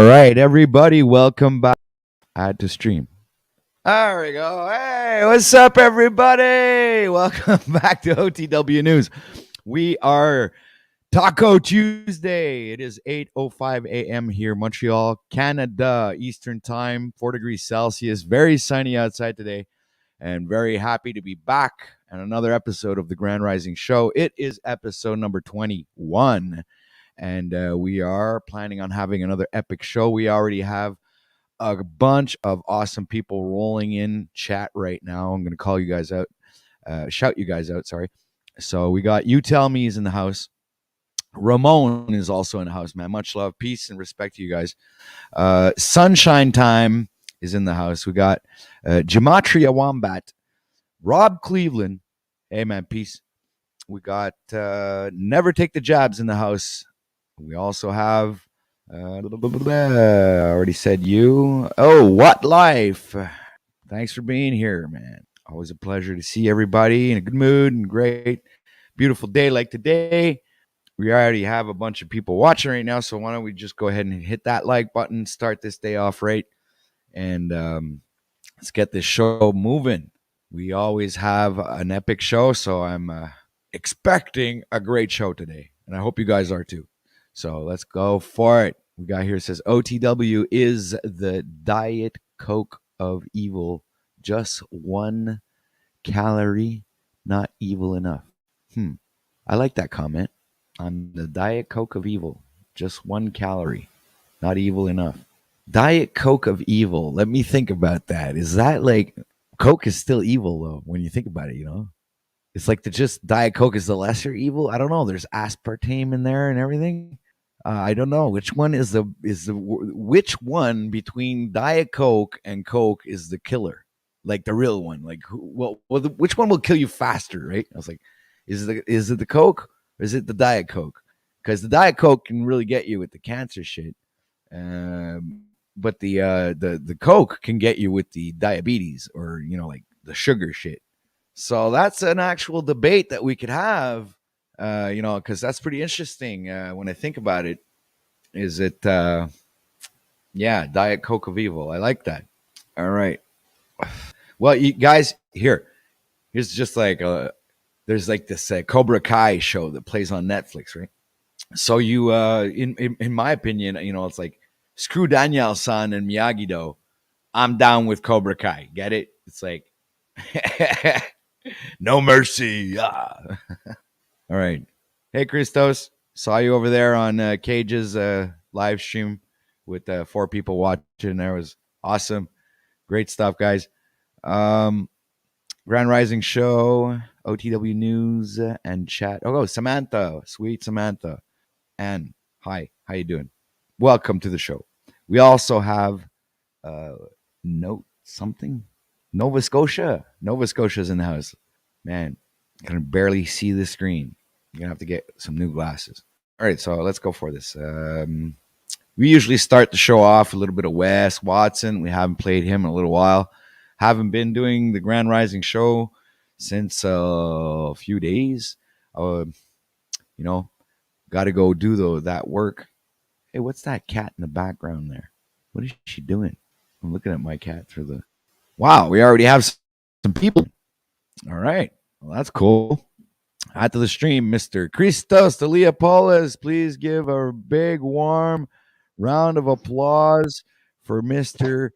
right, everybody, welcome back. Add to stream. There we go. Hey, what's up, everybody? Welcome back to OTW News. We are Taco Tuesday. It is 8:05 a.m. here, Montreal, Canada, Eastern Time, 4 degrees Celsius. Very sunny outside today, and very happy to be back on another episode of the Grand Rising Show. It is episode number 21. And we are planning on having another epic show. We already have a bunch of awesome people rolling in chat right now. I'm going to call you guys out, shout you guys out, sorry. So we got You Tell Me is in the house. Ramon is also in the house, man. Much love, peace, and respect to you guys. Sunshine Time is in the house. We got Gematria Wombat, Rob Cleveland. Hey, man, peace. We got Never Take the Jabs in the house. We also have, I already said you. Oh, What Life. Thanks for being here, man. Always a pleasure to see everybody in a good mood and great, beautiful day like today. We already have a bunch of people watching right now, so why don't we just go ahead and hit that like button, start this day off right, and let's get this show moving. We always have an epic show, so I'm expecting a great show today, and I hope you guys are too. So let's go for it. We got here, it says OTW is the Diet Coke of evil. Just 1 calorie, not evil enough. I like that comment on the Diet Coke of evil. Just 1 calorie, not evil enough. Diet Coke of evil. Let me think about that. Is that like Coke is still evil though when you think about it, you know? It's like the just Diet Coke is the lesser evil. I don't know. There's aspartame in there and everything. I don't know which one is which one between Diet Coke and Coke is the killer, like the real one. Like, which one will kill you faster, right? I was like, is it the Coke or is it the Diet Coke? Because the Diet Coke can really get you with the cancer shit, but the Coke can get you with the diabetes or like the sugar shit. So that's an actual debate that we could have, because that's pretty interesting when I think about it. Is it, Diet Coke of evil? I like that. All right. Well, you guys, here's just like there's like this Cobra Kai show that plays on Netflix, right? So you, in my opinion, it's like screw Daniel-san and Miyagi-Do. I'm down with Cobra Kai. Get it? It's like. No mercy. All right. Hey, Christos. Saw you over there on Cage's live stream with 4 people watching. That was awesome. Great stuff, guys. Grand Rising Show, OTW News, and chat. Oh, Samantha. Sweet Samantha. And hi. How you doing? Welcome to the show. We also have Nova Scotia. Nova Scotia's in the house. Man, I can barely see the screen. You're going to have to get some new glasses. All right, so let's go for this. We usually start the show off a little bit of Wes Watson. We haven't played him in a little while. Haven't been doing the Grand Rising Show since a few days. Got to go do that work. Hey, what's that cat in the background there? What is she doing? I'm looking at my cat through the... Wow, we already have some people. All right. Well, that's cool. Add to the stream, Mr. Christos de Leopolis. Please give a big, warm round of applause for Mr.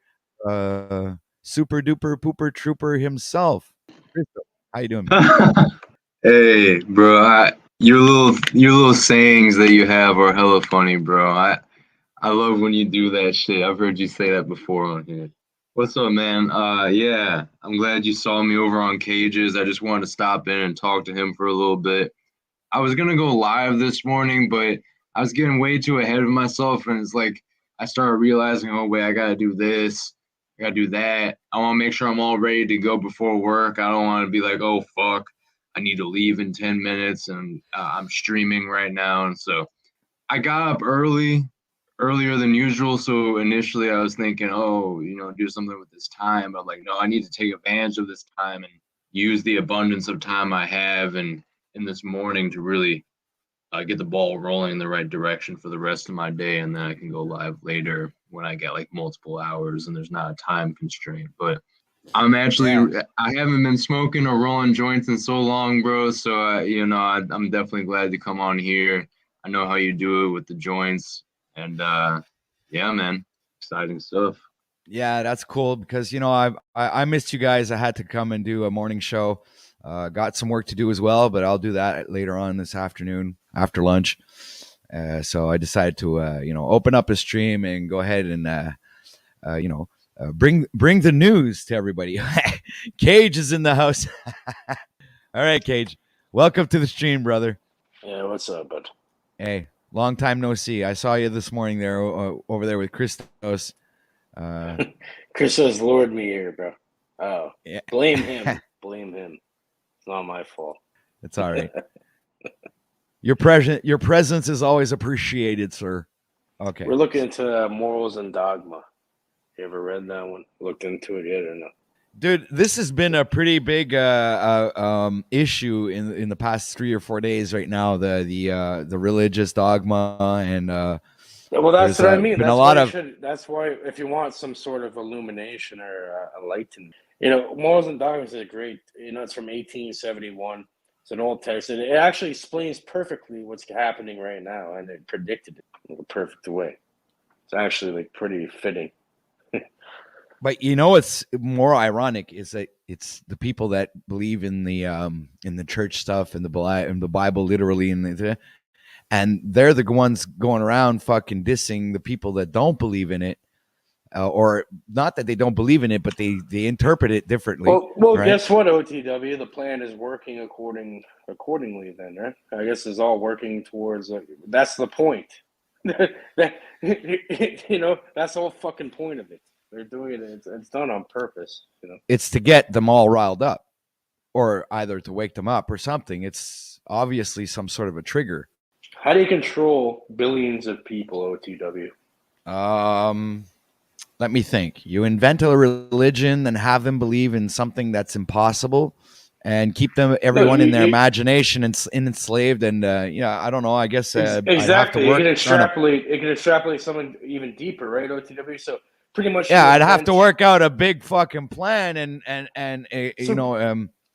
Super Duper Pooper Trooper himself. Christos, how you doing, man? Hey, bro. Your little sayings that you have are hella funny, bro. I love when you do that shit. I've heard you say that before on here. What's up, man? Yeah, I'm glad you saw me over on Cages. I just wanted to stop in and talk to him for a little bit. I was gonna go live this morning, but I was getting way too ahead of myself, and it's like I started realizing, oh wait, I gotta do this, I gotta do that. I want to make sure I'm all ready to go before work. I don't want to be like, oh fuck, I need to leave in 10 minutes, and I'm streaming right now, and so I got up earlier than usual. So initially I was thinking, do something with this time. But I'm like, no, I need to take advantage of this time and use the abundance of time I have and in this morning to really get the ball rolling in the right direction for the rest of my day. And then I can go live later when I get like multiple hours and there's not a time constraint. But I'm actually Yeah. I haven't been smoking or rolling joints in so long, bro. So I'm definitely glad to come on here. I know how you do it with the joints, and yeah, man, exciting stuff. Yeah, that's cool because I missed you guys. I had to come and do a morning show. Got some work to do as well, but I'll do that later on this afternoon after lunch. So I decided to open up a stream and go ahead and bring the news to everybody. Cage is in the house. All right, Cage, welcome to the stream, brother. Yeah, what's up, bud? Hey, long time no see. I saw you this morning there over there with Christos. Chris has lured me here, bro. Oh, Yeah. blame him. Blame him. It's not my fault. It's all right. Your presence is always appreciated, sir. Okay. We're looking into Morals and Dogma. You ever read that one? Looked into it yet or no? Dude, this has been a pretty big issue in the past 3 or 4 days right now. The religious dogma and Well, that's what I mean. been That's a lot why of that's why if you want some sort of illumination or enlightenment, Morals and Dogma is a great. It's from 1871. It's an old text, and it actually explains perfectly what's happening right now, and it predicted it in a perfect way. It's actually like pretty fitting. But what's more ironic is that it's the people that believe in the church stuff and the Bible literally and they're the ones going around fucking dissing the people that don't believe in it, or not that they don't believe in it, but they interpret it differently. Well, right? guess what, OTW? The plan is working accordingly. Then, right? I guess it's all working towards. That's the point. That's the whole fucking point of it. They're doing it. It's done on purpose. It's to get them all riled up, or either to wake them up or something. It's obviously some sort of a trigger. How do you control billions of people, OTW? Let me think. You invent a religion and have them believe in something that's impossible, and keep everyone in their imagination and enslaved. And I don't know. I guess exactly. I'd have to work. It can extrapolate someone even deeper, right? OTW. So pretty much. Yeah, I'd have to work out a big fucking plan and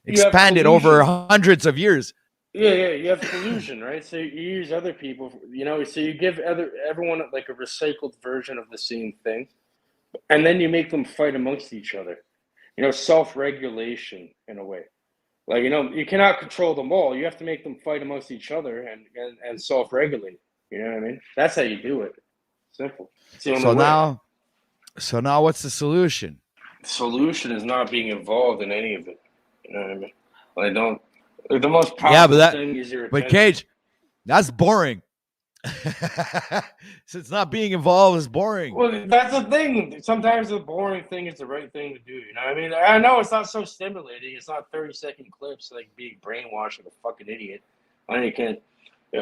expand it over hundreds of years. Yeah, you have collusion, right? So you use other people, so you give everyone like a recycled version of the same thing, and then you make them fight amongst each other. Self-regulation in a way. Like, you cannot control them all. You have to make them fight amongst each other and self-regulate. You know what I mean? That's how you do it. Simple. So now what's the solution? The solution is not being involved in any of it. You know what I mean? Like, don't. Like, the most powerful thing is your attention. But Cage, that's boring. Since not being involved is boring. Well, that's the thing. Sometimes the boring thing is the right thing to do. You know what I mean? I know it's not so stimulating. It's not 30-second clips like being brainwashed like a fucking idiot.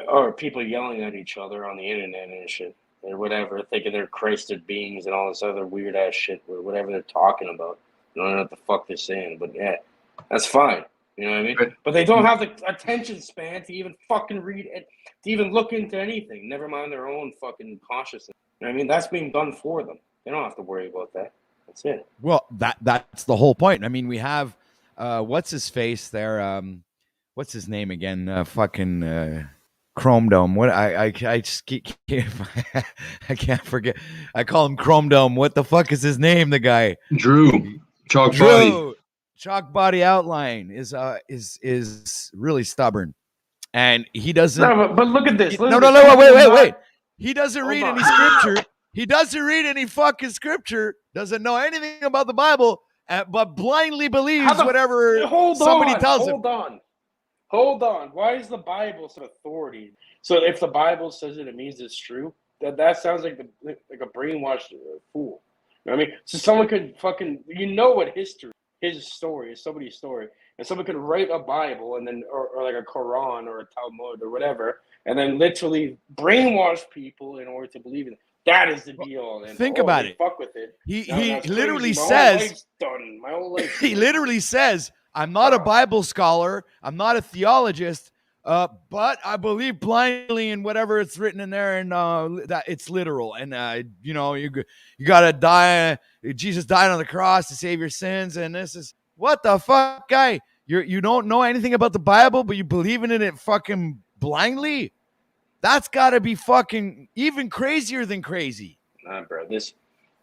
Or people yelling at each other on the internet and shit. Or whatever, thinking they're Christed beings and all this other weird ass shit or whatever they're talking about. I don't know what the fuck they're saying, but yeah, that's fine. You know what I mean? But they don't have the attention span to even fucking read it, to even look into anything. Never mind their own fucking consciousness. You know what I mean? That's being done for them. They don't have to worry about that. That's it. Well, that's the whole point. I mean, we have what's his face there? What's his name again? Fucking Chrome Dome. What I just can't I can't forget. I call him Chrome Dome. What the fuck is his name? The guy Drew Body. Chalk Body Outline is really stubborn, and he doesn't. No, but look at this. Wait. He doesn't read any scripture. He doesn't read any fucking scripture. Doesn't know anything about the Bible, but blindly believes whatever somebody tells him. Hold on. Why is the Bible some authority? So if the Bible says it, it means it's true. That sounds like a brainwashed fool. You know what I mean? So someone could fucking what history. His story is somebody's story, and someone could write a Bible and then, or like a Quran or a Talmud or whatever, and then literally brainwash people in order to believe in it. That is the be all. Think about it. Fuck with it. He literally says, my whole life. He literally says, "I'm not a Bible scholar. I'm not a theologist. But I believe blindly in whatever it's written in there, and that it's literal. And you gotta die. Jesus died on the cross to save your sins. And this is what the fuck, guy. You don't know anything about the Bible, but you believe in it fucking blindly. That's gotta be fucking even crazier than crazy. Nah, bro.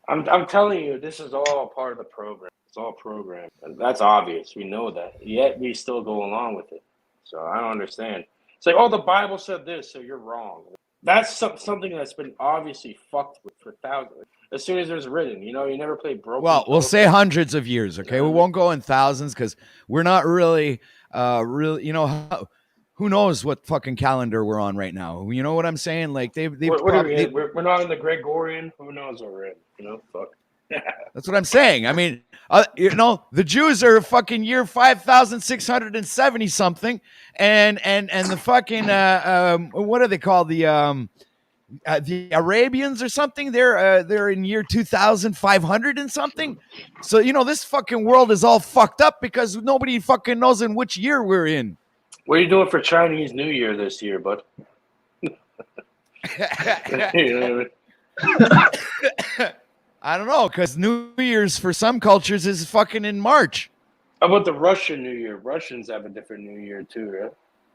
I'm telling you, this is all part of the program. It's all programmed. And that's obvious. We know that. Yet we still go along with it. So I don't understand. It's like, oh, the Bible said this, so you're wrong. That's something that's been obviously fucked with for thousands. As soon as it was written, you never play broken. Well, we'll say hundreds of years, okay? We won't go in thousands because we're not really, who knows what fucking calendar we're on right now? You know what I'm saying? Like we're not in the Gregorian. Who knows what we're in? Fuck. That's what I'm saying. I mean, the Jews are fucking year 5,670 something, and the fucking what are they called? The Arabians or something. They're in year 2,500 and something. So this fucking world is all fucked up because nobody fucking knows in which year we're in. What are you doing for Chinese New Year this year, bud? You know what I mean? I don't know, because New Year's for some cultures is fucking in March. How about the Russian New Year? Russians have a different New Year too, right?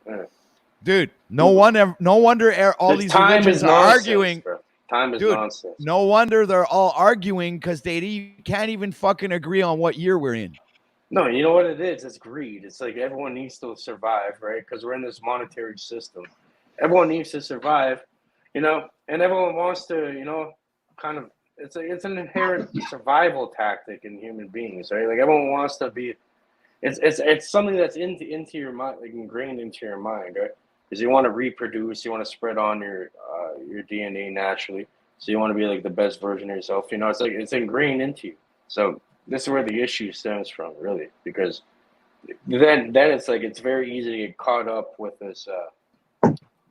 Yeah. Dude, no wonder all these religions are arguing. Bro. Time is nonsense. No wonder they're all arguing because they can't even fucking agree on what year we're in. No, you know what it is? It's greed. It's like everyone needs to survive, right? Because we're in this monetary system. Everyone needs to survive, and everyone wants to, kind of. It's an inherent survival tactic in human beings, right? Like everyone wants to be. It's something that's into your mind, like ingrained into your mind, right? Because you want to reproduce, you want to spread on your DNA naturally, so you want to be like the best version of yourself. It's like it's ingrained into you. So this is where the issue stems from, really, because then it's like it's very easy to get caught up with this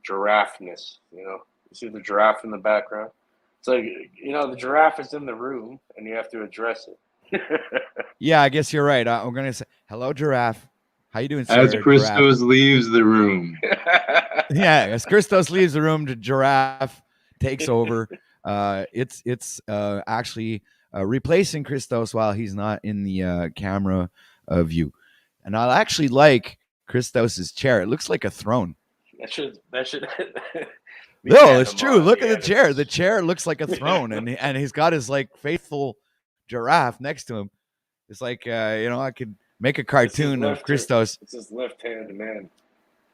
giraffe-ness. You see the giraffe in the background. It's like, the giraffe is in the room and you have to address it. Yeah, I guess you're right. I'm going to say, hello, giraffe. How you doing, sir? As Christos leaves the room. Yeah, as Christos leaves the room, the giraffe takes over. It's actually replacing Christos while he's not in the camera view. And I actually like Christos's chair. It looks like a throne. That should No, it's true. Look at the chair. The chair looks like a throne, and he's got his like faithful giraffe next to him. It's like I could make a cartoon of Christos. It's his left-handed man.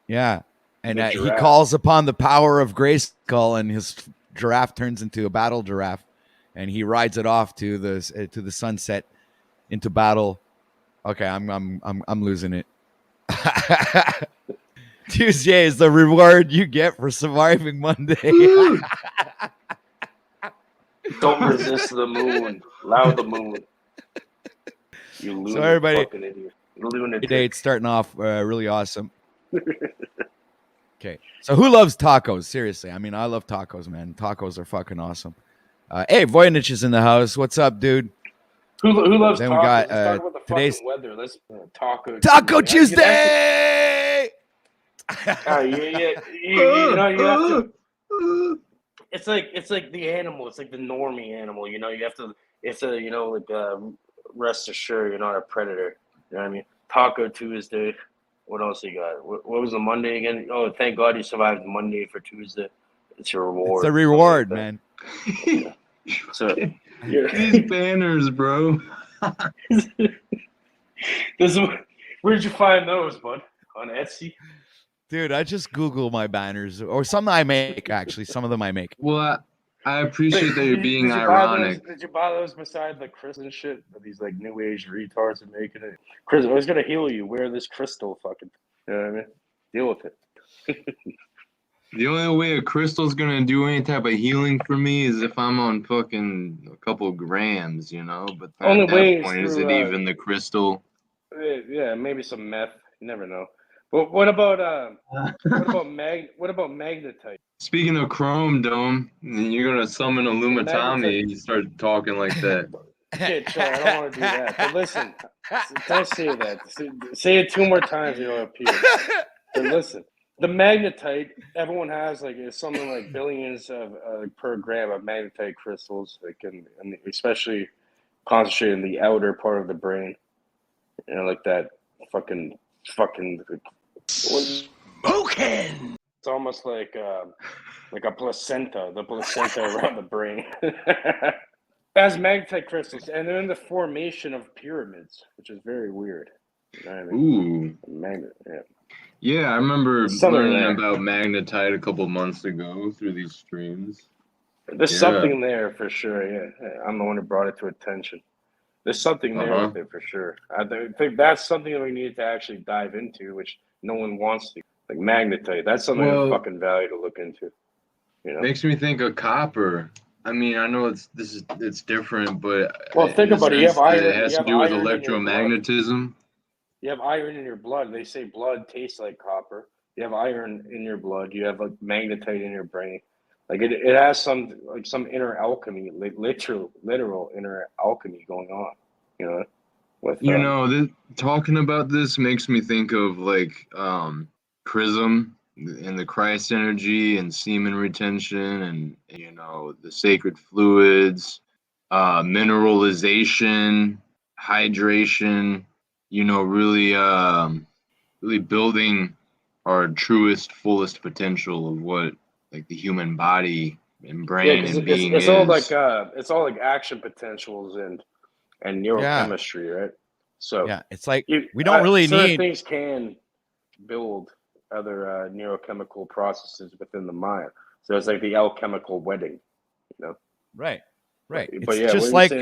Yeah, and he calls upon the power of Grayskull, and his giraffe turns into a battle giraffe, and he rides it off to the sunset into battle. Okay, I'm losing it. Tuesday is the reward you get for surviving Monday. Don't resist the moon. Allow the moon. You lunatic, so everybody, fucking idiot. Lunatic. It's starting off really awesome. Okay, so who loves tacos? Seriously, I mean, I love tacos, man. Tacos are fucking awesome. Hey, Voynich is in the house. What's up, dude? Who loves then tacos? We got, Let's talk about the today's fucking weather. Let's Taco Tuesday. You have to. It's like the animal. It's like the normie animal. You have to. It's rest assured you're not a predator. You know what I mean? Taco Tuesday. What else you got? What was the Monday again? Oh, thank God you survived Monday for Tuesday. It's your reward. It's a reward, man. So these banners, bro. Where'd you find those, bud? On Etsy? Dude, I just Google my banners, or some I make, actually. Some of them I make. Well, I appreciate that you're being ironic. Did you buy those beside the crystal shit that these like new age retards are making it? Chris, I was gonna heal you. Wear this crystal fucking. You know what I mean? Deal with it. The only way a crystal's gonna do any type of healing for me is if I'm on fucking a couple grams, But at that point, is it even the crystal? Yeah, maybe some meth. You never know. But what about magnetite? Speaking of Chrome Dome, you're gonna summon Illumitami and you start talking like that. Okay, chill. I don't want to do that. But listen, don't say that. Say it 2 more times, it'll appear. But listen, The magnetite, everyone has like it's something like billions of per gram of magnetite crystals, like and especially concentrated in the outer part of the brain. You know, like that fucking It's almost like a placenta, the placenta around the brain. As magnetite crystals, and they're in the formation of pyramids, which is very weird. You know what I mean? Ooh. Yeah, I remember There's something learning there. about magnetite a couple months ago through these streams. There's Yeah. something there for sure. Yeah, I'm the one who brought it to attention. There's something there with it for sure. I think that's something that we need to actually dive into, which no one wants to. Like magnetite, that's something of fucking value to look into. You know, makes me think of copper. I mean, I know it's different, but well, think about it. You have iron. it has You to have do with iron in your blood. electromagnetism. You have iron in your blood. They say blood tastes like copper. You have iron in your blood. You have like magnetite in your brain. Like it has some inner alchemy, like literal inner alchemy going on. You know, with Talking about this makes me think of like prism and the Christ energy and semen retention and the sacred fluids, mineralization, hydration. Really building our truest, fullest potential of what like the human body and brain because and being it's is. all like action potentials and neurochemistry, right? So yeah, it's like we don't really need things can build other neurochemical processes within the mind. So it's like the alchemical wedding, you know. Right. But It's yeah, just what like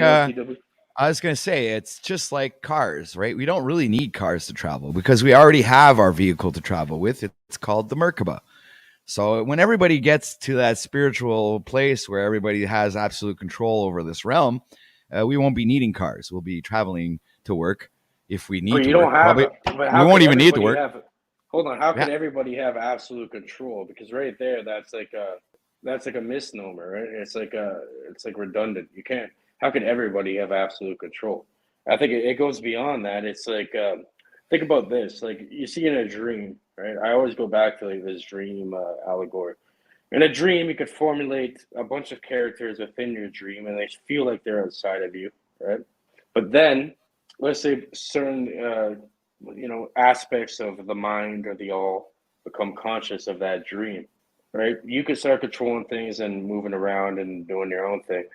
I was going to say, it's just like cars, right? We don't really need cars to travel because we already have our vehicle to travel with. It's called the Merkaba. So when everybody gets to that spiritual place where everybody has absolute control over this realm, we won't be needing cars. We'll be traveling to work if we need but to you work. don't have Probably, but we how won't could even need to everybody work. hold on, how could everybody have absolute control? Because right there, that's like a misnomer, right? It's like redundant. You can't. How could everybody have absolute control? I think it goes beyond that. It's like think about this. Like you see in a dream, right? I always go back to like this dream allegory. In a dream, you could formulate a bunch of characters within your dream, and they feel like they're outside of you, right? But then, let's say certain aspects of the mind or the all become conscious of that dream, right? You can start controlling things and moving around and doing your own thing.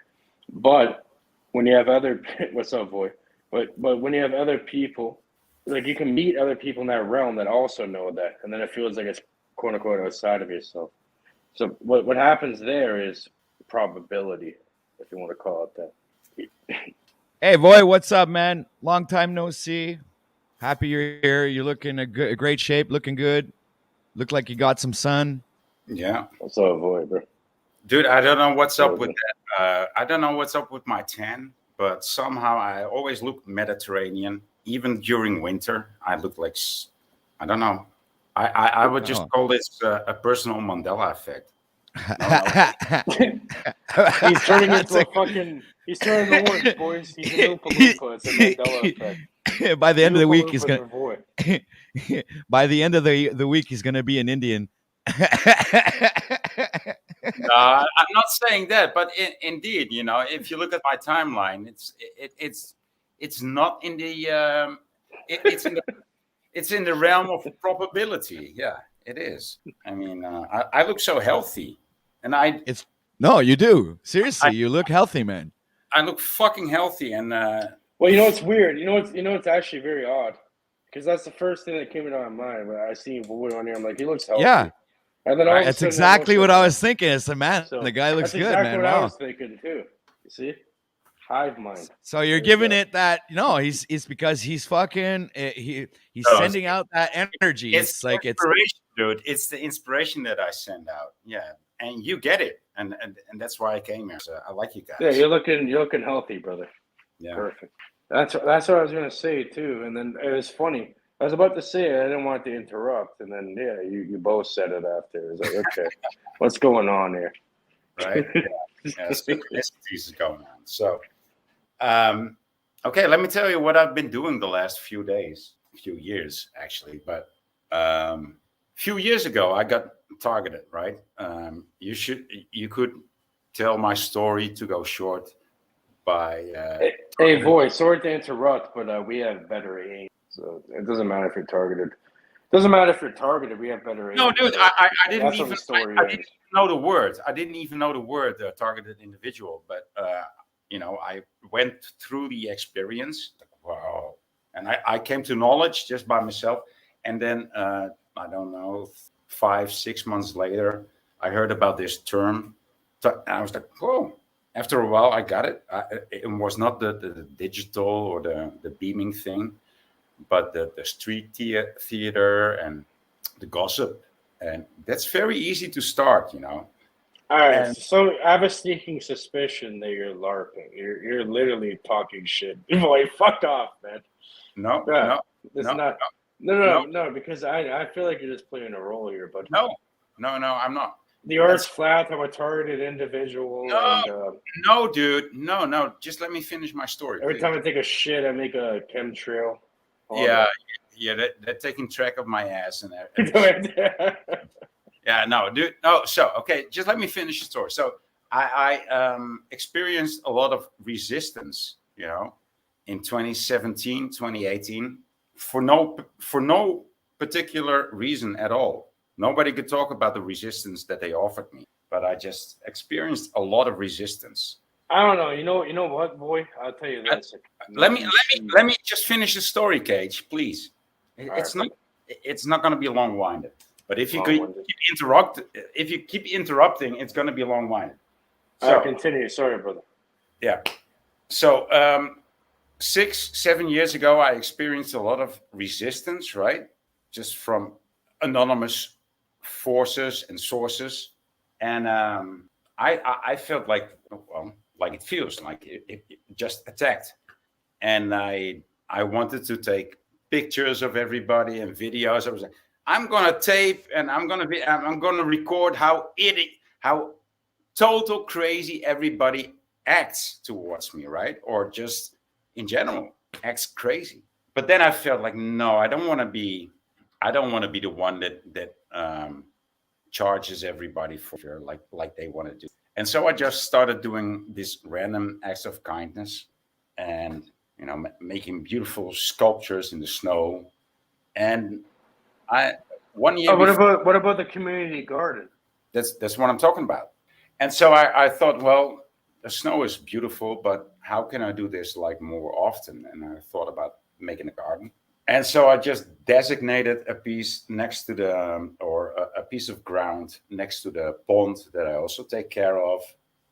But when you have other what's up, boy? But when you have other people, like you can meet other people in that realm that also know that, and then it feels like it's quote unquote outside of yourself. So what happens there is probability, if you want to call it that. Hey, Voy, what's up, man? Long time no see. Happy you're here. You're looking a great shape, looking good. Look like you got some sun. Yeah. What's up, boy, bro? Dude, I don't know what's up with that. I don't know what's up with my tan, but somehow I always look Mediterranean. Even during winter, I look like, I don't know. I would just call this a personal Mandela effect. He's turning into he's turning orange, boys. He's a Oompa Loompa. It's a Mandela effect. By the end of the week, he's gonna. By the end of the week, he's gonna be an Indian. No, I'm not saying that, but indeed, if you look at my timeline, it's not in the it's in the realm of probability. Yeah, it is. I mean, I look so healthy, and no, you do. Seriously, you look healthy, man. I look fucking healthy, and well, it's weird. It's actually very odd because that's the first thing that came into my mind when I see Boyd on here. I'm like, he looks healthy. Yeah. And then that's exactly what I was thinking. It's man, the guy looks good, man. That's exactly what I was thinking too. You see, hive mind. So you're giving it that? No, it's because he's fucking. He's sending out that energy. It's like inspiration, dude. It's the inspiration that I send out. Yeah, and you get it, and that's why I came here. So I like you guys. Yeah, you're looking healthy, brother. Yeah, perfect. That's what I was gonna say too. And then it was funny. I was about to say it. I didn't want to interrupt, and then you both said it after. It was like, okay, what's going on here? Right? Yeah, synchronicities is going on. So, okay, let me tell you what I've been doing the last few years, actually. But few years ago, I got targeted. Right? You could tell my story to go short by Hey, boy, sorry to interrupt, but we have better aim, so it doesn't matter if you're targeted. Doesn't matter if you're targeted. We have better aim. No, dude, So I didn't that's how even the story I ends. didn't know the word. I didn't even know the word targeted individual. But I went through the experience. Like, wow, and I came to knowledge just by myself. And then I don't know, 5 6 months later, I heard about this term. So I was like, whoa. After a while, I got it. It was not the digital or the beaming thing, but the street theater and the gossip, and that's very easy to start. All right, And so I have a sneaking suspicion that you're LARPing. You're literally talking shit. Boy, fuck off, man. no, Yeah, no, it's no, not. no, No, because I feel like you're just playing a role here, but no, no, I'm not. the art's That's flat. I'm a targeted individual, no, and no, dude, no. Just let me finish my story, every please. time I take a shit, I make a chemtrail. Yeah, yeah, they're taking track of my ass and everything. Yeah. Yeah, no, dude. No, so okay, just let me finish the story. So I experienced a lot of resistance, in 2017, 2018, for no particular reason at all. Nobody could talk about the resistance that they offered me, but I just experienced a lot of resistance. I don't know. You know what, boy? I'll tell you Uh, this. let me let me let me just finish the story, Cage, please. All It's right, not it's not going to be long-winded, but if you keep long-winded. interrupting, it's going to be long-winded. All right, So continue. Sorry, brother. yeah, so 6 7 years ago, I experienced a lot of resistance, right, just from anonymous forces and sources, and I felt like, well, like it feels like it just attacked, and I wanted to take pictures of everybody and videos. I was like, I'm gonna tape and I'm gonna record how total crazy everybody acts towards me, right? Or just in general acts crazy. But then I felt like, no, I don't want to be the one that charges everybody for like they want to do. And so I just started doing these random acts of kindness, and making beautiful sculptures in the snow. And I one year Oh, before, what about the community garden? that's what I'm talking about. And so I thought, well, the snow is beautiful, but how can I do this like more often? And I thought about making a garden. And so I just designated a piece next to or a piece of ground next to the pond that I also take care of.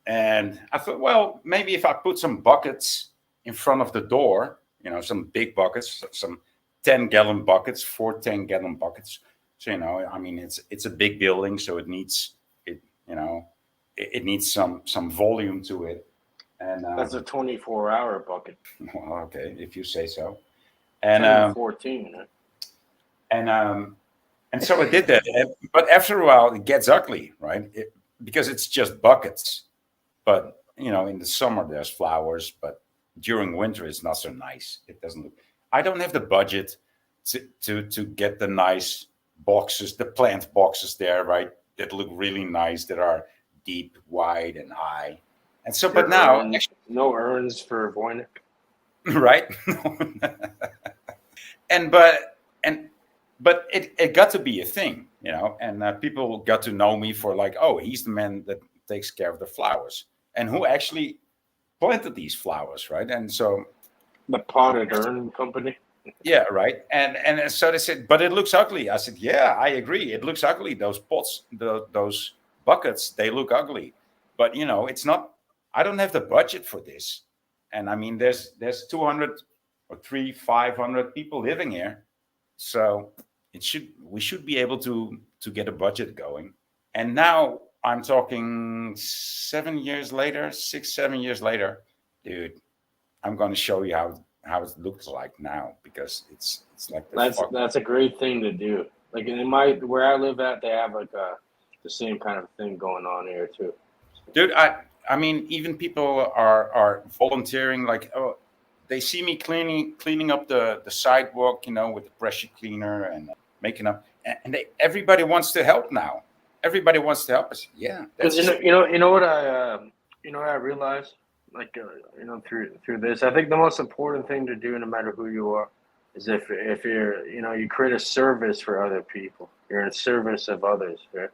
And I thought, well, maybe if I put some buckets in front of the door, some big buckets, some 10-gallon buckets, 4 10-gallon buckets. So, I mean, it's a big building, so it needs it needs some volume to it. And That's a 24-hour bucket. well, okay, if you say so. 10 And and 14. Right? and so I did that. But after a while, it gets ugly, right? Because it's just buckets. But in the summer there's flowers, but during winter it's not so nice. It doesn't look. I don't have the budget to get the nice boxes, the plant boxes there, right? That look really nice, that are deep, wide, and high. And so, but now, No urns for Voynich. right? and but and but it got to be a thing, and people got to know me for like, oh, he's the man that takes care of the flowers, and who actually planted these flowers, right? And so The potted urn company. yeah, right. And so they said, but it looks ugly. I said, yeah, I agree. It looks ugly. Those pots, those buckets, they look ugly. But it's not. I don't have the budget for this. And I mean, there's 200 or 500 people living here, so we should be able to get a budget going. And now I'm talking 7 years later, 6 7 years later, dude. I'm going to show you how it looks like now, because it's like That's a great thing to do. Like in where I live at, they have like the same kind of thing going on here too. dude. I mean, even people are volunteering. Like, oh, they see me cleaning up the sidewalk, with the pressure cleaner, and making up, and everybody wants to help now. Everybody wants to help us. Yeah, Because that's you know what I realized, like through this, I think the most important thing to do, no matter who you are, is if you're you create a service for other people. You're in service of others, right?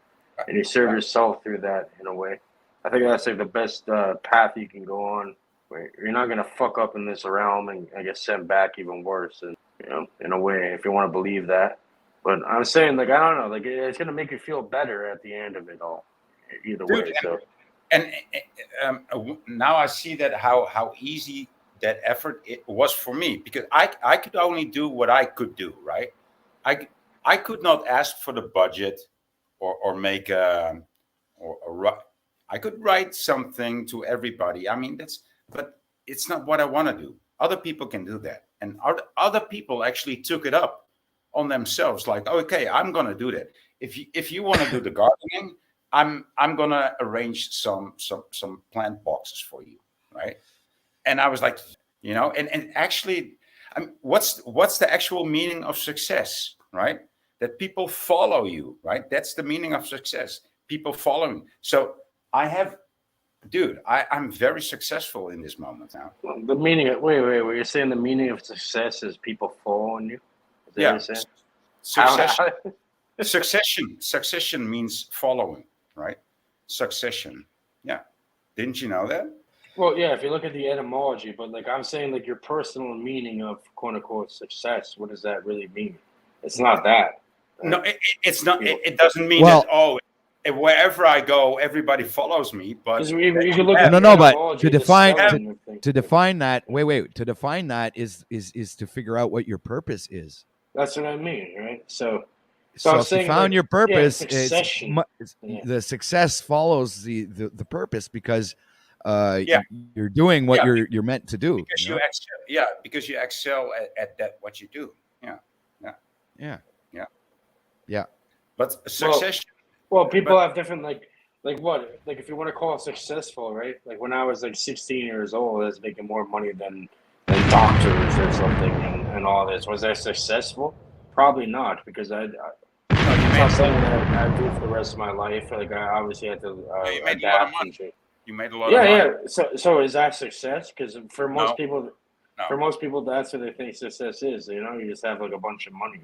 And you serve yourself through that in a way. I think that's like the best path you can go on. Where you're not gonna fuck up in this realm and I guess send back even worse, and in a way, if you want to believe that. But I'm saying, like, I don't know, like it's gonna make you feel better at the end of it all, either dude. way. So And now I see that how easy that effort it was for me, because I could only do what I could do, right? I could not ask for the budget or make I could write something to everybody. I mean, but it's not what I want to do. Other people can do that, and other people actually took it up on themselves. Like, okay, I'm gonna do that. If you want to do the gardening, I'm gonna arrange some plant boxes for you, right? And I was like, and actually, what's the actual meaning of success, right? That people follow you, right? That's the meaning of success. People following. So I'm very successful in this moment now. the meaning of wait, you're saying the meaning of success is people following you? Is that Yeah, what you're saying? Succession means following, right? Succession. Yeah. Didn't you know that? Well, yeah, if you look at the etymology, but like I'm saying, like your personal meaning of quote unquote success, what does that really mean? It's not that. Right? No, it's not. It doesn't mean Well- that wherever I go, everybody follows me. But Because you can look at No, the but etymology, to the define spelling of things. to define that, to define that is to figure out what your purpose is. That's what I mean, right? So So I'm if you saying, found like, your purpose, succession. Yeah. the success follows the purpose, because Yeah. you're doing what Yeah. you're meant to do. because you know? because you excel at that what you do. Yeah. But succession. Well, people have different like what? Like if you want to call it successful, right? Like when I was like 16 years old, I was making more money than doctors or something and all this. Was I successful? Probably not, because it's not something that I do for the rest of my life. Like I obviously had to You made a lot of adapt money. and shit. You made a lot of money. Yeah. So is that success? Because for most No. people, No. that's what they think success is. You just have like a bunch of money.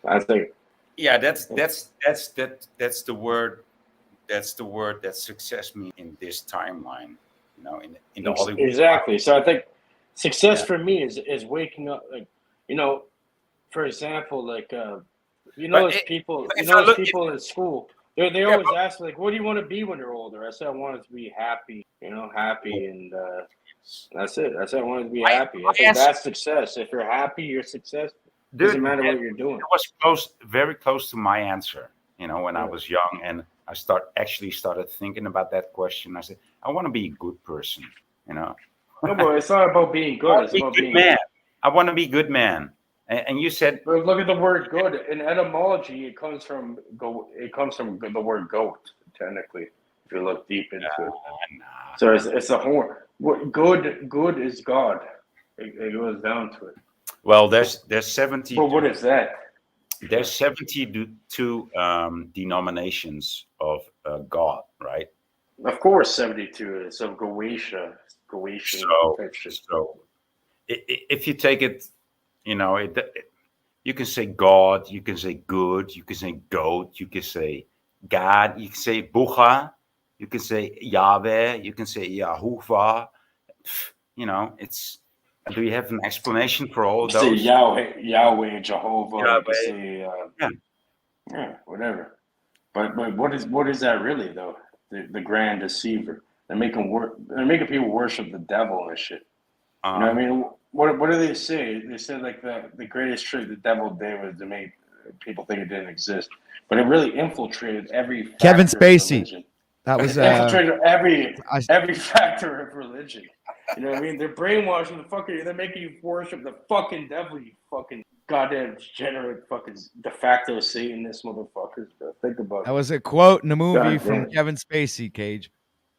I think. Yeah, that's the word. That's the word that success means in this timeline. In the Hollywood. Exactly. So I think success Yeah. for me is waking up, like, for example, like But those it- people, but if those I look- people in school. They always ask me, like, what do you want to be when you're older? I said I wanted to be happy, happy, and that's it. I said I wanted to be happy. I think that's success. If you're happy, you're successful. Doesn't matter what you're doing. It was very close to my answer. When I was young, and I started thinking about that question. I said, I want to be a good person. No, but it's not about being good. It's about being man. I want to be a good man. And you said, but look at the word "good" in etymology. It comes from the word "goat." Technically, if you look deep into it, so it's a horn. What good is God. It goes down to it. well, there's 70. But what is that? There's 72 denominations of God, right? Of course, 72 is of Goetia. So if you take it, you can say God, you can say good, you can say goat, you can say God, you can say Bucha, you can say Yahweh, you can say Yahuwah. It's. Do you have an explanation for all of Say those? Yahweh, Jehovah. Yahweh. Say, whatever. But what is that really though? The grand deceiver. They're making people worship the devil and shit. You know what I mean? What do they say? They said like the greatest trick the devil did was to make people think it didn't exist, but it really infiltrated every factor Kevin of Spacey. religion. That was Infiltrated every factor of religion. You know what I mean? They're brainwashing the fucking. They're making you worship the fucking devil. You fucking goddamn degenerate fucking de facto Satanist motherfuckers, bro. Think about that was a quote in a movie God from damn. Kevin Spacey. Cage,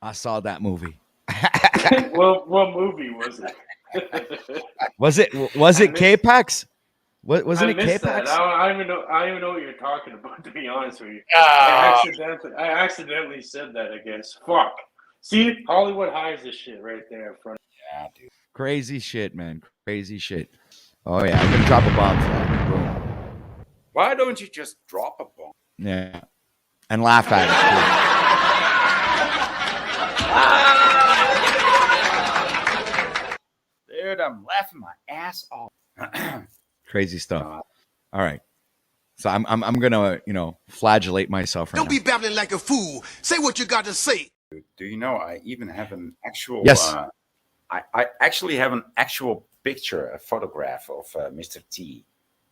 I saw that movie. it. Well, what movie was it? Was it K-Pax? Wasn't I it missed that. K-Pax? I don't even know. I don't even know what you're talking about. To be honest with you, Ah, I accidentally said that. I guess. Fuck. See, Hollywood hides this shit right there in front. yeah, dude. Crazy shit, man. Crazy shit. Oh yeah, I'm gonna drop a bomb for that. Boom. Why don't you just drop a bomb? Yeah, and laugh at Dude, I'm laughing my ass off. it. Crazy stuff. All right. So I'm gonna flagellate myself right Don't now. be babbling like a fool. Say what you got to say. Do you know I even have an actual? Yes. I actually have an actual picture, a photograph of Mr. T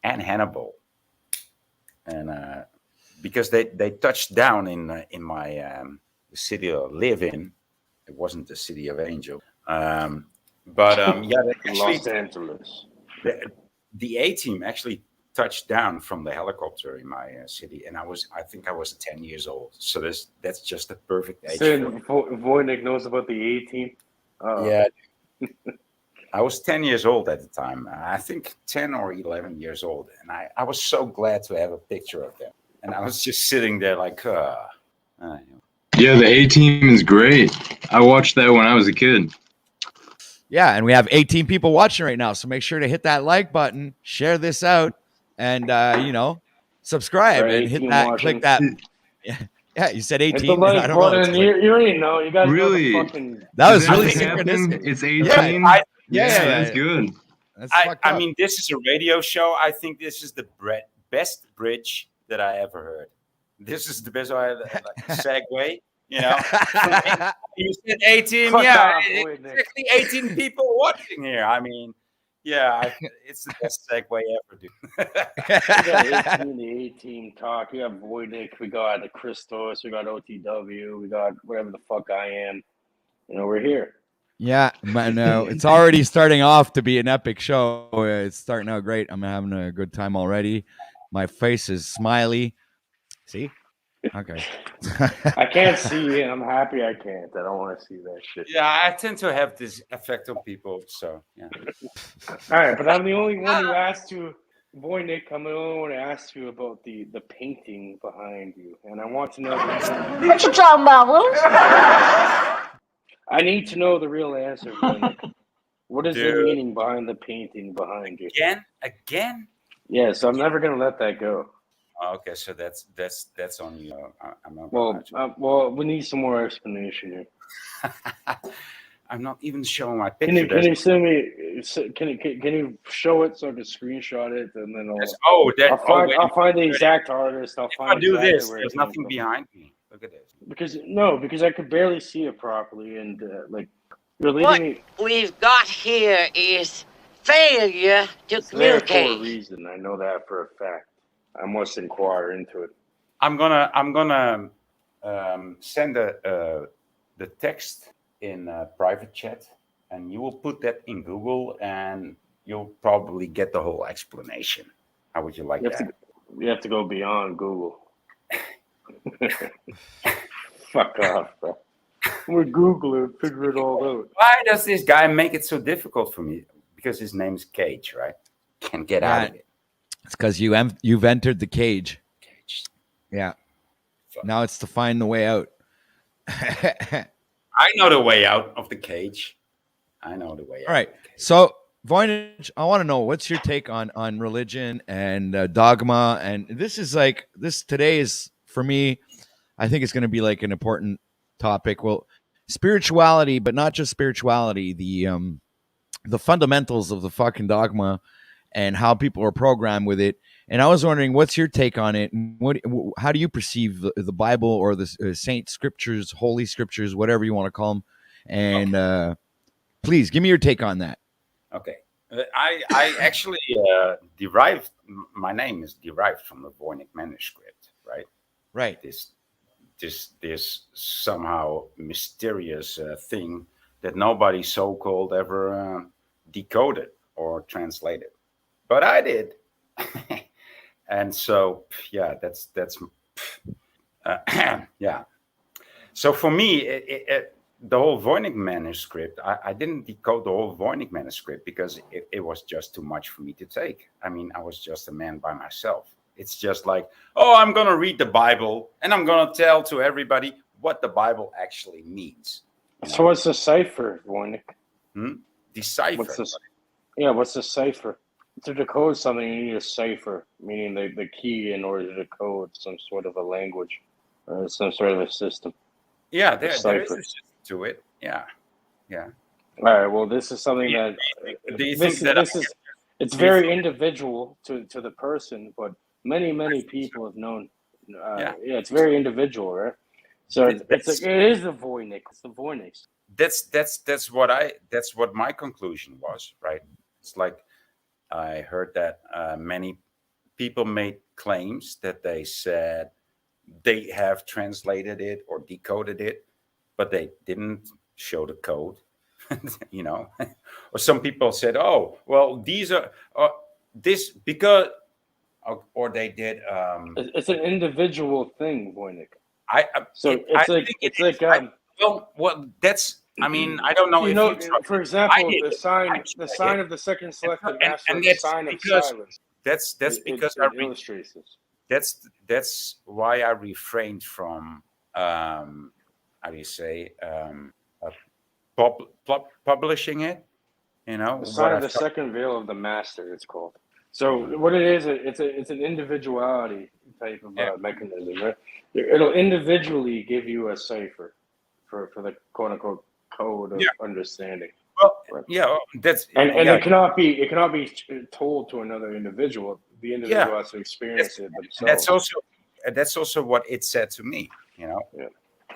and Hannibal, and because they touched down in my the city I live in. It wasn't the city of Angel, yeah, they Los actually Angeles. the A team actually touched down from the helicopter in my city, and I think I was 10 years old. So that's just the perfect age. Saying Voynich knows about the A team. Yeah, I was 10 years old at the time. I think 10 or 11 years old, and I was so glad to have a picture of them. And I was just sitting there like, Yeah, the A Team is great. I watched that when I was a kid. Yeah, and we have 18 people watching right now, so make sure to hit that like button, share this out, and subscribe Right, and hit 18 that, watching. click that. Yeah, you said Hit the 18. I like don't know. button. You already know. You guys Really? know the fucking. That was Did really happen? synchronistic. It's Yeah, 18. yeah. That's good. That's fucked I up. mean, this is a radio show. I think this is the best bridge that I ever heard. This is the best segue. You know, you said 18. Fuck Yeah, off, boy, Nick. exactly 18 people watching here. I mean, yeah, it's the best segue ever, dude. We got 18 the A team talk. We got Voynich. We got the Christos. We got OTW. We got whatever the fuck I am. We're here. Yeah, man, it's already starting off to be an epic show. It's starting out great. I'm having a good time already. My face is smiley. See? Okay. I can't see it. I'm happy I can't. I don't want to see that shit. Yeah, I tend to have this effect on people. So yeah. All right, but I'm the only one who asked you, Voynich. I'm the only one who asked you about the painting behind you, and I want to know. What you talking about, Willis? I need to know the real answer, Voynich. What is the meaning behind the painting behind you? Again? Yes, I'm never gonna let that go. Okay, so that's on you. I'm not. Well, we need some more explanation here. I'm not even showing my Can picture. you send me? Can you show it so I can screenshot it and then I'll find the exact artist. If I do this, there's nothing behind me. Look at this. Because I could barely see it properly, and you're leading What me. we've got here is failure to It's there for a communicate. reason. I know that for a fact. I must inquire into it. I'm gonna send the text in private chat, and you will put that in Google, and you'll probably get the whole explanation. How would you like that? You have to go beyond Google. Fuck off, bro. We're Googling and figure it all out. Why does this guy make it so difficult for me? Because his name's Cage, right? Can't get out of it. It's because you've entered the cage. Yeah. Fuck. Now it's to find the way out. I know the way out of the cage. I know the way out. All right. So, Voynich, I want to know what's your take on religion and dogma. And this today is, for me, I think it's going to be like an important topic. Well, spirituality, but not just spirituality, the fundamentals of the fucking dogma and how people are programmed with it. And I was wondering, what's your take on it? And how do you perceive the Bible or the saint scriptures, holy scriptures, whatever you want to call them? And please give me your take on that. Okay. I actually my name is derived from the Voynich manuscript, right? Right. This somehow mysterious thing that nobody so-called ever decoded or translated. But I did. And so, yeah, that's yeah. So for me, the whole Voynich manuscript, I didn't decode the whole Voynich manuscript because it was just too much for me to take. I mean, I was just a man by myself. It's just like, oh, I'm going to read the Bible and I'm going to tell to everybody what the Bible actually means. So what's the cipher, Warnick? Decipher. What's this? Yeah, what's the cipher? To decode something, you need a cipher, meaning the key in order to decode some sort of a language or some sort of a system. Yeah, there is a system to it. Yeah. All right. Well, this is something that do you think that it's very individual to the person, but many people have known. Yeah, it's very individual, right? So it is the Voynich. It's the Voynichs. That's what my conclusion was, right? It's like I heard that many people made claims that they said they have translated it or decoded it, but they didn't show the code, or some people said, oh, well, these are this because, or they did. It's an individual thing, Voynich. Well, that's. I mean, I don't know if you. For example, the sign of the second selected master, and the sign of silence. That's because it illustrates this. That's why I refrained from how do you say publishing it. The sign of the second veil of the master. It's called. So what it is, it's an individuality type of mechanism. Right? It'll individually give you a cipher for the quote unquote code of understanding. Well, right? That's it cannot be told to another individual. The individual has to experience it themselves. That's also what it said to me.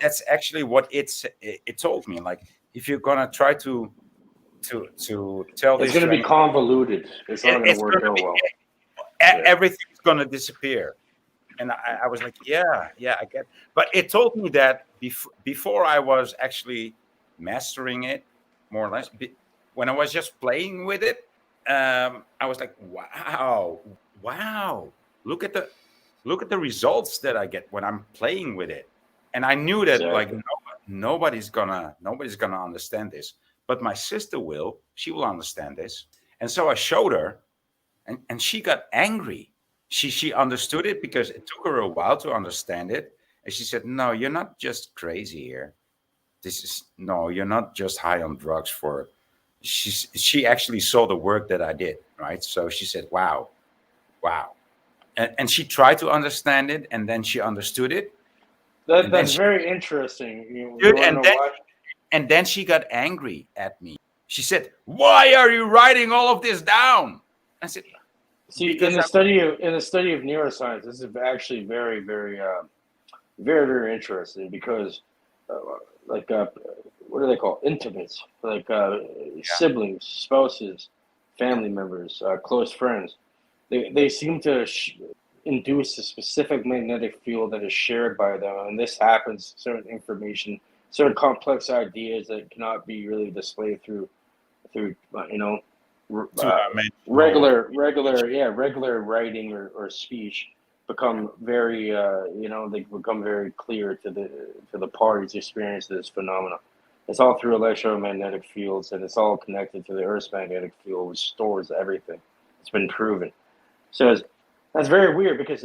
That's actually what it told me. Like, if you're gonna try to tell this, it's going to be convoluted. It's not going to work out well. Everything's going to disappear. And I was like, yeah, I get. But it told me that before I was actually mastering it, more or less, when I was just playing with it, I was like, wow, look at the results that I get when I'm playing with it. And I knew that like nobody's gonna understand this. But my sister will. She will understand this. And so I showed her, and she got angry. She understood it because it took her a while to understand it. And she said, no, you're not just crazy here. You're not just high on drugs for. She actually saw the work that I did, right? So she said, wow. And she tried to understand it, and then she understood it. That's very interesting. And then she got angry at me. She said, why are you writing all of this down? I said, see, in the study of neuroscience, this is actually very, very, very, very interesting because, what do they call intimates? Like siblings, spouses, family members, close friends. They seem to induce a specific magnetic field that is shared by them, and this happens. Certain information. Certain complex ideas that cannot be really displayed through regular writing or speech become very they become very clear to the parties experiencing this phenomenon. It's all through electromagnetic fields, and it's all connected to the Earth's magnetic field, which stores everything. It's been proven. So that's very weird because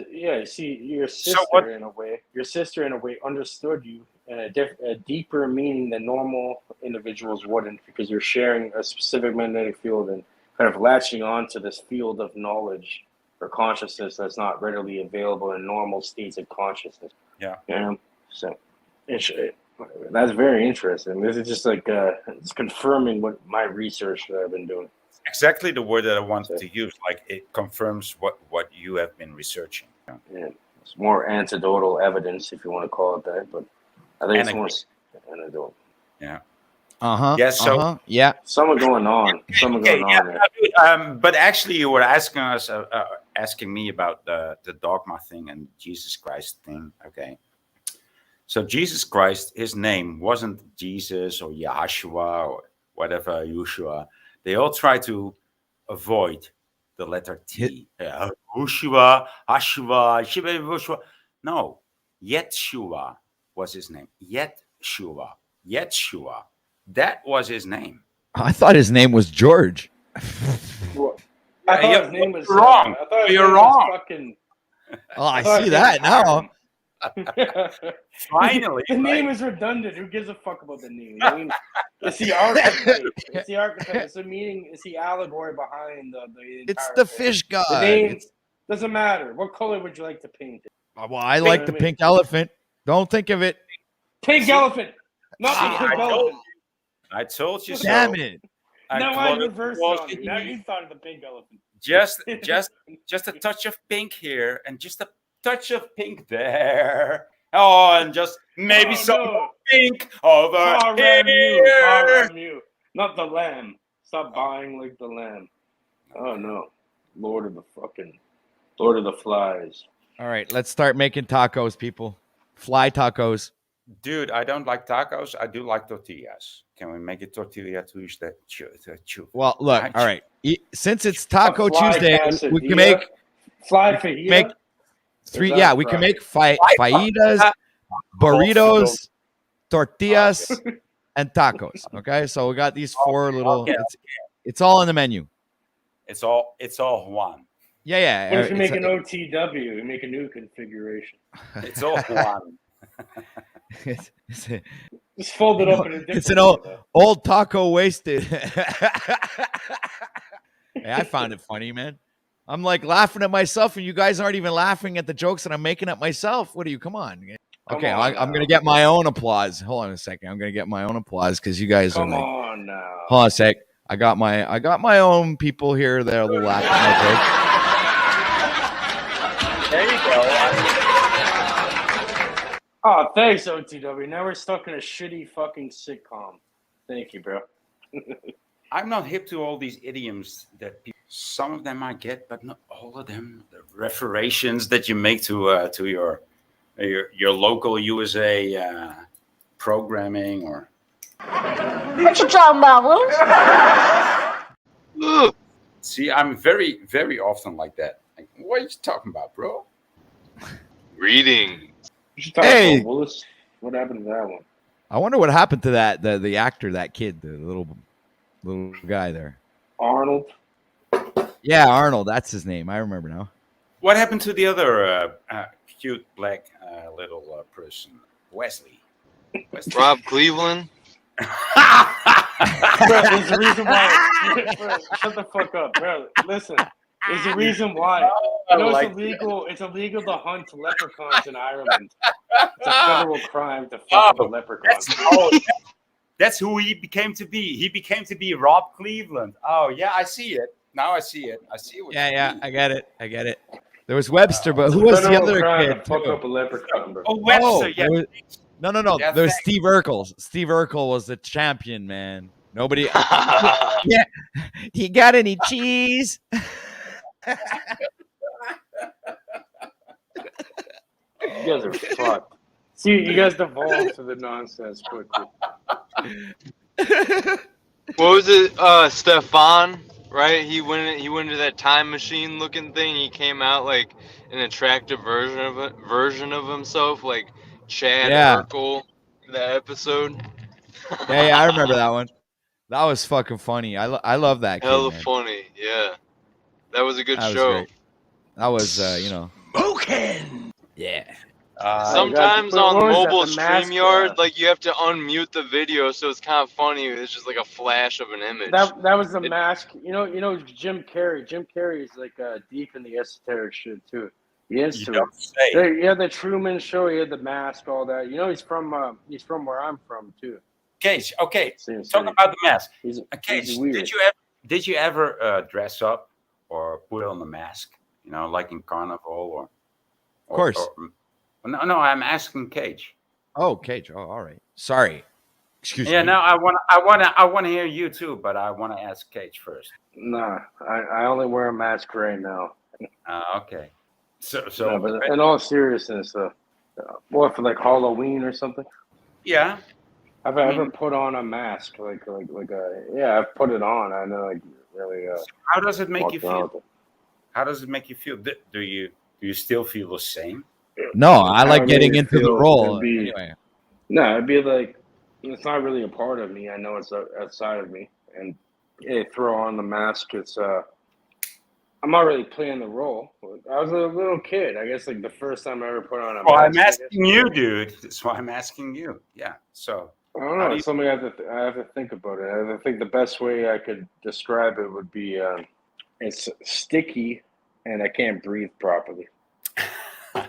see, your sister in a way understood you in a deeper meaning than normal individuals wouldn't, because you're sharing a specific magnetic field and kind of latching onto this field of knowledge or consciousness that's not readily available in normal states of consciousness. Yeah. So that's very interesting. This is just like it's confirming what my research that I've been doing. Exactly the word that I wanted to use. Like, it confirms what you have been researching. Yeah, it's more anecdotal evidence, if you want to call it that, but I think it's more anecdotal. Yeah. Yeah. So yeah. Something going on. There. But actually, you were asking me about the dogma thing and Jesus Christ thing. Okay. So Jesus Christ, his name wasn't Jesus or Yahshua or whatever, Yeshua. They all try to avoid the letter T. Yeshua, Ashua. No, Yeshua was his name. Yeshua. Yeshua. That was his name. I thought his name was George. Well, I thought his name was wrong. I thought his You're name wrong. was fucking. Oh, I thought see his name that was now. Aaron. Finally, the right? name is redundant. Who gives a fuck about the name? I mean, it's the archetype. It's the archetype. It's the meaning. It's the allegory behind the entire It's the thing. fish god. The name doesn't matter. What color would you like to paint it? Well, I like the pink elephant. Don't think of it. Pink elephant. Not See, the pink elephant. I told you so. Damn it. Now I reversed was on you. Now you thought of the pink elephant. just a touch of pink here and just a touch of pink there. Oh, and just maybe pink over here. Far from you. Not the lamb. Stop buying like the lamb. Oh no. Lord of the Flies. All right, let's start making tacos, people. Fly tacos. Dude, I don't like tacos. I do like tortillas. Can we make it tortilla Tuesday? Well, look, all right. Since it's Taco Fly Tuesday, we can quesadilla? make Fly fajita? make three. Is that Yeah, we can right? make fajitas, burritos, tortillas, and tacos. Okay, so we got these four little. Okay. It's all on the menu. It's all one. Yeah. What if you make an OTW? You make a new configuration. It's all one. Just fold it up in a different It's an old taco wasted. Hey, I found it funny, man. I'm like laughing at myself, and you guys aren't even laughing at the jokes that I'm making at myself. What are you? Come on. Okay, I'm gonna get my own applause. Hold on a second. I'm gonna get my own applause because you guys are like. Come on now. Hold on a sec. I got my own people here that will laugh at my jokes. There you go. Oh, thanks, OTW. Now we're stuck in a shitty fucking sitcom. Thank you, bro. I'm not hip to all these idioms that people, some of them I get, but not all of them. The references that you make to your local USA programming or. What you talking about, Willis? See, I'm very, very often like that. Like, what are you talking about, bro? Reading. You should talk Hey. about Willis. What happened to that one? I wonder what happened to that the actor, that kid, the little guy there. Arnold. Yeah, Arnold. That's his name. I remember now. What happened to the other cute black little person, Wesley? Rob Cleveland. Bro, there's a reason why. Bro, shut the fuck up, bro. Listen, there's a reason why. You know it's illegal. It's illegal to hunt leprechauns in Ireland. It's a federal crime to fuck with a leprechaun. That's who he became to be. He became to be Rob Cleveland. Oh yeah, I see it. Now I see it. I see what. Yeah. I get it. There was Webster, but who was the Federal other crime kid? to fuck too? up a leprechaun, bro. Oh, Webster. Yeah. No. Yeah, There was thanks. Steve Urkel. Steve Urkel was the champion, man. Nobody. Yeah. You got any cheese? You guys are fucked. See, you guys devolved to the nonsense quickly. What was it? Stefan, right? He went into that time machine looking thing. He came out like an attractive version of himself, like Chad Yeah. Urkel. That episode. Yeah, I remember that one. That was fucking funny. I love that kid, Hella man. funny. Yeah, that was a good That was show. great. That was, Smoking. yeah. Sometimes what on was that, mobile the mask, StreamYard, like you have to unmute the video, so it's kind of funny. It's just like a flash of an image. That was the mask. You know Jim Carrey. Jim Carrey is like deep in the esoteric shit too. He is You too. don't say. He had the Truman Show. He had the mask. All that. You know he's from where I'm from too. Cage. Okay. Same Talk city. about the mask. He's Cage. weird. Did you ever dress up or put on a mask? You know, like in Carnival or. Of course. No. I'm asking Cage. Oh, Cage. Oh, all right. Sorry. Excuse me. Yeah. No. I want to hear you too, but I want to ask Cage first. Nah, I only wear a mask right now. Okay. So No, but in all seriousness, what for like Halloween or something? yeah. Have I ever put on a mask? Yeah, I've put it on. I know, like really. How does it make you walked around feel? with it. How does it make you feel? Do you still feel the same? No, I like How getting it into the feels role. to be- Anyway. No, it'd be like It's not really a part of me. I know it's outside of me. And throw on the mask. I'm not really playing the role. I was a little kid. I guess like the first time I ever put on a Well, I'm mask. I guess. asking you, dude. That's why I'm asking you. Yeah. So I don't how know. do It's something I have to think about it. I think the best way I could describe it would be it's sticky and I can't breathe properly. you?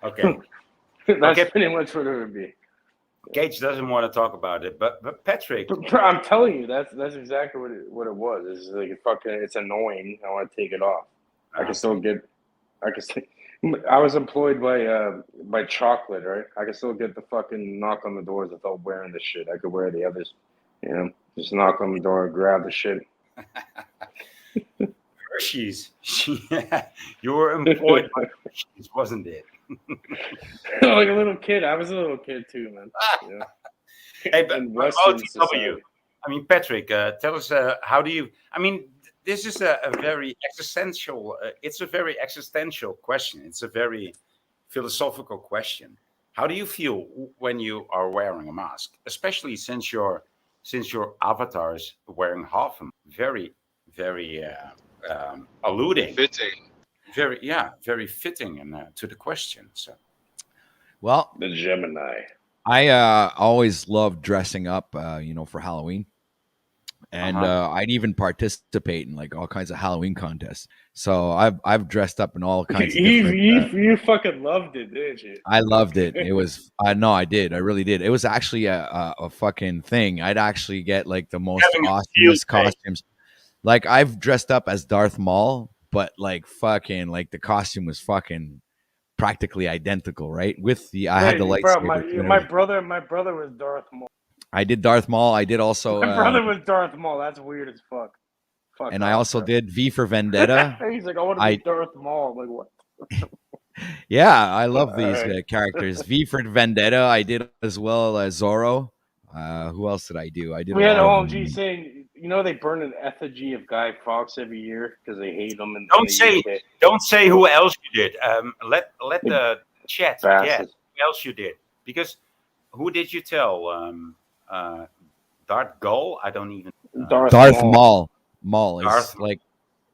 Okay. That's Okay. pretty much what it would be. Gage doesn't want to talk about it, but Patrick, But I'm telling you, that's exactly what it was. It's like it's annoying. I want to take it off. I can still get. I can. Still, I was employed by chocolate, right? I can still get the fucking knock on the doors without wearing the shit. I could wear the others, just knock on the door, grab the shit. Hershey's. You were employed by Hershey's, wasn't it? Like a little kid. I was a little kid too, man. Hey, but In Western OTW, society. I mean, Patrick, tell us how do you? I mean, this is a very existential. It's a very existential question. It's a very philosophical question. How do you feel when you are wearing a mask, especially since your avatar is wearing half a mask? Very, very alluding. Fitting. Very fitting and to the question. So, Well, The Gemini. I always loved dressing up, for Halloween, and I'd even participate in like all kinds of Halloween contests. So I've dressed up in all kinds of different. You fucking loved it, didn't you? I loved it. It was no, I did. I really did. It was actually a fucking thing. I'd actually get like the most having a field awesomest day. costumes. Like I've dressed up as Darth Maul, but like fucking like the costume was fucking practically identical, right? With the I had the Right, bro. lightsaber. My brother was Darth Maul. I did Darth Maul. I did also, My brother was Darth Maul. That's weird as fuck. Fuck and I off, also bro. did V for Vendetta. He's like, I want to be Darth Maul. I'm like, what? Yeah, I love these Alright. characters. V for Vendetta. I did as well as Zorro. Who else did I do? I did We a had lot of OMG them. saying, they burn an effigy of Guy Fawkes every year because they hate him in Don't the UK. don't say who else you did. Let the chat guess Bastards. who else you did, because who did you tell? Darth Gull? I don't even. Darth Maul. Maul is Darth- like,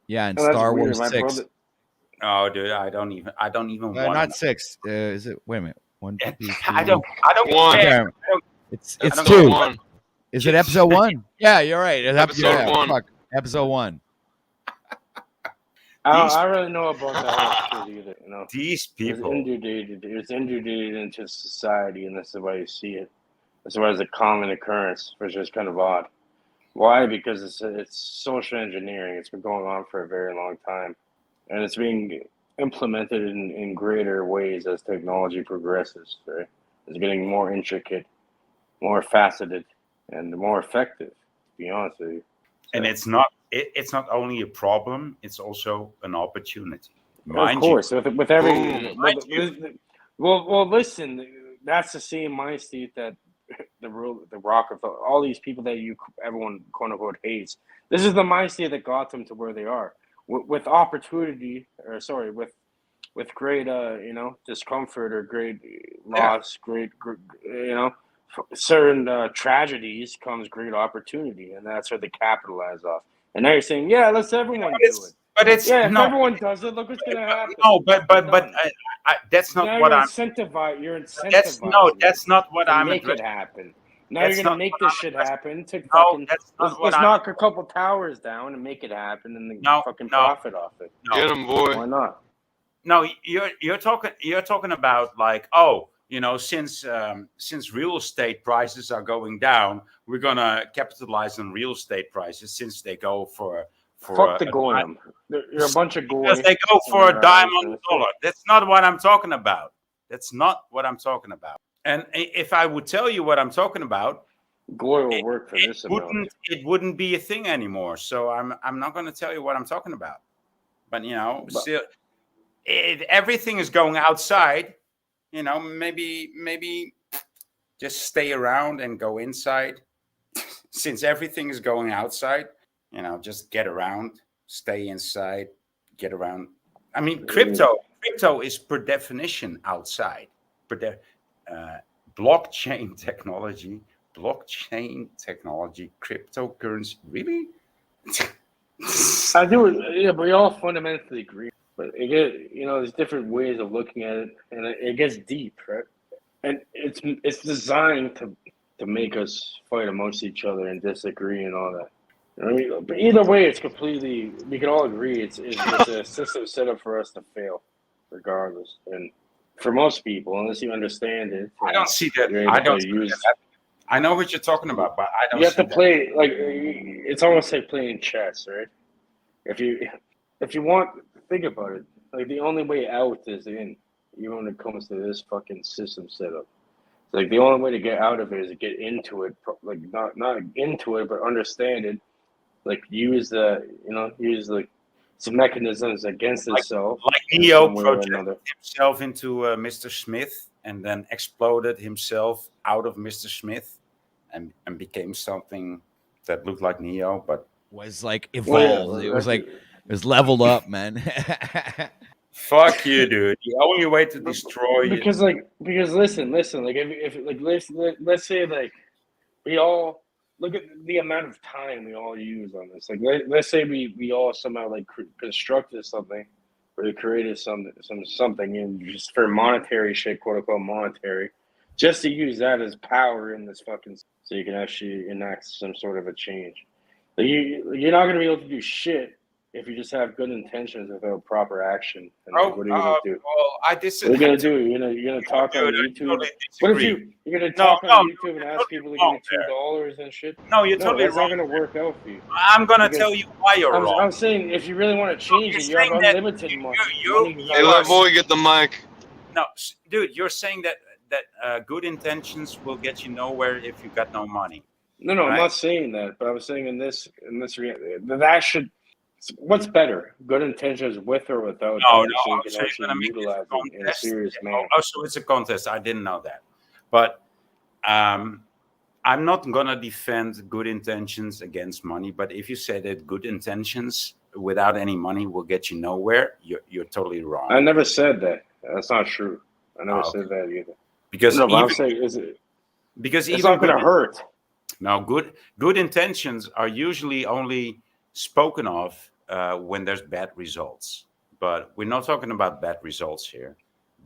yeah, in Oh, that's Star weird. Wars My 6. brother. Oh, dude, I don't even want. Not 6. Is it? Wait a minute. 1, 2, 3. I don't One. care. It's don't 2. know. One. Is it episode 1? Yeah, you're right. Episode 1. Fuck. Episode 1. I These- don't really know about that whole shit either. These It's people. integrated into society, and this is the way you see it. That's why it's a common occurrence, which is kind of odd. Why? Because it's social engineering. It's been going on for a very long time, and it's being implemented in greater ways as technology progresses. Right? It's getting more intricate, more faceted, and more effective. To be honest with you. And it's not only a problem; it's also an opportunity. Of course, with every Mind you. well, listen, that's the same mind state that the Rockefeller, all these people that everyone quote unquote hates. This is the mind state that got them to where they are. With opportunity, or sorry, with great discomfort or great loss, great certain tragedies comes great opportunity, and that's where they capitalize off. And now you're saying, yeah, let's everyone do it. But it's Yeah, if no, everyone does it, look what's gonna happen. no, but Done. that's not Now what you're I'm. incentivized. You're incentivized. That's not what to I'm make it addressing. happen. Now That's you're gonna not make what this I'm shit addressing. happen. To No, fucking that's not what let's I'm. knock a couple towers down and make it happen, and then fucking profit off it. No, Get him, boy. Why not? no, you're talking about like, since real estate prices are going down, we're gonna capitalize on real estate prices since they go for Fuck the goyim. You're a bunch of goy. because they go for a dime on the dollar. That's not what I'm talking about. That's not what I'm talking about. And if I would tell you what I'm talking about, Goy will work for this amount. it wouldn't be a thing anymore. So I'm not going to tell you what I'm talking about. But still, everything is going outside. Maybe just stay around and go inside. Since everything is going outside, just get around, stay inside, get around. I mean, crypto is per definition outside. blockchain technology, cryptocurrency. Really? I do, yeah, but we all fundamentally agree. But it there's different ways of looking at it, and it gets deep, right? And it's designed to make us fight amongst each other and disagree and all that. I mean, but either way, it's completely. We can all agree it's a system set up for us to fail, regardless. And for most people, unless you understand it, I don't see that. you're I able don't to see use. that. I know what you're talking about, but I don't You have see to that. play like it's almost like playing chess, right? If you want, think about it. Like the only way out is in. Even when it comes to this fucking system setup, like the only way to get out of it is to get into it. Like not into it, but understand it. Like use some mechanisms against Like itself in Neo some way or projected another. himself into Mr. Smith and then exploded himself out of Mr. Smith and became something that looked like Neo, but Was like Well, evolved. yeah, It was like it was leveled up, man. fuck you, dude. The only way to destroy you. because listen, like if like let's say like we all look at the amount of time we all use on this. Like let's say we all somehow like constructed something or created something and just for monetary shit, quote unquote monetary, just to use that as power in this fucking so you can actually enact some sort of a change. Like you're not gonna be able to do shit if you just have good intentions without proper action. And like, Oh, what are you gonna do? well, I What are disagree. you gonna do? You're gonna talk on Dude, I YouTube. totally What if disagree. you're gonna No, talk on no, YouTube and you're ask totally people to give wrong you there. $2 and shit? No, you're No, totally that's not wrong. gonna work out for you. I'm gonna Because tell you why you're wrong. I'm saying if you really want to change You're it, you have saying that unlimited money. you Money is Hey, not let cheap. boy get the mic. no, dude. You're saying that good intentions will get you nowhere if you got no money, No, I'm right? not saying that, but I was saying that should. What's better, good intentions with or without No, money, no. so you Oh, can so you're actually gonna make this utilize a it in a contest? serious Yeah. manner. Oh, so it's a contest. I didn't know that, but I'm not gonna defend good intentions against money. But if you say that good intentions without any money will get you nowhere, you're totally I wrong. never said that. That's not true. I never Oh, okay. said that either. Because No, but I'm even saying because it's even not good gonna hurt. now good intentions are usually only spoken of when there's bad results. But we're not talking about bad results here.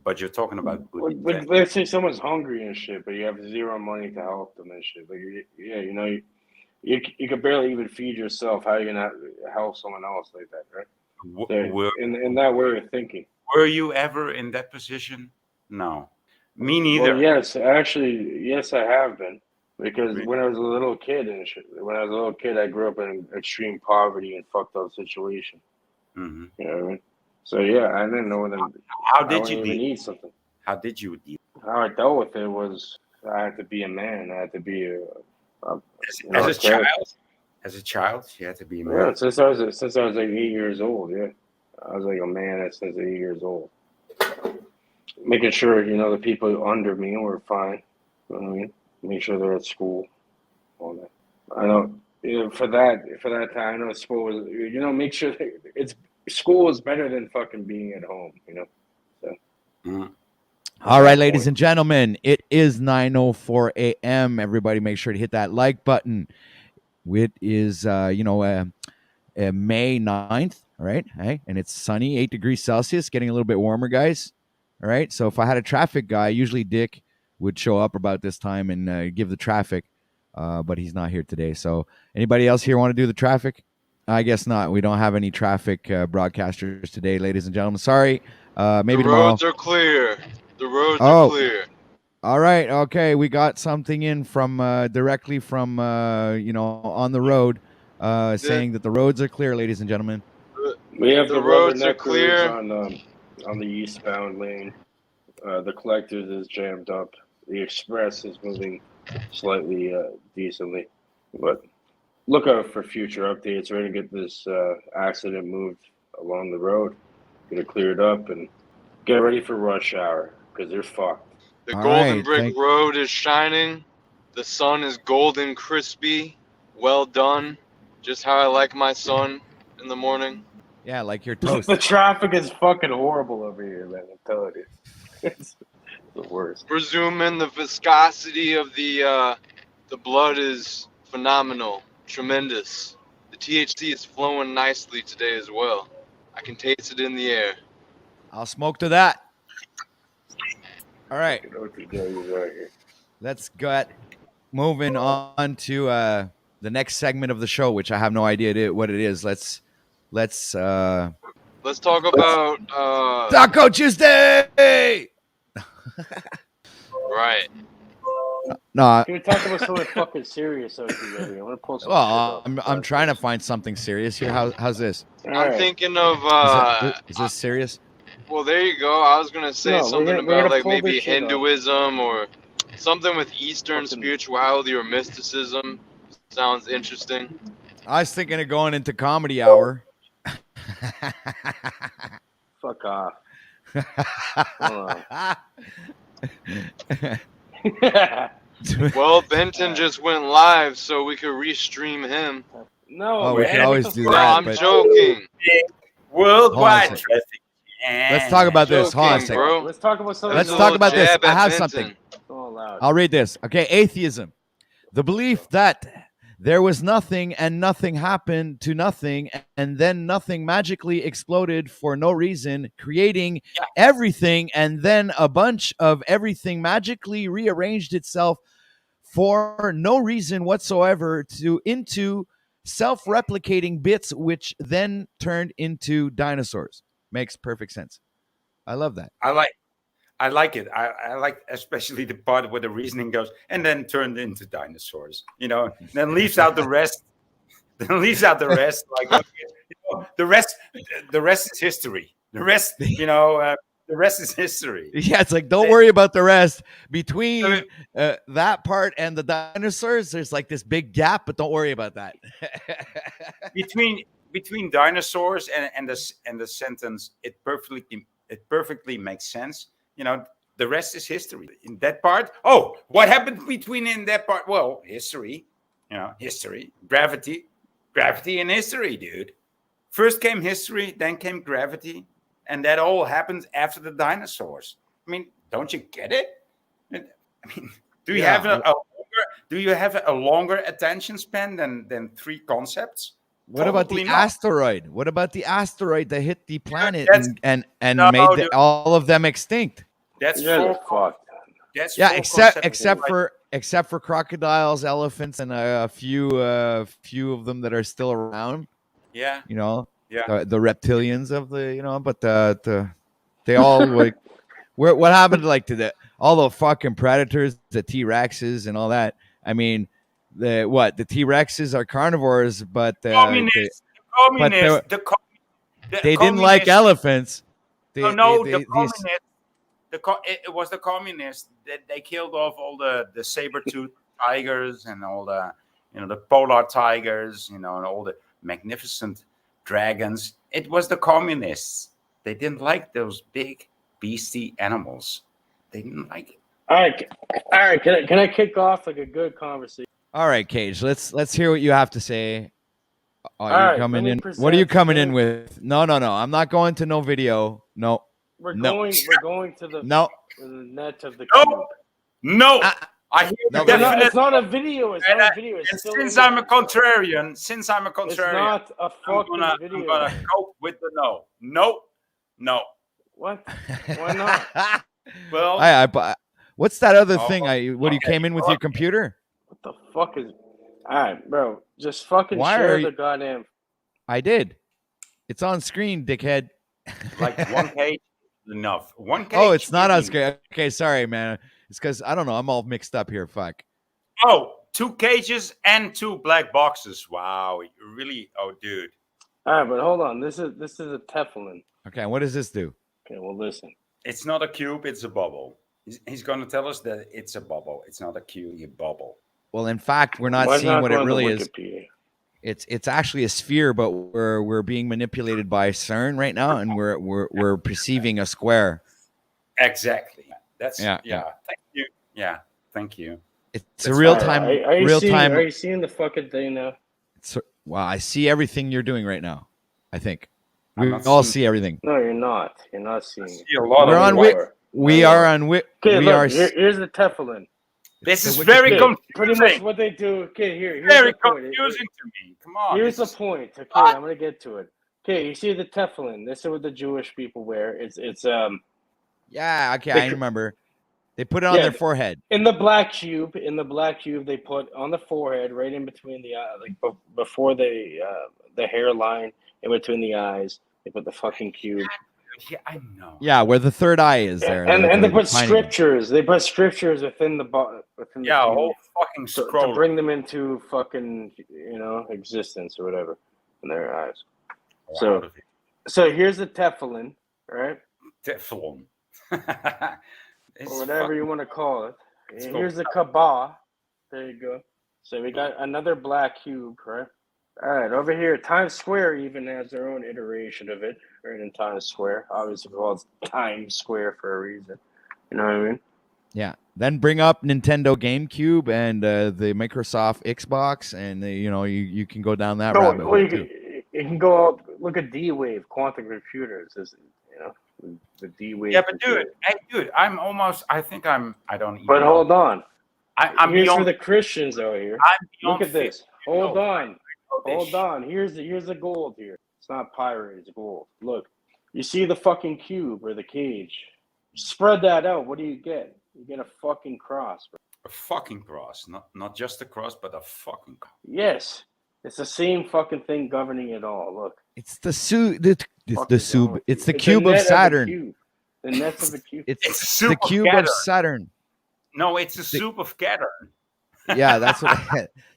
But you're talking about good Like, intentions. let's say someone's hungry and shit, but you have zero money to help them and shit. Like, you could barely even feed yourself. How are you gonna help someone else like that, right? So Were, in that way of thinking. were you ever in that position? No, me Well, neither. yes, actually, yes, I have been. Because Re- when I was a little kid and shit, when I was a little kid, I grew up in extreme poverty and fucked up situation. mhm. You know what I mean? So yeah, I didn't know when How I did you wouldn't even deal? eat something. How did you deal How I dealt with it was I had to be a man. I had to be a as a a character. child? As a child, you had to be a Yeah, man. since I was like 8 years old. Yeah, I was like a man since 8 years old, making sure the people under me were fine. You know what I mean? Make sure they're at school. All that. I know. For that time, I know school was. Make sure that it's school is better than fucking being at home. So Mhm. All that's my right, ladies point. and gentlemen, it is 9:04 a.m. Everybody make sure to hit that like button. It is May 9th, all right? Hey, and it's sunny, 8 degrees Celsius, getting a little bit warmer, guys. All right. So if I had a traffic guy, usually Dick would show up about this time and give the traffic, but he's not here today. So anybody else here want to do the traffic? I guess not. We don't have any traffic broadcasters today, ladies and gentlemen. Sorry. The Maybe tomorrow. roads are clear. The roads are Oh, clear. all right. Okay. We got something in from directly from on the road The, saying that the roads are clear, ladies and gentlemen. the, We have the the roads are rubberneckers clear. on the eastbound lane. The collectors is jammed up. The express is moving slightly decently, but look out for future updates. We're gonna get this accident moved along the road, get it cleared up, and get ready for rush hour because they're fucked. The All golden right. brick road is shining. The sun is golden crispy. Well done. Just how I like my sun in the morning. Yeah, like your The toast. traffic is fucking horrible over here, man. I'm telling you, it's the worst. Presuming the viscosity of the blood is phenomenal, tremendous. The THC is flowing nicely today as well. I can taste it in the air. I'll smoke to that. All right. Let's get moving on to the next segment of the show, which I have no idea what it is. Let's talk about Taco Tuesday. Right. No. Can we talk about something fucking serious out here? I want to pull some Well, shit up. I'm trying to find something serious here. How's this? I'm thinking of Is this serious? well, there you go. I was gonna say something we're about gonna like pull maybe this shit up. Hinduism or something with Eastern Fucking- spirituality or mysticism. Sounds interesting. I was thinking of going into comedy hour. Fuck off. Hold Well, Benton just went live, so we could restream him. No, Oh, we man, could always what the do fuck? No, that, I'm but- joking. Worldwide Hold on a sec. traffic. Let's talk about this. Hold on a Joking, second. bro. Let's talk about something. Let's There's a talk little about this. jab I at have Benton. something. So loud. I'll read this. Okay, atheism. The belief that there was nothing and nothing happened to nothing and then nothing magically exploded for no reason, creating everything, and then a bunch of everything magically rearranged itself for no reason whatsoever into self-replicating bits, which then turned into dinosaurs. Makes perfect sense. I love that. I like it. I like especially the part where the reasoning goes and then turned into dinosaurs. Then leaves out the rest. Then leaves out the rest. Like the rest is history. The rest, the rest is history. Yeah, it's like, don't worry about the rest. Between that part and the dinosaurs, there's like this big gap, but don't worry about that. between dinosaurs and the sentence, it perfectly makes sense. The rest is history. In that part, what happened in that part? Well, history. History, gravity, and history, dude. First came history, then came gravity, and that all happened after the dinosaurs. I mean, don't you get it? I mean, do you have a longer attention span than three concepts? What about Probably the not. asteroid? What about the asteroid that hit the planet and No, made dude. all of them extinct? That's You're four. fucked. That's Yeah, four concepts. except for crocodiles, elephants, and a few of them that are still around. Yeah. The reptilians of the but they all like what happened to all the fucking predators, the T-Rexes and all that. I mean, the T-Rexes are carnivores, but they didn't like elephants. The communists. It was the communists that they killed off all the saber-toothed tigers and all the the polar tigers, and all the magnificent dragons. It was the communists. They didn't like those big beastly animals. They didn't like it. All right. Can I kick off like a good conversation? All right, Cage. Let's hear what you have to say. You're right, coming let in. me What are you present coming in today. with? No. I'm not going to no video. No. We're No. going to the No. net of the No. cube. No, I hear No, definite. It's not a video. It's not a video. It's And still since in I'm the- a contrarian, It's not a I'm fucking gonna video. cope with the no. No. What? Why not? Well, what's that other Oh, thing? You came in with your computer? What the fuck is? All right, bro. Just fucking Why are share you- the goddamn. I did. It's on screen, dickhead. like one page is enough. One page. Oh, it's not on is screen. Okay, sorry, man. It's because I don't know. I'm all mixed up here. Fuck. Oh, 2 cages and 2 black boxes. Wow, you really? Oh, dude. All right, but hold on. This is a Teflon. Okay, what does this do? Okay, well listen. It's not a cube. It's a bubble. He's going to tell us that it's a bubble. It's not a cube. A bubble. Well, in fact, we're not Why seeing what it go on to really is. Wikipedia? It's actually a sphere, but we're being manipulated by CERN right now, and we're perceiving a square. Exactly. That's Yeah. Thank you. Yeah. Thank you. It's That's a real All time, right, are you real seeing, time. Are you seeing the fucking thing now? Wow, I see everything you're doing right now. I think I'm we not all seeing- see everything. No, you're not. You're not seeing. See a lot We're of on white. We are on. Okay, We look, are. here's the Teflon. This the is very Okay, pretty much confusing. what they do. Okay, here's Very the point. confusing to me. Come on. Here's the this is- point. Okay, what? I'm gonna get to it. Okay, you see the Teflon. This is what the Jewish people wear. It's Yeah. Okay, they I remember. They put it on yeah their forehead. in the black cube. In the black cube, they put on the forehead, right in between the like before the hairline, in between the eyes. They put the fucking cube. Yeah, I know. Yeah, where the third eye is there. And they put tiny one. scriptures. They put scriptures within the within the Yeah, a cube whole fucking to scroll. bring them into fucking existence or whatever in their eyes. So here's the Teflon, right? Teflon. Or whatever you want to call it. It's And called here's the Kaaba. There you go. So we got another black cube, right? All right, over here, Times Square even has their own iteration of it, right in Times Square. Obviously called Times Square for a reason. You know what I mean? Yeah. Then bring up Nintendo GameCube and the Microsoft Xbox, and you can go down that rabbit hole too. You can go out, look at D-Wave, quantum computers. The D-Wave. Yeah, but computer. dude, I think I don't even But know. hold on. I'm Here's beyond. for the Christians out here. I'm beyond Look at this. 50. Hold No, on. I know this Hold on. Here's the gold here. It's not pirate, it's gold. Look. You see the fucking cube or the cage. Spread that out. What do you get? You get a fucking cross, bro. A fucking cross, not just a cross, but a fucking cross. Yes. It's the same fucking thing governing it all. Look. It's the cube It's of Saturn. The nets of a cube. It's It's soup the of cube of Saturn. Saturn. No, it's a soup of Saturn. Yeah, that's what.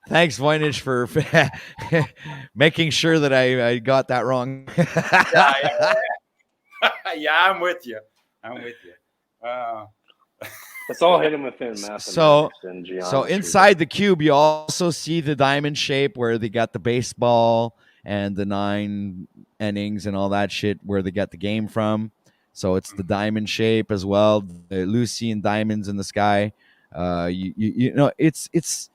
Thanks, Voynich, for making sure that I got that wrong. Yeah, I'm with you. It's all hidden within mathematics and geometry. So inside the cube, you also see the diamond shape where they got the baseball and the 9 innings and all that shit where they got the game from. So it's the diamond shape as well, the Lucy and diamonds in the sky. You know, it's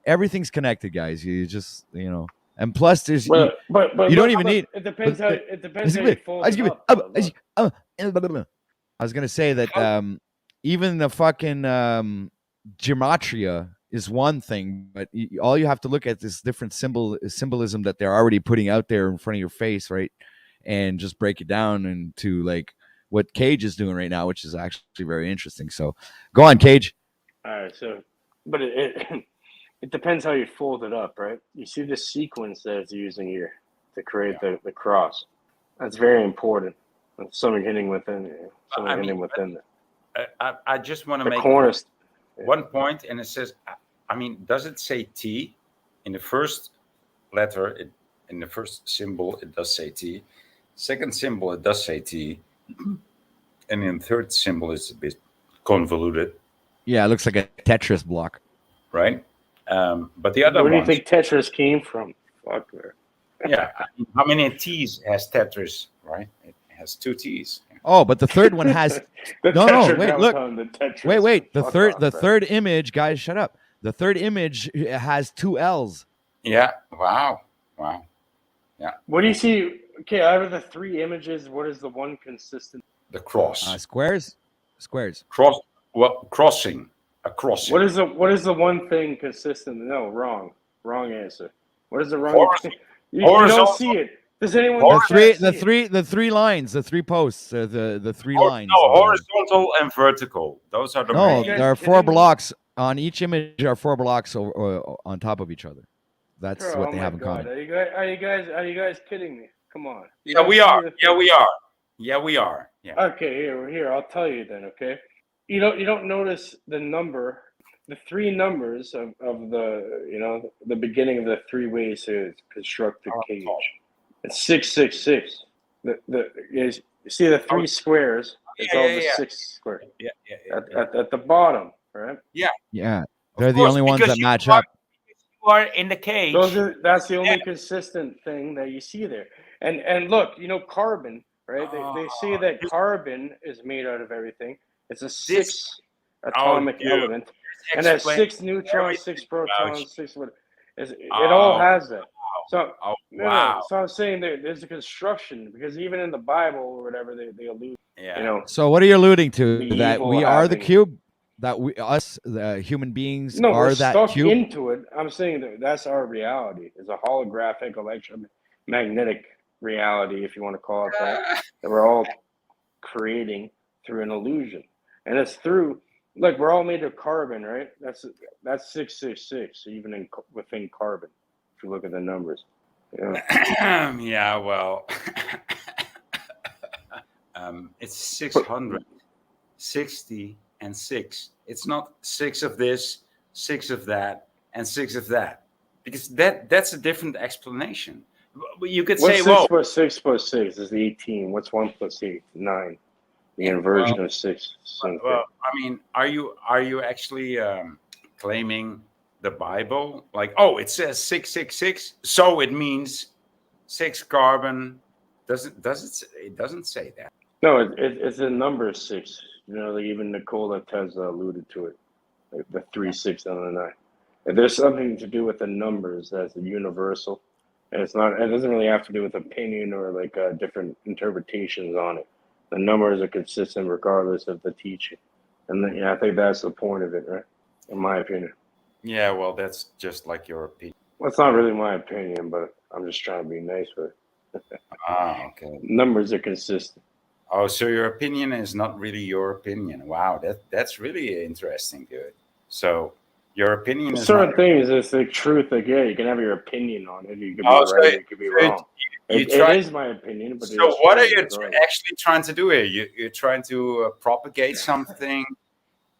everything's connected, guys. You just and plus there's but you don't even need. It depends how I you fold it up. I was gonna say that even the fucking gematria is one thing, but all you have to look at is different symbolism that they're already putting out there in front of your face, right? And just break it down into like what Cage is doing right now, which is actually very interesting. So go on, Cage. All right, so but it depends how you fold it up, right? You see the sequence that it's using here to create the cross. That's very important. Something hitting within it. I just want to The make corners. one point, and it says, I mean, does it say T in the first letter? In the first symbol, it does say T. Second symbol, it does say T, and in the third symbol, it's a bit convoluted, Yeah, it looks like a Tetris block. right? But the other Where do you ones, think Tetris came from? Fuck there. yeah. I mean, how many T's has Tetris? Right, it has 2 T's. Oh, but the third one has The no, wait, look. The Tetris. Wait. The Fuck third, off, the bro. third image, guys, shut up. The third image has 2 L's. Yeah. Wow. What do you see? Okay, out of the 3 images, what is the one consistent? The cross. Squares. Cross. Well, crossing. A crossing. What is the one thing consistent? No, wrong answer. What is the wrong? Horizontal. You don't Horizontal. see it. Does anyone? The three lines, the 3 posts, the 3 lines. No, horizontal and vertical. Those are the No, main. there are 4 blocks on each image. There are 4 blocks on top of each other. That's Bro, what they my have in God. common. Are you guys kidding me? Come on. You Yeah, don't we see are. the Yeah, thing. we are. Yeah, we are. Yeah. Okay, here. I'll tell you then. Okay, you don't notice the number, the 3 numbers of the the beginning of the 3 ways to construct the cage. It's 666. You see the 3 squares. It's all the 6 squares Yeah. at the bottom, right? Yeah, Of they're the course, only ones because that you match are- up. You are in the cage. That's the only consistent thing that you see there. And look, carbon, right? They say that carbon is made out of everything. It's a 6 atomic dude. element, and has Explain 6 neutrons, everything 6 about protons, you. 6 what? It all has that. So Oh, no, wow. so I'm saying there's a construction because even in the Bible or whatever they allude, Yeah. You know, So what are you alluding to? The That evil we are the having- cube? That the human beings, no, we're are that stuck cube? into it. I'm saying that's our reality. It's a holographic electromagnetic reality, if you want to call it that we're all creating through an illusion, and it's through. Like, we're all made of carbon, right? That's 666, even within carbon. If you look at the numbers, yeah. Yeah, well, it's 660 and 6. It's not 6 of this, 6 of that, and 6 of that, because that's a different explanation. You could What's say, 6 well, plus 6 plus 6 is 18. What's 1 plus 8? 9. The inversion of 6. Same thing. well, I mean, are you actually claiming the Bible? Like, oh, it says 666, so it means 6 carbon. It doesn't say that. No, it's a number 6. You know, like even Nikola Tesla alluded to it. Like the 3, 6, and the 9. If there's something to do with the numbers that's universal, and it's not. It doesn't really have to do with opinion or like different interpretations on it. The numbers are consistent regardless of the teaching, and then, I think that's the point of it, right? In my opinion. Yeah, well, that's just like your opinion. Well, it's not really my opinion, but I'm just trying to be nice with it. Ah, okay. Numbers are consistent. Oh, so your opinion is not really your opinion. Wow, that's really interesting, dude. So your opinion is Certain not. things, it's the truth. Like, yeah, you can have your opinion on it. You could be Oh, so right, you could be wrong. you It try. is my opinion, but So it's what are true you regardless. actually trying to do here? You're trying to propagate something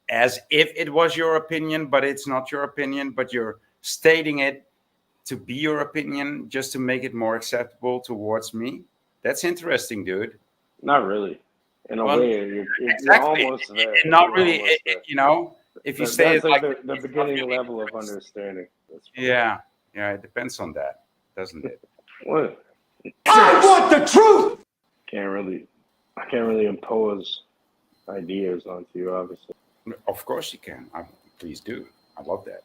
as if it was your opinion, but it's not your opinion, but you're stating it to be your opinion just to make it more acceptable towards me. That's interesting, dude. Not really. In a Well, way, you're exactly. almost there. Not You're really, almost there. you know, if you That's say it like like the it's not beginning really level of interesting. understanding. That's fine. Yeah, it depends on that, doesn't it? What? I want the truth! I can't really impose ideas onto you, obviously. Of course you can. Please do. I love that.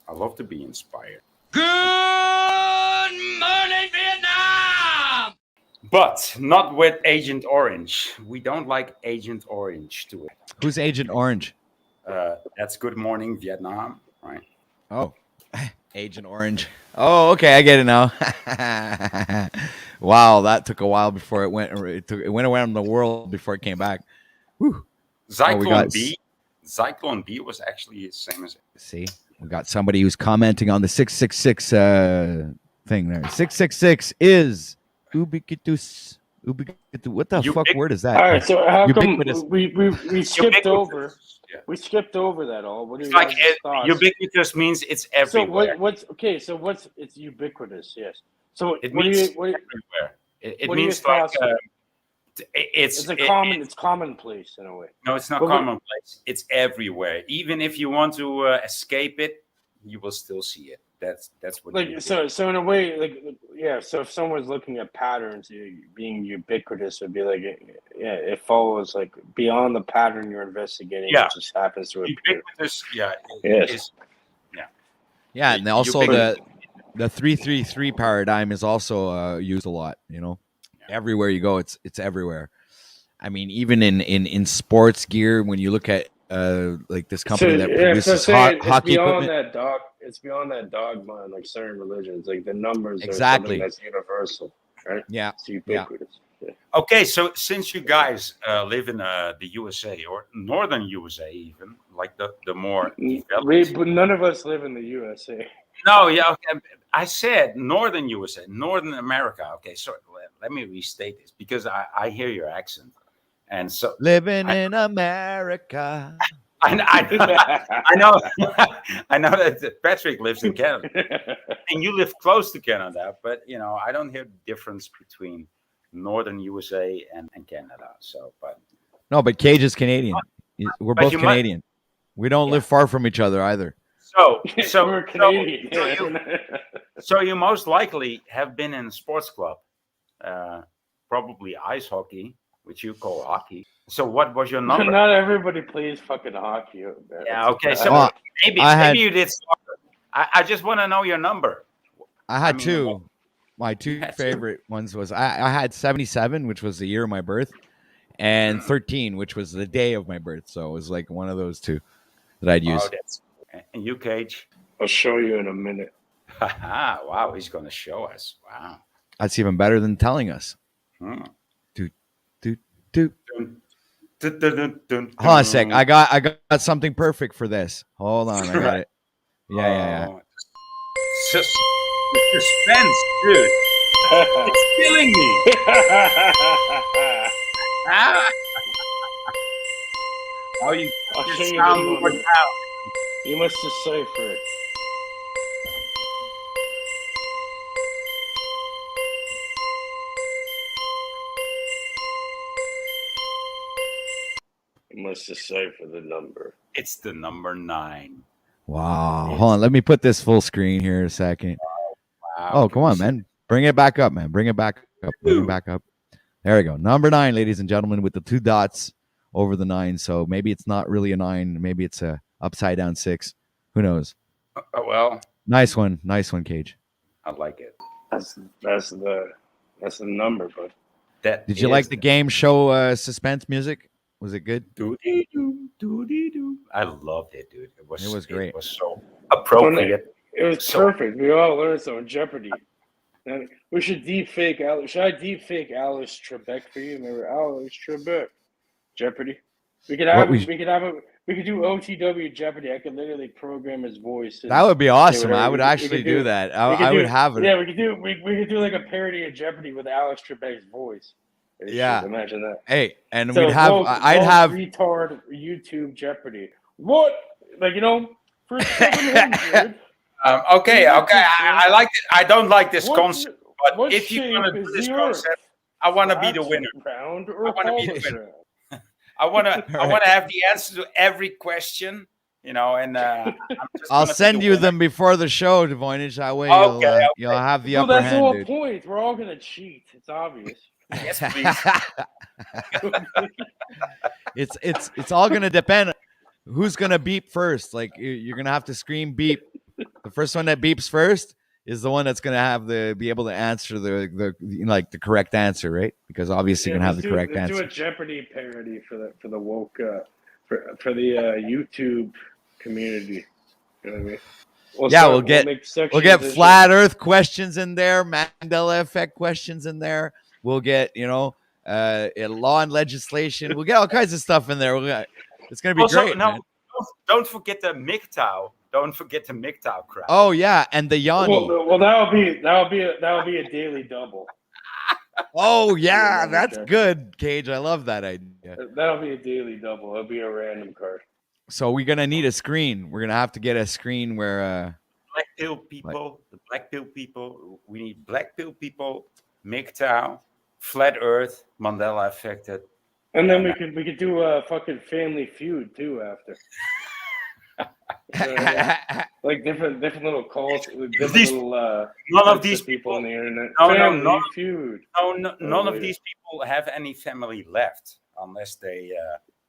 I love to be inspired. Good morning, Vietnam! But not with Agent Orange. We don't like Agent Orange to it. Who's Agent Orange? That's Good Morning Vietnam, right? Oh, Agent Orange. Oh, okay, I get it now. Wow, that took a while before it went. It went around the world before it came back. Whew. Zyklon B was actually the same as it. See, we got somebody who's commenting on the 666 thing there. 666 is ubiquitous. What the fuck word is that? All right, so how come Ubiquitous. we skipped over? Yeah. We skipped over that all. What do It's you like guys' thoughts? ubiquitous means it's So everywhere. what's it's ubiquitous? Yes. So It what do means you what, everywhere. It what are your means like thoughts? it's It's commonplace in a way. no, it's not But what- commonplace. It's everywhere. Even if you want to escape it, you will still see it. That's what. Like so in a way, like yeah. So if someone's looking at patterns being ubiquitous, it'd be like yeah, it follows like beyond the pattern you're investigating. Yeah. It just happens to appear. Ubiquitous, yeah. Yes. Yeah, and also Ubiquitous. the 333 paradigm is also used a lot. Everywhere you go, it's everywhere. I mean, even in sports gear, when you look at like this company that produces hockey beyond equipment. that it's beyond that dogma in like certain religions. Like the numbers Exactly. are something that's universal, right? Yeah, It's ubiquitous. Yeah. Okay, so since you guys live in the USA or northern USA, even like the more developed. But none of us live in the USA. No, yeah, okay. I said northern USA, Northern America. Okay, sorry. Let me restate this because I hear your accent, and so living in America. I know I know that Patrick lives in Canada, and you live close to Canada, but I don't hear the difference between northern USA and Canada. So, but No, but Cage is Canadian. We're But both you Canadian. We don't live far from each other either. so We're Canadian. So you most likely have been in a sports club, probably ice hockey, which you call hockey. So what was your number? Not everybody plays fucking hockey. Yeah, okay. So Well, maybe I you did soccer. I just want to know your number. I had I mean, two. My two Yes. favorite ones was I had 77, which was the year of my birth, and 13, which was the day of my birth. So it was like one of those two that I'd use. Oh, that's and you, Cage. I'll show you in a minute. Wow, he's going to show us. Wow. That's even better than telling us. Hmm. Doot, doot, doot. Dun, dun, dun, dun, Hold on a sec. dun. I got something perfect for this. Hold on, I got it. Yeah. Oh, the suspense, dude. It's killing me. Ah. Oh, you I'll show just you sound the more number. out. You must decipher it. You must decipher the number. It's the number 9. Wow. Hold on. Let me put this full screen here a second. Wow. Oh, come on, man. Bring it back up, man. Bring it back up. Bring it back up. There we go. Number 9, ladies and gentlemen, with the 2 dots over the 9. So maybe it's not really a 9. Maybe it's a upside down 6. Who knows? Oh, well, Nice one. Nice one, Cage. I like it. That's the number, bud. That Did you is like the game show suspense music? Was it good? Doo-dee-doo, doo-dee-doo. I loved it, dude. It was great. It was so appropriate. It was So- perfect. We all learned some Jeopardy. And we should deep fake Alice. Should I deep fake Alice Trebek for you? Remember Alice Trebek? Jeopardy. We could have. What We could do OTW Jeopardy. I could literally program his voice. That would be awesome. whatever. I would We actually could do that. we I could would do- have it. Yeah, we could do like a parody of Jeopardy with Alex Trebek's voice. Yeah. Imagine that. Hey, and So we'd have. woke I'd have. retard YouTube Jeopardy. What? Like for 700. Okay. I like it. I don't like this What- concept, but what if you're gonna shape do is this the concept, Earth? I want to be the Flat, winner. Round or I wanna be the hollow? winner. I want to have the answer to every question. And I'm just I'll gonna be send the you winner. them before the show, Devoinage. That way Okay. you'll have the Well, upper that's the hand, whole dude. point. We're all gonna cheat. It's obvious. Yes, please. It's all gonna depend who's gonna beep first. Like you're gonna have to scream beep. The first one that beeps first is the one that's gonna have be able to answer the correct answer, right? Because obviously you're gonna have the correct let's answer. do a Jeopardy parody for the woke for the YouTube community. You know what I mean? We'll make get sections flat Earth questions in there, Mandela effect questions in there. We'll get law and legislation. We'll get all kinds of stuff in there. It's gonna be Also, great. no, Man. don't forget the MGTOW. Don't forget the MGTOW crowd. Oh yeah, and the Yanni. Well, that'll be a daily double. Oh yeah, Yeah, that's Jeopardy. good, Cage. I love that idea. That'll be a daily double. It'll be a random card. So we're gonna need a screen. We're gonna have to get a screen where Black pill people, the black pill people. We need black pill people, MGTOW, flat Earth, Mandela affected. And then we could do a fucking Family Feud too after. Like different little calls, different These- little None of types these people on the internet. No, Family Feud. none of yeah. these people have any family left unless they,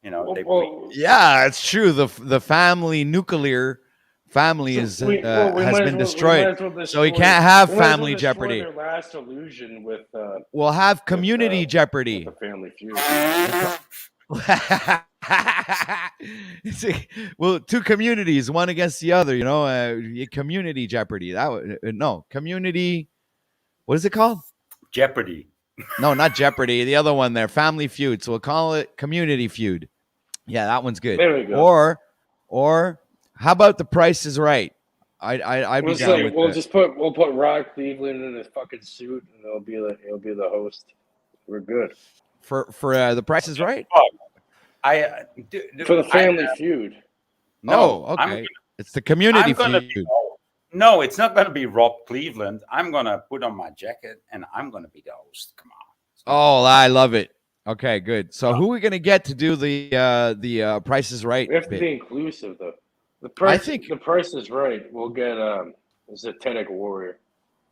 they. Well, yeah, it's true. The family nuclear family has we been might as well destroyed. So we destroy- can't have we might as well family destroy Jeopardy. Their last illusion with We'll have community Jeopardy. the Family Feud. See, well, two communities, one against the other. Community Jeopardy. Community. What is it called? Jeopardy. No, not Jeopardy. The other one there, Family Feud. So we'll call it Community Feud. Yeah, that one's good. There we go. Or how about The Price is Right? I'd be down with that. We'll put Rod Cleveland in his fucking suit, and he'll be the host. We're good For The Price is Right. for the Family Feud. No, I'm okay. It's the Community I'm gonna Feud. No, it's not going to be Rob Cleveland. I'm going to put on my jacket and I'm going to be the host. Come on. Oh, I love it. Okay, good. So who are we gonna get to do the Price is Right We have to bit? be inclusive, though. The price, think- the Price is Right. We'll get Zetetic Warrior.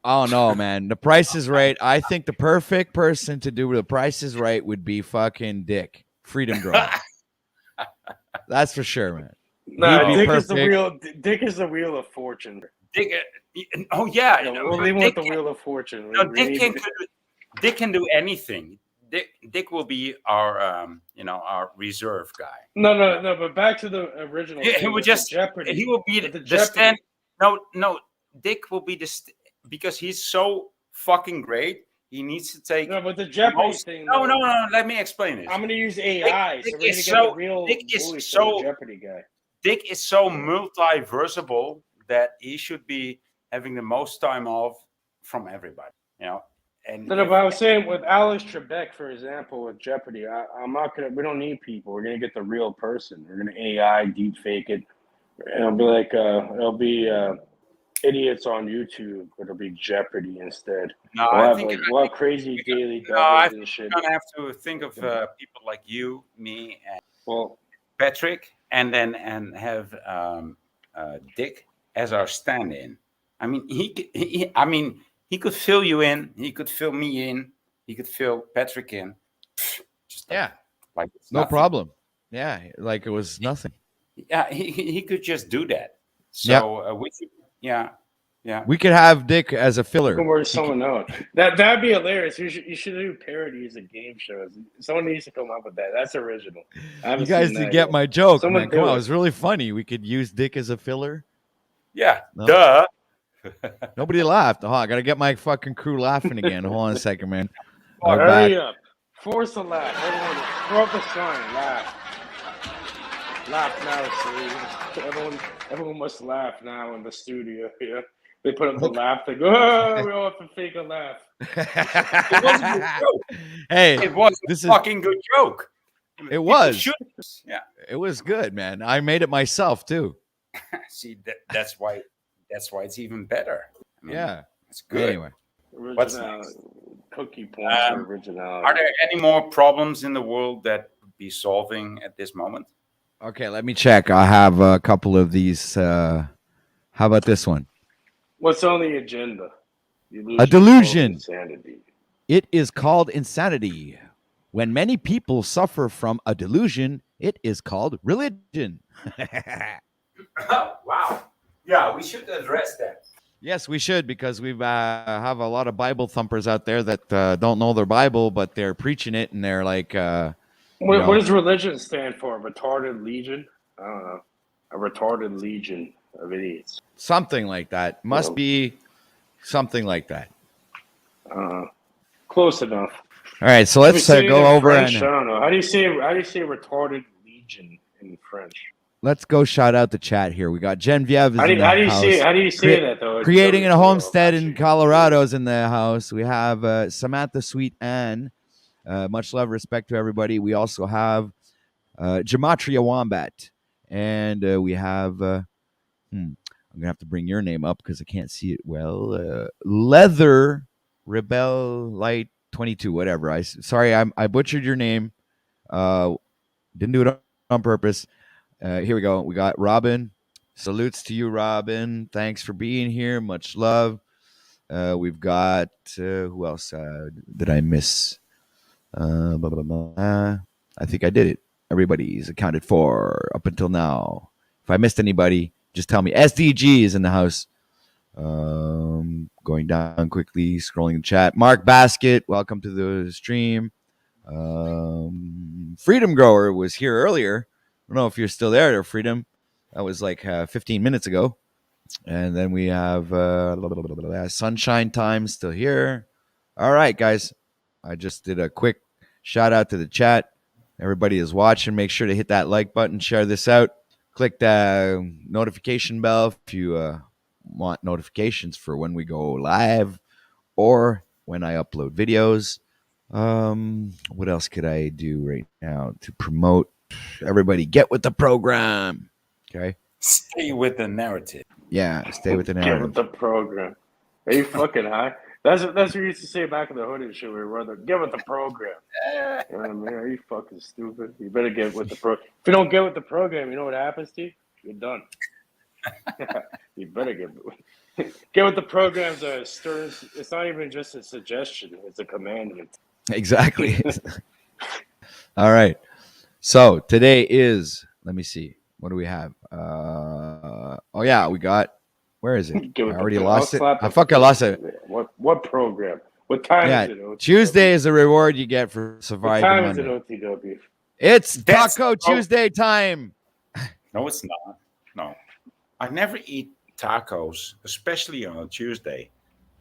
Oh no, man. The Price is Right. I think the perfect person to do The Price is Right would be fucking Dick. Freedom Drone. That's for sure, man. Nah, He'd be Dick is the wheel of fortune. Dick, oh, yeah. We'll leave him with the wheel of fortune. No, Dick can do anything. Dick will be our our reserve guy. No. But back to the original. He thing will with just the Jeopardy. he will be With the the Jeopardy. stand. No, Dick will be because he's so fucking great. He needs to take No, but the Jeopardy thing. Though, no. Let me explain this. I'm gonna use AI, Dick so we're is gonna get so- the real Dick is voice so- of the Jeopardy guy. Dick is so multiversable that he should be having the most time off from everybody. And No, but I was saying with Alex Trebek, for example, with Jeopardy, I'm not gonna. We don't need people. We're gonna get the real person. We're gonna AI deep fake it, and it'll be idiots on YouTube. It'll be Jeopardy instead. no, We'll have crazy daily I doubles think and shit. we're gonna have to think of people like you, me, and Well, Patrick, and have Dick as our stand-in. I mean, he could fill you in. He could fill me in. He could fill Patrick in. Just like it's No nothing. problem. Yeah, like it was nothing. Yeah, he could just do that. So We could have Dick as a you filler. can work someone out. That'd be hilarious. You should do parodies of game shows. Someone needs to come up with that. That's original. I haven't You guys seen did that get yet. my joke, Someone man. Come do on, it. it was really funny. We could use Dick as a filler. Yeah, No? duh. Nobody laughed. Oh, I gotta get my fucking crew laughing again. Hold on a second, man. Oh, All right, hurry back. up. Force a laugh. Everyone, throw up a sign. Laugh. Laugh now, see. Everyone must laugh now in the studio. Yeah. They put up the laugh. They go, oh, we all have to fake a laugh. It was a good joke. Hey, It was a this is fucking good joke. it People was. should- Yeah. It was good, man. I made it myself too. See, that's why it's even better. I mean, Yeah. it's good. Anyway, What's Original next? cookie points for originality. Are there any more problems in the world that would be solving at this moment? okay. Let me check. I have a couple of these. How about this one? What's on the agenda? A delusion. Insanity. It is called insanity. When many people suffer from a delusion, it is called religion. Wow. Yeah, we should address that. Yes, we should, because we have a lot of Bible thumpers out there that don't know their Bible, but they're preaching it, and they're like, What does religion stand for? Retarded legion? I don't know. A retarded legion of idiots. something like that. Must be something like that. Close enough. All right, so We let's say it go in over French? I and don't know. How do you say retarded legion in French? let's go shout out the chat here. We got Genevieve is How do in you, the how do you house. say how do you say that though? Creating a It's homestead in actually- Colorado is in the house. We have Samantha Sweet Ann. Much love, respect to everybody. We also have Gematria Wombat, and we have. I'm gonna have to bring your name up because I can't see it well. Leather Rebel Light 22, whatever. Sorry, I butchered your name. Didn't do it on purpose. Here we go. We got Robin. Salutes to you, Robin. Thanks for being here. Much love. We've got who else did I miss? Blah, blah, blah. I think I did it. Everybody's accounted for up until now. If I missed anybody, just tell me. SDG is in the house. Going down quickly, scrolling the chat. Mark Basket, welcome to the stream. Freedom Grower was here earlier. I don't know if you're still there, Freedom. That was like 15 minutes ago. And then we have Sunshine Time still here. All right, guys. I just did a quick shout out to the chat. Everybody is watching. Make sure to hit that like button, share this out. Click the notification bell if you want notifications for when we go live or when I upload videos. What else could I do right now to promote? Everybody get with the program. Okay. Stay with the narrative. Yeah, stay with the Get narrative. with the program. Are you fucking high? That's what we used to say back in the hood and shit. We were get with the program. You know what I mean? Are you fucking stupid? You better get with the program. If you don't get with the program, you know what happens to you? You're done. You better get with the program's a stern. It's not even just a suggestion; it's a commandment. Exactly. All right. So today is, let me see. What do we have? Oh yeah, we got, where is it? I Get with the already pro- lost I'll it. slap I the- fucking lost it. What program? What time Yeah, is it? OTW? Tuesday is the reward you get for What surviving time is it? Monday. OTW. It's That's- Taco Tuesday time. No, it's not. No, I never eat tacos, especially on a Tuesday.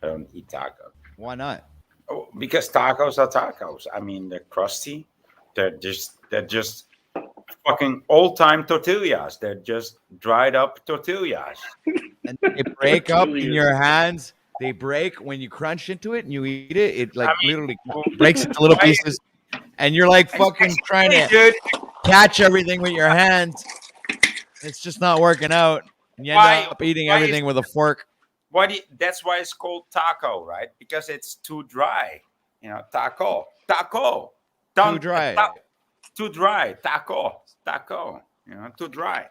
I don't eat tacos. Why not? Oh, because tacos are tacos. I mean, they're crusty. They're just fucking old time tortillas. They're just dried up tortillas. And they break up in Tortillas. your hands. They break when you crunch into it and you eat it. It like I mean, literally breaks into little why- pieces, and you're like fucking trying to Dude, catch everything with your hands. It's just not working out, and you Why- end up eating why everything with a fork. that's why it's called taco, right? Because it's too dry. You know, taco. Too dry. Too dry. Taco. You know, too dry.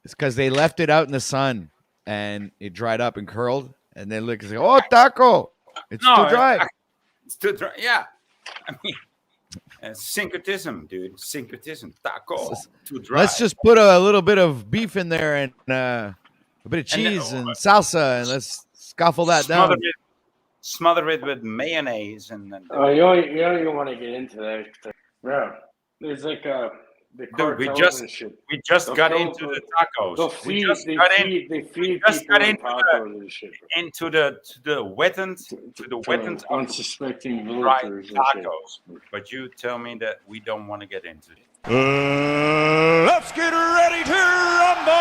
It's because they left it out in the sun and it dried up and curled, and they look and say, "Oh, taco! It's No, too dry." It's too dry. Yeah. I mean, syncretism, dude. Syncretism. Taco. Too dry. Let's just put a little bit of beef in there and a bit of cheese and salsa, and let's scuffle that down. smother it with mayonnaise and then Oh, you don't even want to get into that. Bro, there's like the Dude, we cartels just- and shit. we just They'll got throw- into the tacos. They'll We feed, just they got feed, they feed just people got in into tacos and shit. Bro. into the wettened to the wettened of unsuspecting fried villagers and shit. tacos. But you tell me that we don't want to get into it. Let's get ready to rumble!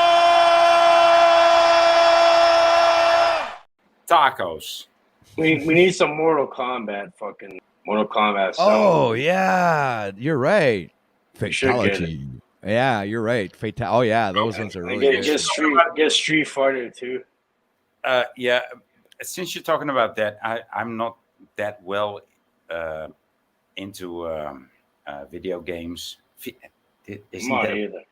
Tacos. We need some Mortal Kombat style. Oh yeah, you're right. We should get Fatality. Yeah, you're right. Oh yeah, those ones are And really get good. get Street Fighter too. Yeah. Since you're talking about that, I'm not that well into video games. Isn't Not that either.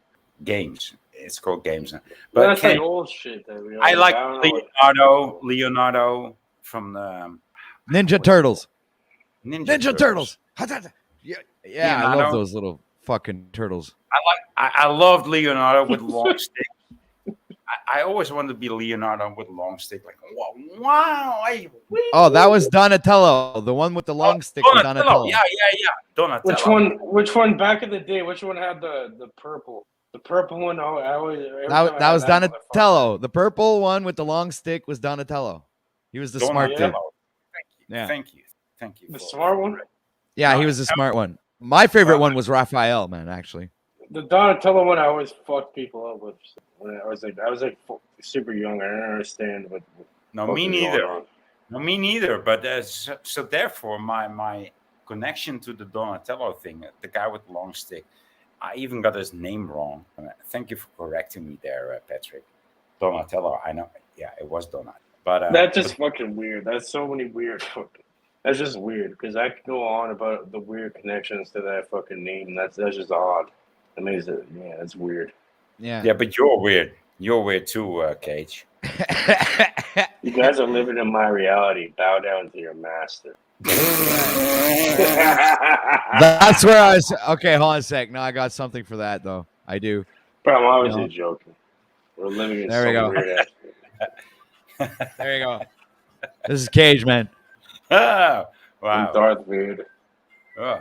games? It's called games. But But that's can- like old shit that we. I like don't know. Leonardo from the Ninja Turtles. Ninja Turtles. Yeah, I love Leonardo. those little fucking turtles. I loved Leonardo with long stick. I always wanted to be Leonardo with long stick. Like, wow. Oh, that was Donatello. The one with the long stick was Donatello. Yeah. Donatello. Which one? Back in the day, which one had the purple? The purple one. Oh, I always. every time I That had was motherfucker. Donatello. The purple one with the long stick was Donatello. He was the smart dude. Donatello. Yeah. Thank you. The smart one. Yeah, he was the smart one. My favorite one was Raphael, man, actually. The Donatello one, I always fucked people up with. When I was like super young. I didn't understand what. No, what me was going neither. on. No, me neither. But so therefore, my connection to the Donatello thing, the guy with the long stick, I even got his name wrong. Thank you for correcting me there, Patrick. Donatello. I know. Yeah, it was Donatello. But That's just fucking weird. That's so many weird fucking. That's just weird because I could go on about the weird connections to that fucking name. That's just odd. I mean, it's weird. yeah, but you're weird. You're weird too, Cage. You guys are living in my reality. Bow down to your master. That's where I was. Okay, hold on a sec. No, I got something for that, though. I do. Bro, I'm obviously No. joking. We're living in There we some go. weird ass. There you go. This is Cage, man. Oh, I'm wow. Darth Vader. Oh.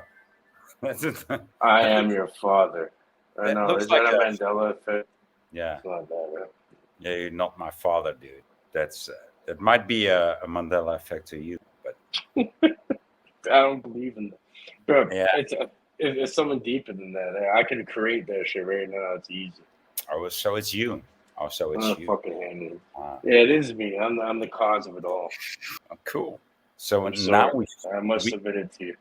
That's it. I am your father. I That know. looks Is that like a a- Mandela effect? Yeah. It's not that, right? Yeah, you're not my father, dude. That's that might be a Mandela effect to you, but I don't believe in that. Bro, Yeah. it's something deeper than that. I can create that shit right now. It's easy. oh, so it's you. Oh, so I'm it's not you. fucking handle it. Ah, Yeah, it is me. I'm the cause of it all. oh, cool. So I'm now sorry. I must we- submit it to you.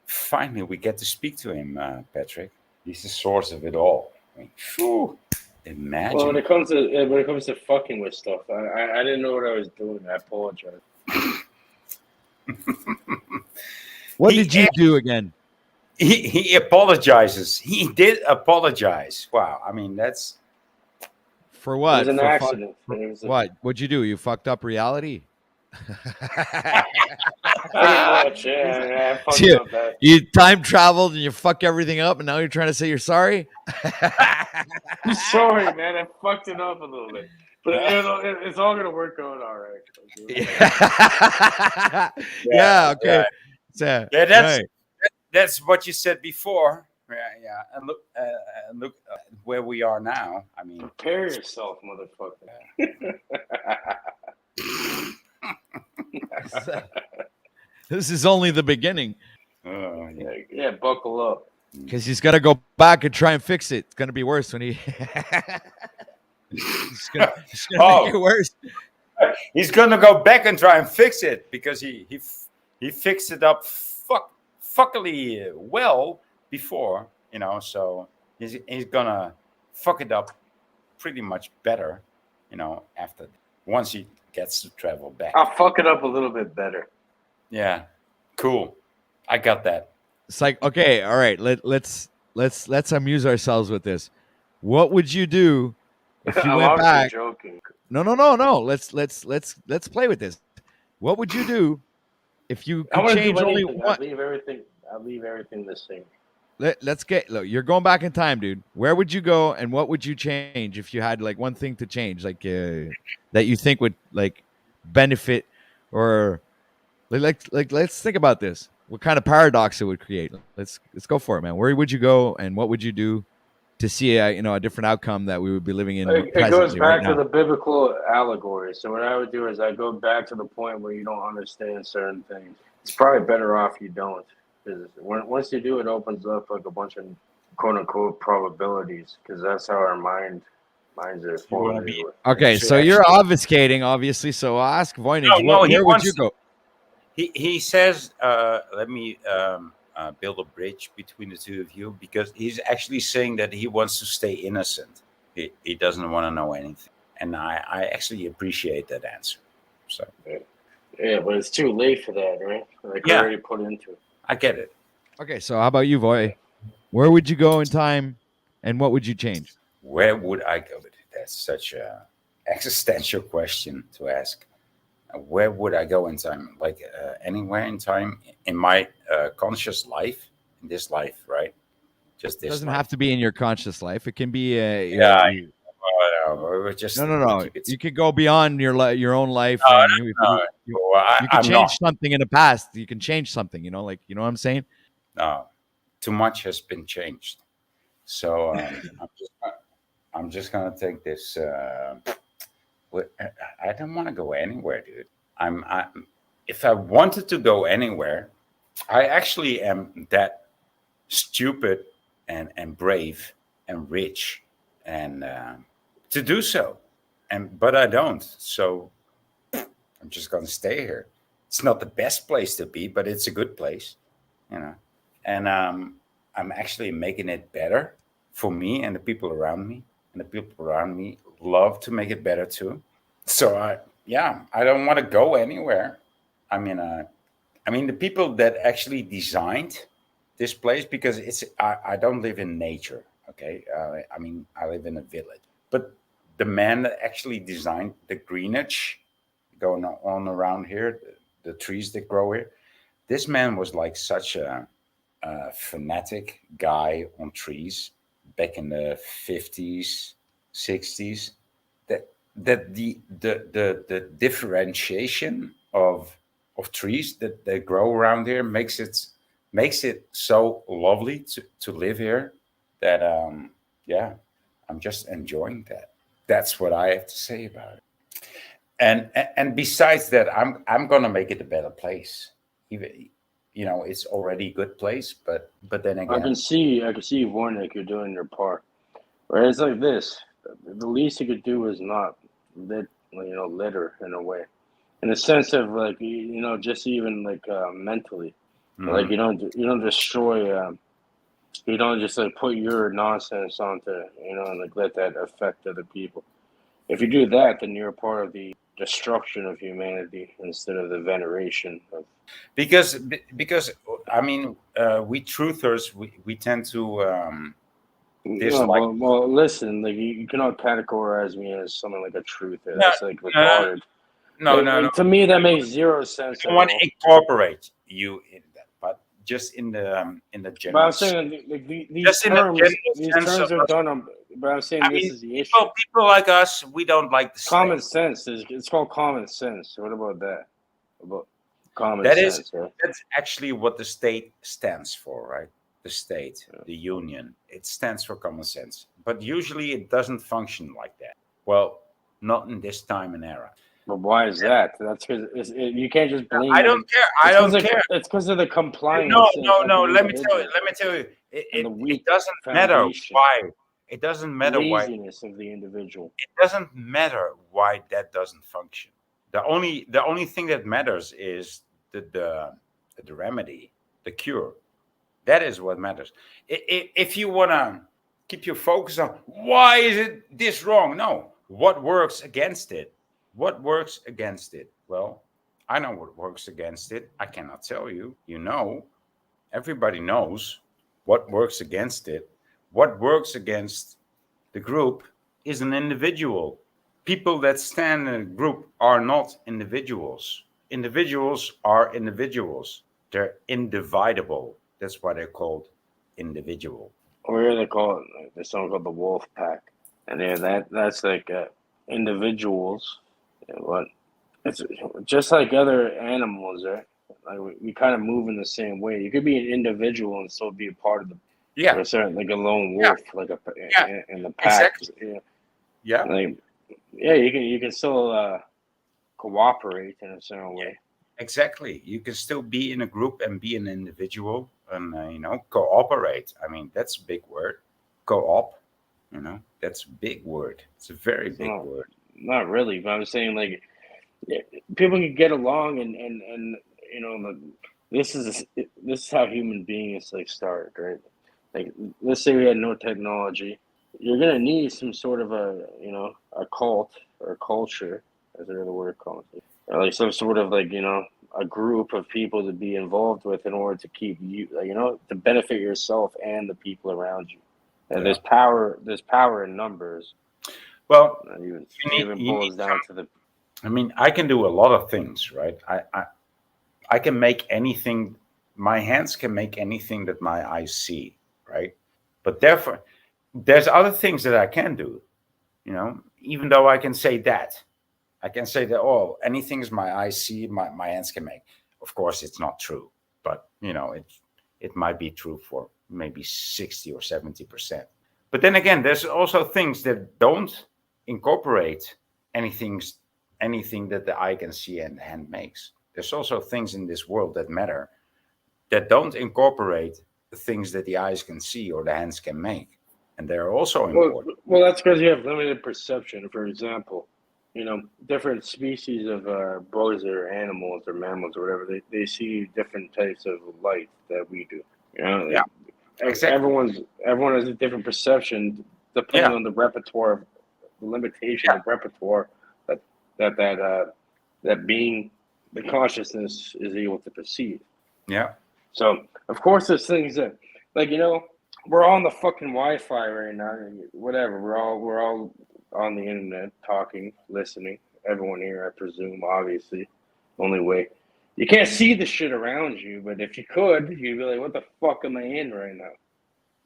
finally we get to speak to him, Patrick. He's the source of it all. I mean, phew, imagine. Well, when it comes to fucking with stuff, I didn't know what I was doing. I apologize. What He did you do again? he apologizes. He did apologize. Wow. I mean, that's For It what? was an For accident. It was What? What'd you do? You fucked up reality? Pretty much, yeah. I fucked Dude. up that. You time traveled and you fuck everything up, and now you're trying to say you're sorry? I'm sorry, man. I fucked it up a little bit. But it's all gonna work out all right. Yeah. Okay. yeah. So, Yeah, right. that's what you said before. Yeah. And look where we are now. I mean, Prepare yourself, motherfucker. This is only the beginning oh, yeah. Yeah, buckle up. because he's got to go back and try and fix it. It's gonna be worse when he. It's gonna make it worse. He's gonna go back and try and fix it because he fixed it up fuckily well before, So he's gonna fuck it up pretty much better, after once he gets to travel back. I'll fuck it up a little bit better. Yeah, cool. I got that. It's like, okay, all right. Let's amuse ourselves with this. What would you do if you I'm went obviously back? joking. No. Let's play with this. What would you do if you I could wouldn't change do only anything. one? I'll leave everything the same. Look, you're going back in time, dude. Where would you go and what would you change if you had like one thing to change, like that you think would like benefit or like let's think about this. What kind of paradox it would create? Let's go for it, man. Where would you go and what would you do to see a different outcome that we would be living in It goes presently back right to now? the biblical allegory. So what I would do is I go back to the point where you don't understand certain things. It's probably better off you don't, because once you do, it opens up like a bunch of quote unquote probabilities. Because that's how our minds are formed. Okay, so you're obfuscating, obviously. So I'll ask Voynich, where would you go? He says, let me build a bridge between the two of you, because he's actually saying that he wants to stay innocent. He doesn't want to know anything. And I actually appreciate that answer. So Yeah, but it's too late for that, right? Like Yeah. already put into it. I get it. Okay, so how about you, Voy? Where would you go in time and what would you change? Where would I go? That's such a existential question to ask. Where would I go in time? Like anywhere in time in my conscious life, in this life, right? Just this. It doesn't life. have to be in your conscious life. It can be Just no. You could go beyond your own life. No, and you can I'm change not. something in the past. You can change something. You know what I'm saying? No, too much has been changed. So I'm just gonna take this. I don't want to go anywhere, dude. If I wanted to go anywhere, I actually am that stupid and brave and rich and to do so, but I don't. So I'm just gonna stay here. It's not the best place to be, but it's a good place, And I'm actually making it better for me and the people around me, and the people around me love to make it better too. So I don't want to go anywhere. I mean the people that actually designed this place, because I don't live in nature. Okay, I live in a village, but the man that actually designed the greenage going on around here, the trees that grow here, this man was like such a fanatic guy on trees back in the 50s, 60s, that the differentiation of trees that they grow around here makes it so lovely to live here that I'm just enjoying that. That's what I have to say about it. And besides that, I'm gonna make it a better place. Even it's already a good place, but then again, I can see Warnick, you're doing your part. Right? It's like this. The least you could do is not litter in a way, in the sense of like just even like mentally, like you don't destroy. You don't just like put your nonsense onto and like let that affect other people. If you do that, then you're a part of the destruction of humanity instead of the veneration of. Because I mean, we truthers we tend to dislike. Well, listen, like you cannot categorize me as someone like a truther. No, That's like retarded. No. To me, that makes zero sense. I want to incorporate you in that, but just in the But general. I'm saying like, these Just in the terms, general these sense terms of are us- done on but I'm saying I this mean, is the issue. people like us, we don't like the Common state. sense. It's called common sense. What about that? About common That is sense, right? that's actually what the state stands for, right? The state, the union. It stands for common sense, but usually it doesn't function like that. Well, not in this time and era. But why is that? That's because you can't just blame I it. don't care. I don't care. It's because of the No, compliance no, of no. the Let me tell you. individual Let me tell you. and the It weak doesn't matter foundation, why. It doesn't matter why. laziness of the individual. It doesn't matter why that doesn't function. The only thing that matters is the remedy, the cure. That is what matters. If you want to keep your focus on why is it this wrong, no, what works against it? What works against it? Well, I know what works against it. I cannot tell you. You know, everybody knows what works against it. What works against the group is an individual. People that stand in a group are not individuals. Individuals are individuals. They're indivisible. That's why they're called individual. Or here they call it there's something called the wolf pack, and yeah, that's like individuals. What it's just like other animals, right? Like we kind of move in the same way. You could be an individual and still be a part of the Yeah, or a certain like a lone yeah, wolf, like yeah, in the pack. exactly. Yeah, Yeah, like yeah, you can still cooperate in a certain way. exactly. You can still be in a group and be an individual and, cooperate. I mean, that's a big word. Co-op, that's a big word. It's a very So big word. not really, but I'm saying like yeah, people can get along and you know this is how human beings like start, right? Like let's say we had no technology, you're gonna need some sort of a cult or culture, as there the word cult, or like some sort of like a group of people to be involved with in order to keep you to benefit yourself and the people around you. And Yeah. there's power in numbers. Well, Even you need boils down to the I mean, I can do a lot of things, right? I can make anything. My hands can make anything that my eyes see, right? But therefore, there's other things that I can do. Even though I can say that, I can say that anything my eyes see, my hands can make. Of course, it's not true, but it might be true for maybe 60 or 70%. But then again, there's also things that don't incorporate anything anything that the eye can see and the hand makes. There's also things in this world that matter that don't incorporate the things that the eyes can see or the hands can make. And they're also important. well, that's because you have limited perception. For example, different species of bugs or animals or mammals or whatever, they see different types of light that we do. Yeah, exactly. Everyone has a different perception depending Yeah, on the repertoire, the limitation yeah, of repertoire that that being the consciousness is able to perceive. yeah, So of course there's things that like we're all on the fucking Wi-Fi right now. Whatever, we're all on the internet talking, listening. Everyone here, I presume, obviously. Only way you can't see the shit around you, but if you could, you'd be like, "What the fuck am I in right now?"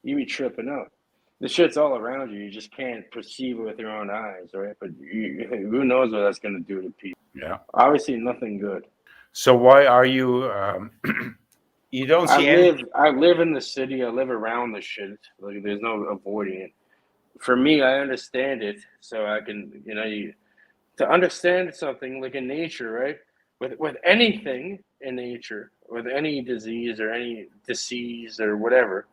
You'd be tripping out. The shit's all around you. You just can't perceive it with your own eyes, right? But who knows what that's gonna do to people? yeah. Obviously, nothing good. So why are you? You don't I see anything. live I live in the city. I live around the shit. Like there's no avoiding it. For me, I understand it, so I can to understand something like in nature, right? With anything in nature, with any disease or any disease or whatever,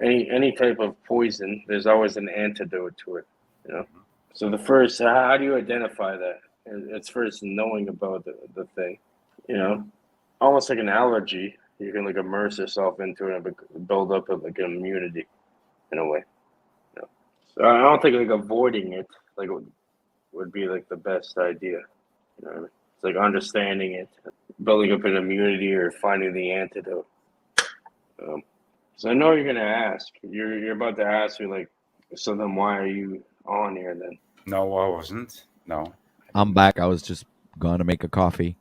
any type of poison, there's always an antidote to it. You know. So the first, how do you identify that? It's first knowing about the thing. You know, almost like an allergy. You can like immerse yourself into it and build up like an immunity in a way. You know? So I don't think like avoiding it would be like the best idea. You know what I mean? It's like understanding it, building up an immunity, or finding the antidote. So I know you're gonna ask. You're about to ask me like, so then why are you on here then? No, I wasn't. No. I'm back. I was just going to make a coffee.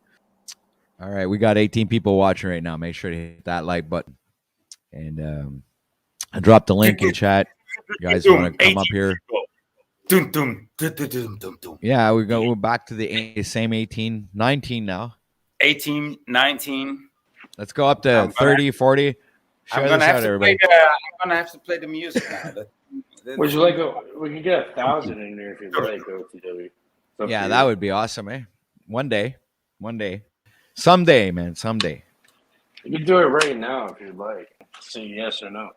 All right, we got 18 people watching right now. Make sure to hit that like button. And I dropped the link in chat. You guys want to come up here? People. Dum, dum, dum, dum, dum, dum, dum. Yeah, we're back to the same 18, 19 now. 18, 19. Let's go up to 30, 40. Share this out, everybody. I'm gonna have to play the music now. Would you like we can get 1,000 in there if you'd like, OTW. Yeah, that would be awesome, eh? One day. Someday, man, someday. You can do it right now if you'd like. Say yes or no.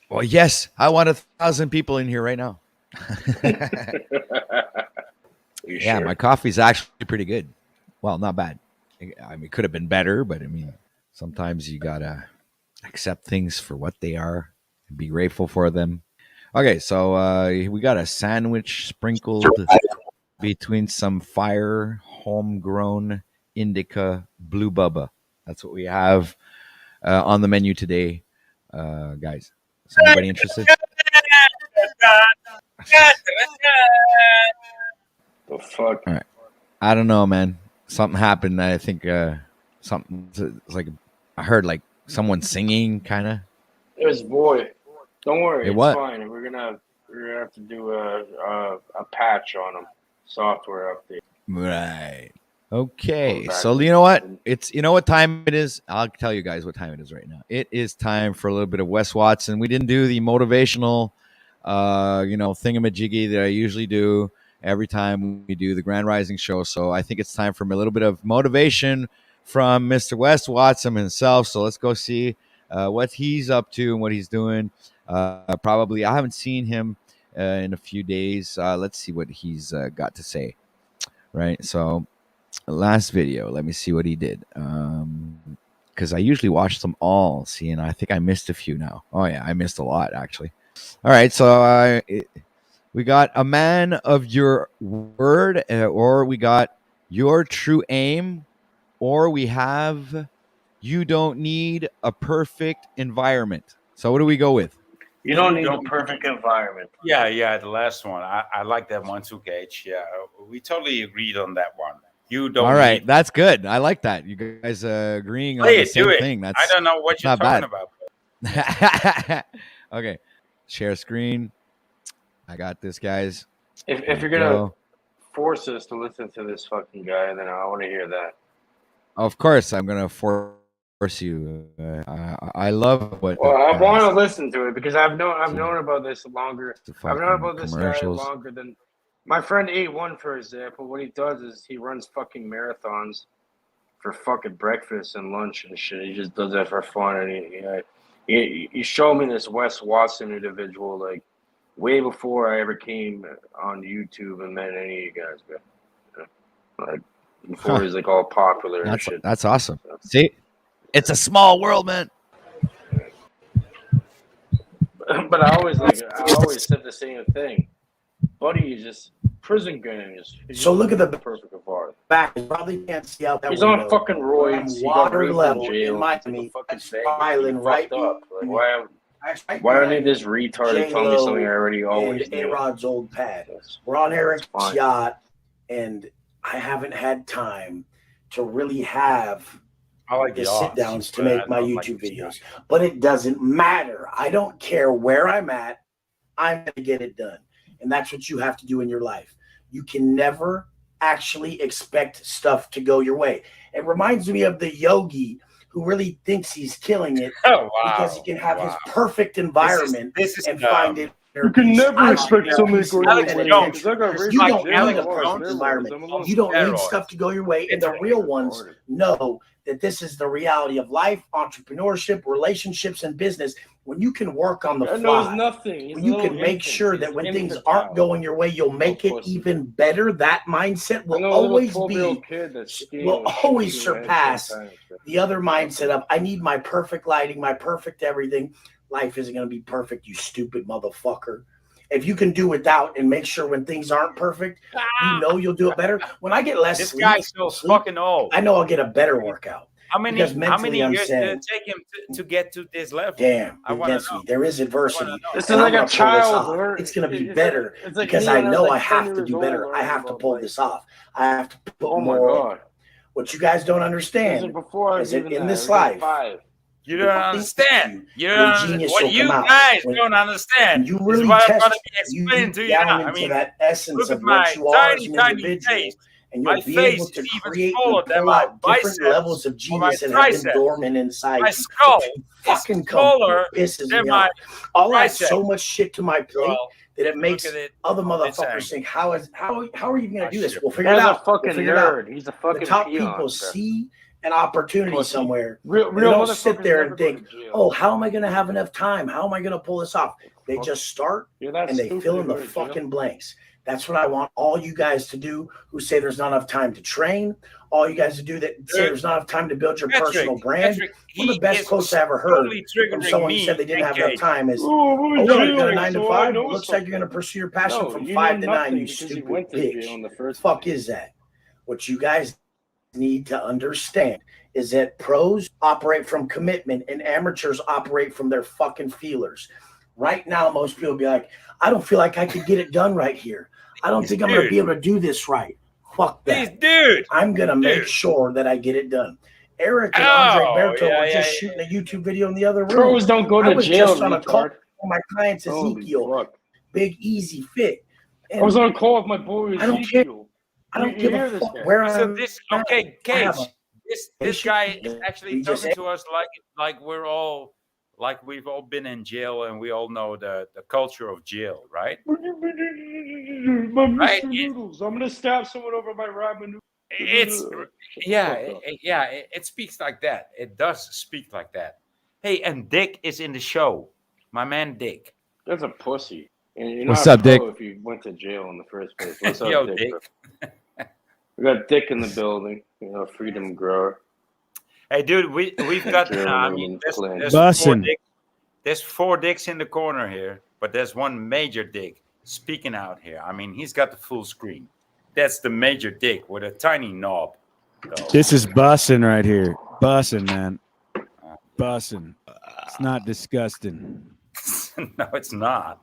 Well, yes, I want 1,000 people in here right now. Yeah, my coffee's actually pretty good. Well, not bad. I mean, it could have been better, but I mean, sometimes you gotta accept things for what they are and be grateful for them. Okay, so we got a sandwich sprinkled between some fire homegrown indica blue bubba. That's what we have on the menu today, guys. Is anybody interested? The fuck? All right. I don't know, man. Something happened. I think something. It's like I heard like someone singing, kind of. It was boy. Don't worry, it's what? fine. We're gonna have to do a patch on them, software update. Right. Okay. So you know what? You know what time it is? I'll tell you guys what time it is right now. It is time for a little bit of Wes Watson. We didn't do the motivational thingamajiggy that I usually do every time we do the Grand Rising show. So I think it's time for a little bit of motivation from Mr. Wes Watson himself. So let's go see what he's up to and what he's doing. Probably I haven't seen him in a few days. Let's see what he's got to say. Right. So last video, let me see what he did. Because I usually watch them all. See, and I think I missed a few now. Oh yeah, I missed a lot actually. All right, so we got a man of your word, or we got your true aim, or we have you don't need a perfect environment. So what do we go with? You don't need a perfect environment. Yeah, the last one. I like that one too, Gage. Yeah, we totally agreed on that one. You don't. All right, that's good. I like that. You guys agreeing on the same thing. That's I don't know what you're talking about. Okay, share screen. I got this, guys. If you're gonna force us to listen to this fucking guy, then I want to hear that. Of course, I'm gonna force you. I love what. Well, I want to listen to it because I've known about this longer. I've known about this guy longer than my friend A1, for example. What he does is he runs fucking marathons for fucking breakfast and lunch and shit. He just does that for fun, and he showed me this Wes Watson individual like way before I ever came on YouTube and met any of you guys, man. Like before he's like all popular and shit. That's awesome. So. See, it's a small world, man. But I always said the same thing. Buddy is just prison gunning. So look at the perfect environment. back. You probably can't see out that He's window. on fucking roids. Water level in Miami. fucking Island, right? Up. Like, why don't need this retard to tell me something I already always knew? A-Rod's old pad. We're on Eric's yacht, and I haven't had time to really have the sit-downs to make my YouTube videos. But it doesn't matter. I don't care where I'm at. I'm going to get it done. And that's what you have to do in your life. You can never actually expect stuff to go your way. It reminds me of the yogi who really thinks he's killing it because he can have his perfect environment and find it. You can never expect somebody to go your way. You don't need a perfect environment. You don't need stuff to go your way. And the real ones know that this is the reality of life, entrepreneurship, relationships, and business. When you can work on the fly, when you can make sure that when things aren't going your way, you'll make it even better. That mindset will always surpass the other mindset of I need my perfect lighting, my perfect everything. Life isn't going to be perfect, you stupid motherfucker. If you can do without and make sure when things aren't perfect, you know you'll do it better. When I get less sleep, guy's still fucking old. I know I'll get a better workout. How many years did it take him to get to this level? Damn, there is adversity. This is like a child. It's going to be better because I know I have to do better. I have to pull this off. I have to put more. What you guys don't understand is that in this life, You don't understand. You don't Your understand. genius What will you come out. guys When don't understand you is really what I'm test, going to be you explaining deep to you down now. into I mean, that essence look at of my what you are as tiny, an tiny individual, face. and My you'll be face able is to even create smaller and than pull my out different biceps levels of or my genius that have been triceps. dormant inside My you. skull It is fucking smaller pisses than me my off. I'll add tricep. so much shit to my plate Well, that it look makes at it other from this motherfuckers angle. think, how are you going to do this? shit. We'll figure it Guy's a out. fucking We'll figure it out. nerd. He's a The fucking top peon, people bro. see an opportunity Pussy. somewhere. Real They don't motherfuckers sit there never and go think, to jail. oh, how am I going to have enough time? How am I going to pull this off? They just start You're that and they stupid fill to in the go to jail. fucking blanks. That's what I want all you guys to do who say there's not enough time to train. All you guys to do that say there's not enough time to build your personal brand. One of the best quotes I ever heard from someone who said they didn't have enough time is, oh, you got a 9 to 5? Looks like you're going to pursue your passion from 5 to 9, you stupid bitch. Fuck is that? What you guys need to understand is that pros operate from commitment and amateurs operate from their fucking feelers. Right now, most people be like, I don't feel like I could get it done right here. I don't think I'm going to be able to do this right. Fuck that. I'm going to make sure that I get it done. Eric and Andre Berto were just shooting a YouTube video in the other room. Pros don't go to I was jail, just on a call retard. with my client's Ezekiel. Big, easy fit. And I was on a call with my boy Ezekiel. I don't care. I don't give a fuck where I'm So this, okay, Cage, this guy is We actually just- talking to us like we're all, like we've all been in jail and we all know the culture of jail, right? My Mr. Noodles. I'm gonna stab someone over my ramen noodles. It's it speaks like that. It does speak like that. Hey, and Dick is in the show. My man Dick. That's a pussy. And you're What's not up, Dick? if you went to jail in the first place. What's up, Yo, Dick? We got Dick in the building. You know, freedom grower. Hey, dude, we've got. There's 4 dicks in the corner here, but there's one major dick speaking out here. I mean, he's got the full screen. That's the major dick with a tiny knob. So. This is bussin' right here. Bussin', man. Bussin'. It's not disgusting. No, it's not.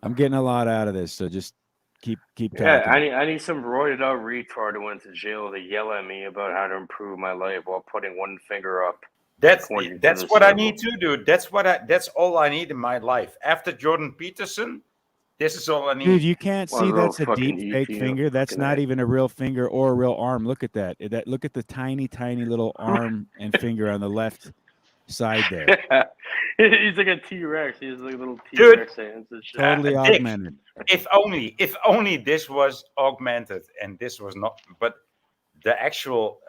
I'm getting a lot out of this, so just keep talking. Yeah, I need some roided out retard who went to jail to yell at me about how to improve my life while putting one finger up. That's what I need to do. That's all I need in my life. After Jordan Peterson, this is all I need. Dude, you can't see that's a deep fake finger. That's not even a real finger or a real arm. Look at that. Look at the tiny, tiny little arm and finger on the left side there. He's like a T-Rex. He's like a little T-Rex hands and shit. Totally augmented. If only this was augmented and this was not. But the actual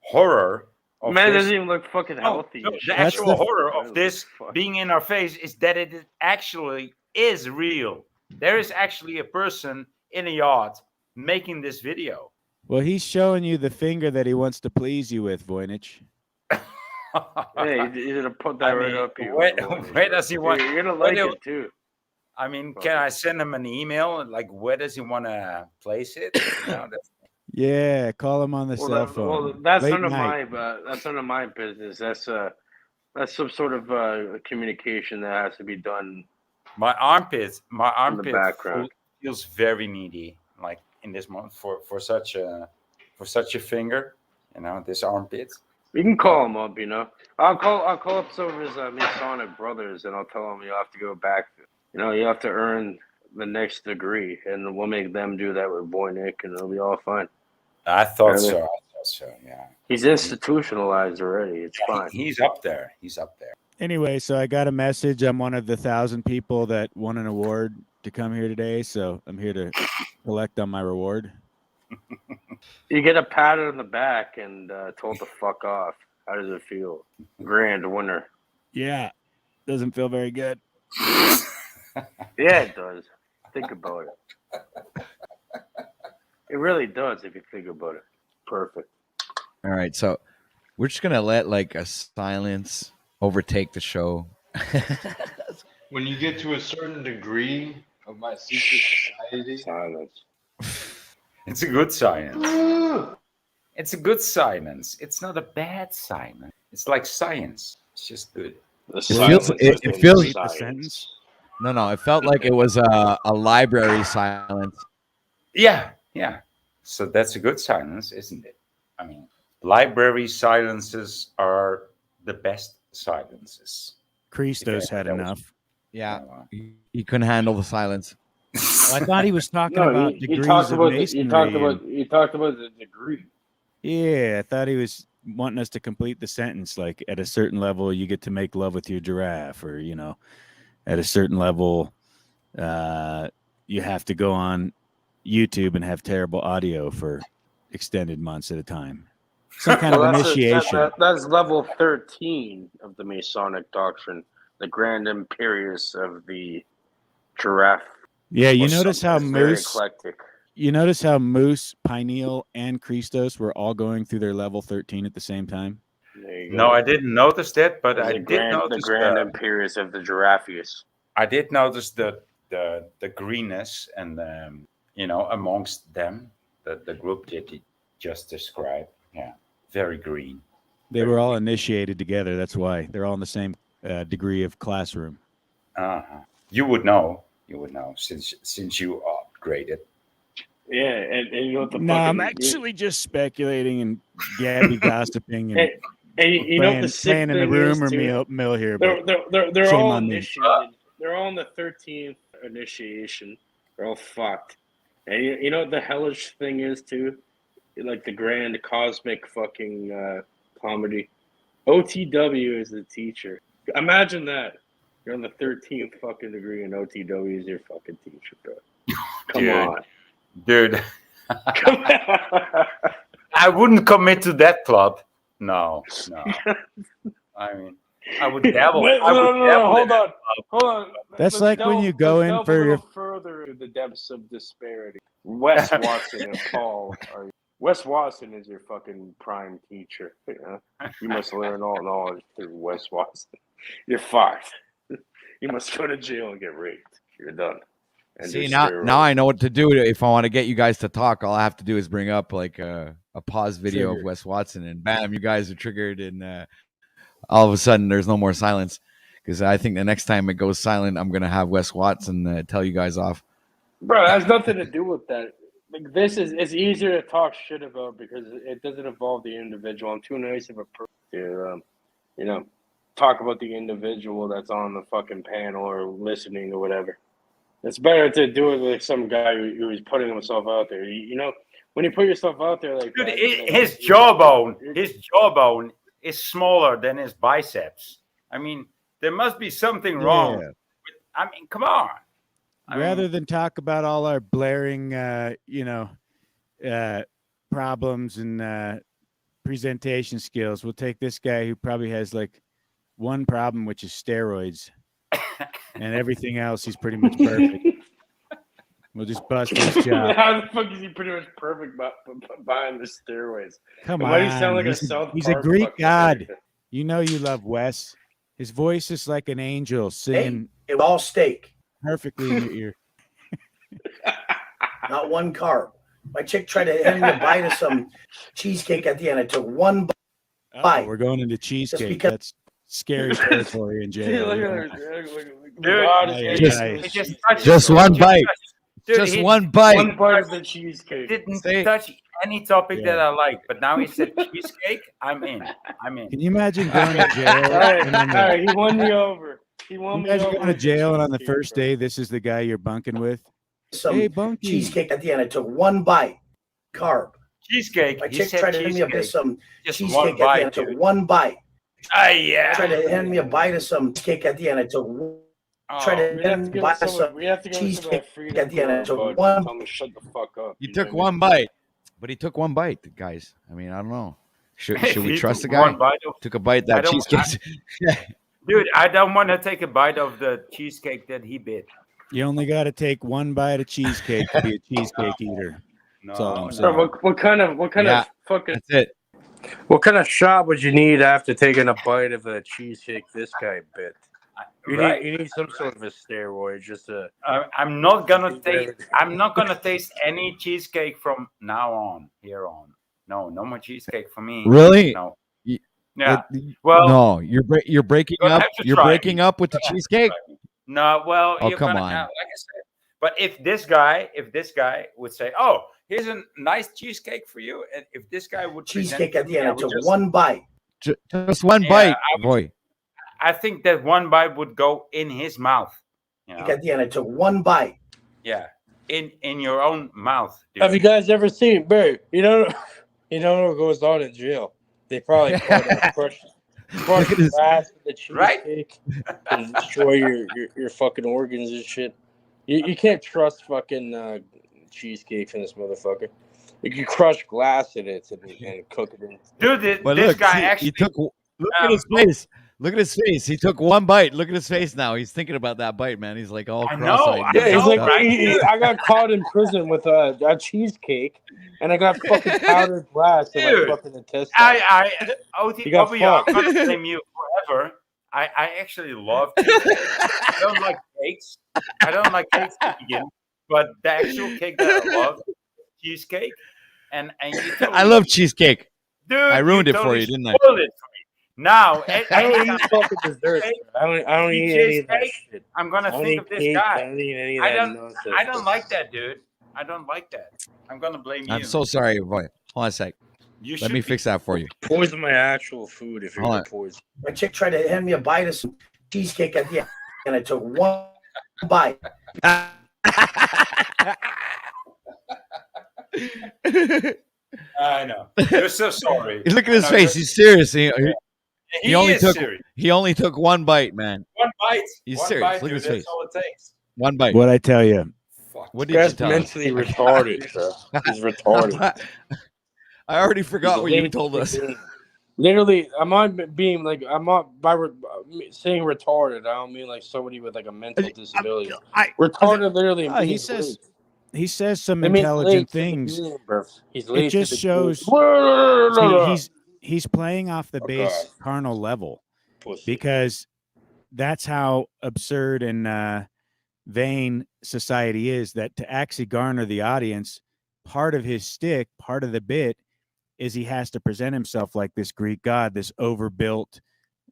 horror of man, this, doesn't even look fucking healthy. The actual horror of this being in our face is that it actually is real. There is actually a person in a yacht making this video. Well, he's showing you the finger that he wants to please you with, Voynich. Hey, he's gonna put that right up here. Where does he want? You're gonna like it too. I mean, can I send him an email? Like, where does he want to place it? Yeah, call him on the cell phone. Well, that's none of my business. That's some sort of communication that has to be done. My armpit feels very needy, like in this month for such a finger, this armpit. You can call him up, I'll call up some of his Masonic brothers, and I'll tell him you have to go back. You have to earn the next degree, and we'll make them do that with Boy Nick, and it'll be all fine. I thought so. Yeah. He's institutionalized already. It's fine. He's up there. Anyway, so I got a message. I'm one of the 1,000 people that won an award to come here today, so I'm here to collect on my reward. You get a pat on the back and told to fuck off. How does it feel? Grand winner. Yeah, doesn't feel very good. Yeah, it does. Think about it. It really does if you think about it. Perfect. All right, so we're just gonna let like a silence overtake the show. When you get to a certain degree of my secret society, silence. It's a good silence. It's a good silence. It's not a bad silence. It's like science. It's just good. It feels a sentence. No, it felt like it was a library silence. Yeah. So that's a good silence, isn't it? I mean, library silences are the best silences. Christos had enough. Yeah, he couldn't handle the silence. Well, I thought he was talking about he degrees talked of about masonry. he talked about the degree. Yeah, I thought he was wanting us to complete the sentence. Like at a certain level, you get to make love with your giraffe, or at a certain level, you have to go on YouTube and have terrible audio for extended months at a time. Some kind of initiation. That's level 13 of the Masonic doctrine, the Grand Imperious of the Giraffe. Yeah, you notice how very eclectic. You notice how Moose, Pineal, and Christos were all going through their level 13 at the same time? No, I didn't notice that, but I did notice the Grand Imperious of the Giraffeus. I did notice the greenness and amongst them, the group that you just described. Yeah, very green. They were all initiated together. That's why they're all in the same degree of classroom. You would know. You would know since you upgraded. Yeah, and you know what the No, I'm actually just speculating and Gabby gossiping and you know what the sick playing in the rumor mill here. They're all initiated. They're all in the 13th initiation. They're all fucked. And you know what the hellish thing is too? Like the grand cosmic fucking comedy. OTW is the teacher. Imagine that. You're on the 13th fucking degree and OTW is your fucking teacher, bro. Come on. Dude. I wouldn't commit to that club. No. I mean, I would dabble. Hold on. That's like when you go in for your further into the depths of disparity. Wes Watson and Paul are. Wes Watson is your fucking prime teacher. You must learn all knowledge through Wes Watson. You're fucked. You must go to jail and get raped. You're done. And see, now I know what to do. If I want to get you guys to talk, all I have to do is bring up like a pause video of Wes Watson, and bam, you guys are triggered, and all of a sudden there's no more silence. Because I think the next time it goes silent, I'm gonna have Wes Watson tell you guys off. Bro, it has nothing to do with that. Like it's easier to talk shit about because it doesn't involve the individual. I'm too nice of a person to, talk about the individual that's on the fucking panel or listening or whatever. It's better to do it with some guy who's putting himself out there. When you put yourself out there like dude, that, his jawbone is smaller than his biceps. I mean, there must be something wrong. I mean, come on. Rather than talk about all our blaring, problems and presentation skills, we'll take this guy who probably has like one problem, which is steroids, and everything else he's pretty much perfect. We'll just bust his job. How the fuck is he pretty much perfect behind the steroids? Come Why do on, you sound like he's a Greek god. You know you love Wes. His voice is like an angel singing. It was all steak. Perfectly in your ear. Not one carb. My chick tried to hand me a bite of some cheesecake at the end. I took one bite. We're going into cheesecake. That's scary territory in jail. Just one bite. Dude, just one bite. One bite of the cheesecake. Didn't touch any topic that I like, but now he said cheesecake. I'm in. Can you imagine going to jail? All right, he won me over. He won me over. Going to jail, and on the first day, this is the guy you're bunking with. Some cheesecake at the end. I took one bite. Carb. Cheesecake. My chick tried to hand me a bit of some just cheesecake one at the end. I took one bite. Yeah. Tried to hand me a bite of some cake at the end. I took one. Tried to hand me a bite of some cheesecake at the end. I took one. Tell me shut the fuck up. You took one bite, but he took one bite, guys. I mean, I don't know. Should we trust the guy? Took a bite that cheesecake. Dude, I don't want to take a bite of the cheesecake that he bit. You only got to take one bite of cheesecake to be a cheesecake eater. That's all I'm saying. Bro, what kind of fucking? That's it. What kind of shot would you need after taking a bite of a cheesecake this guy bit? You need some sort of a steroid just to. I'm not gonna taste any cheesecake from now on. Here on, no more cheesecake for me. Really? No. Yeah. No, you're breaking up. You're breaking up with the cheesecake. No, well, come on. like I said, but if this guy would say, "Oh, here's a nice cheesecake for you. And if this guy would cheesecake present at the end, me, I took one bite. Just one bite, boy. I think that one bite would go in his mouth. You know? At the end, I took one bite. Yeah, in your own mouth. Dude. Have you guys ever seen Barry? You know what goes on in jail? They probably crush glass in the cheesecake and destroy your fucking organs and shit. You can't trust fucking cheesecake in this motherfucker. You crush glass in it and cook it in. Dude, this guy actually took. Look at his face. Look at his face. He took one bite. Look at his face now. He's thinking about that bite, man. He's like all cross-eyed. Yeah, he's like, I got caught in prison with a cheesecake, and I got fucking powdered glass in my fucking intestines. I'm gonna blame you forever. I actually love cheesecake. I don't like cakes. I don't like cakes to begin, but the actual cake that I love, cheesecake, and you totally, I love cheesecake. Dude, I ruined it totally for you, didn't I? spoiled it for me. Now, I don't eat fucking desserts. I don't eat any of that shit. I'm gonna think of this guy. I don't like that, dude. I don't like that. I'm gonna blame you. I'm so sorry, boy. Hold on a sec. Let me fix that for you. Poison my actual food if you're poison. My chick tried to hand me a bite of some cheesecake at the end, and I took one bite. I know. You're so sorry. Look at his face. He's serious. He only took one bite, man. One bite. He's one serious. Bite, Look at his dude. face. That's all it takes. One bite. What I tell you? What did you tell mentally retarded, bro. He's retarded. I already forgot what you told us. Literally, I'm not being like saying retarded. I don't mean like somebody with like a mental disability. Retarded literally. He says some intelligent things. It just shows he's playing off the base carnal level because that's how absurd and vain society is. That to actually garner the audience, part of his shtick, part of the bit, is he has to present himself like this Greek god, this overbuilt.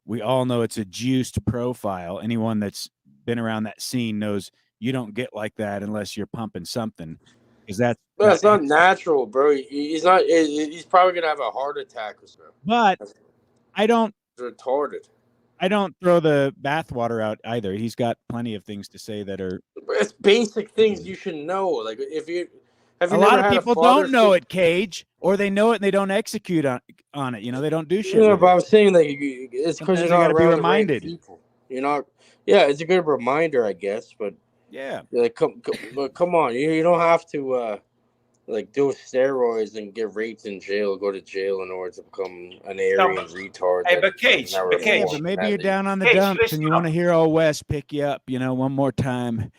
We all know it's a juiced profile. Anyone that's been around that scene knows you don't get like that unless you're pumping something. Is that? That's not natural, bro. He's not. He's probably gonna have a heart attack or something. But I don't. Retarded. I don't throw the bathwater out either. He's got plenty of things to say that are. It's basic things you should know. Like if you. A lot of people don't know it, Cage, or they know it and they don't execute on it. You know, they don't do shit. Yeah, but I'm saying that it's because you're not be reminded. People. You're not. Yeah, it's a good reminder, I guess. But yeah, like come on, you don't have to like do steroids and get raped in jail, go to jail in order to become an Aryan retard. Hey, but Cage, but maybe you're down on the dumps and you want to hear old Wes pick you up. You know, one more time.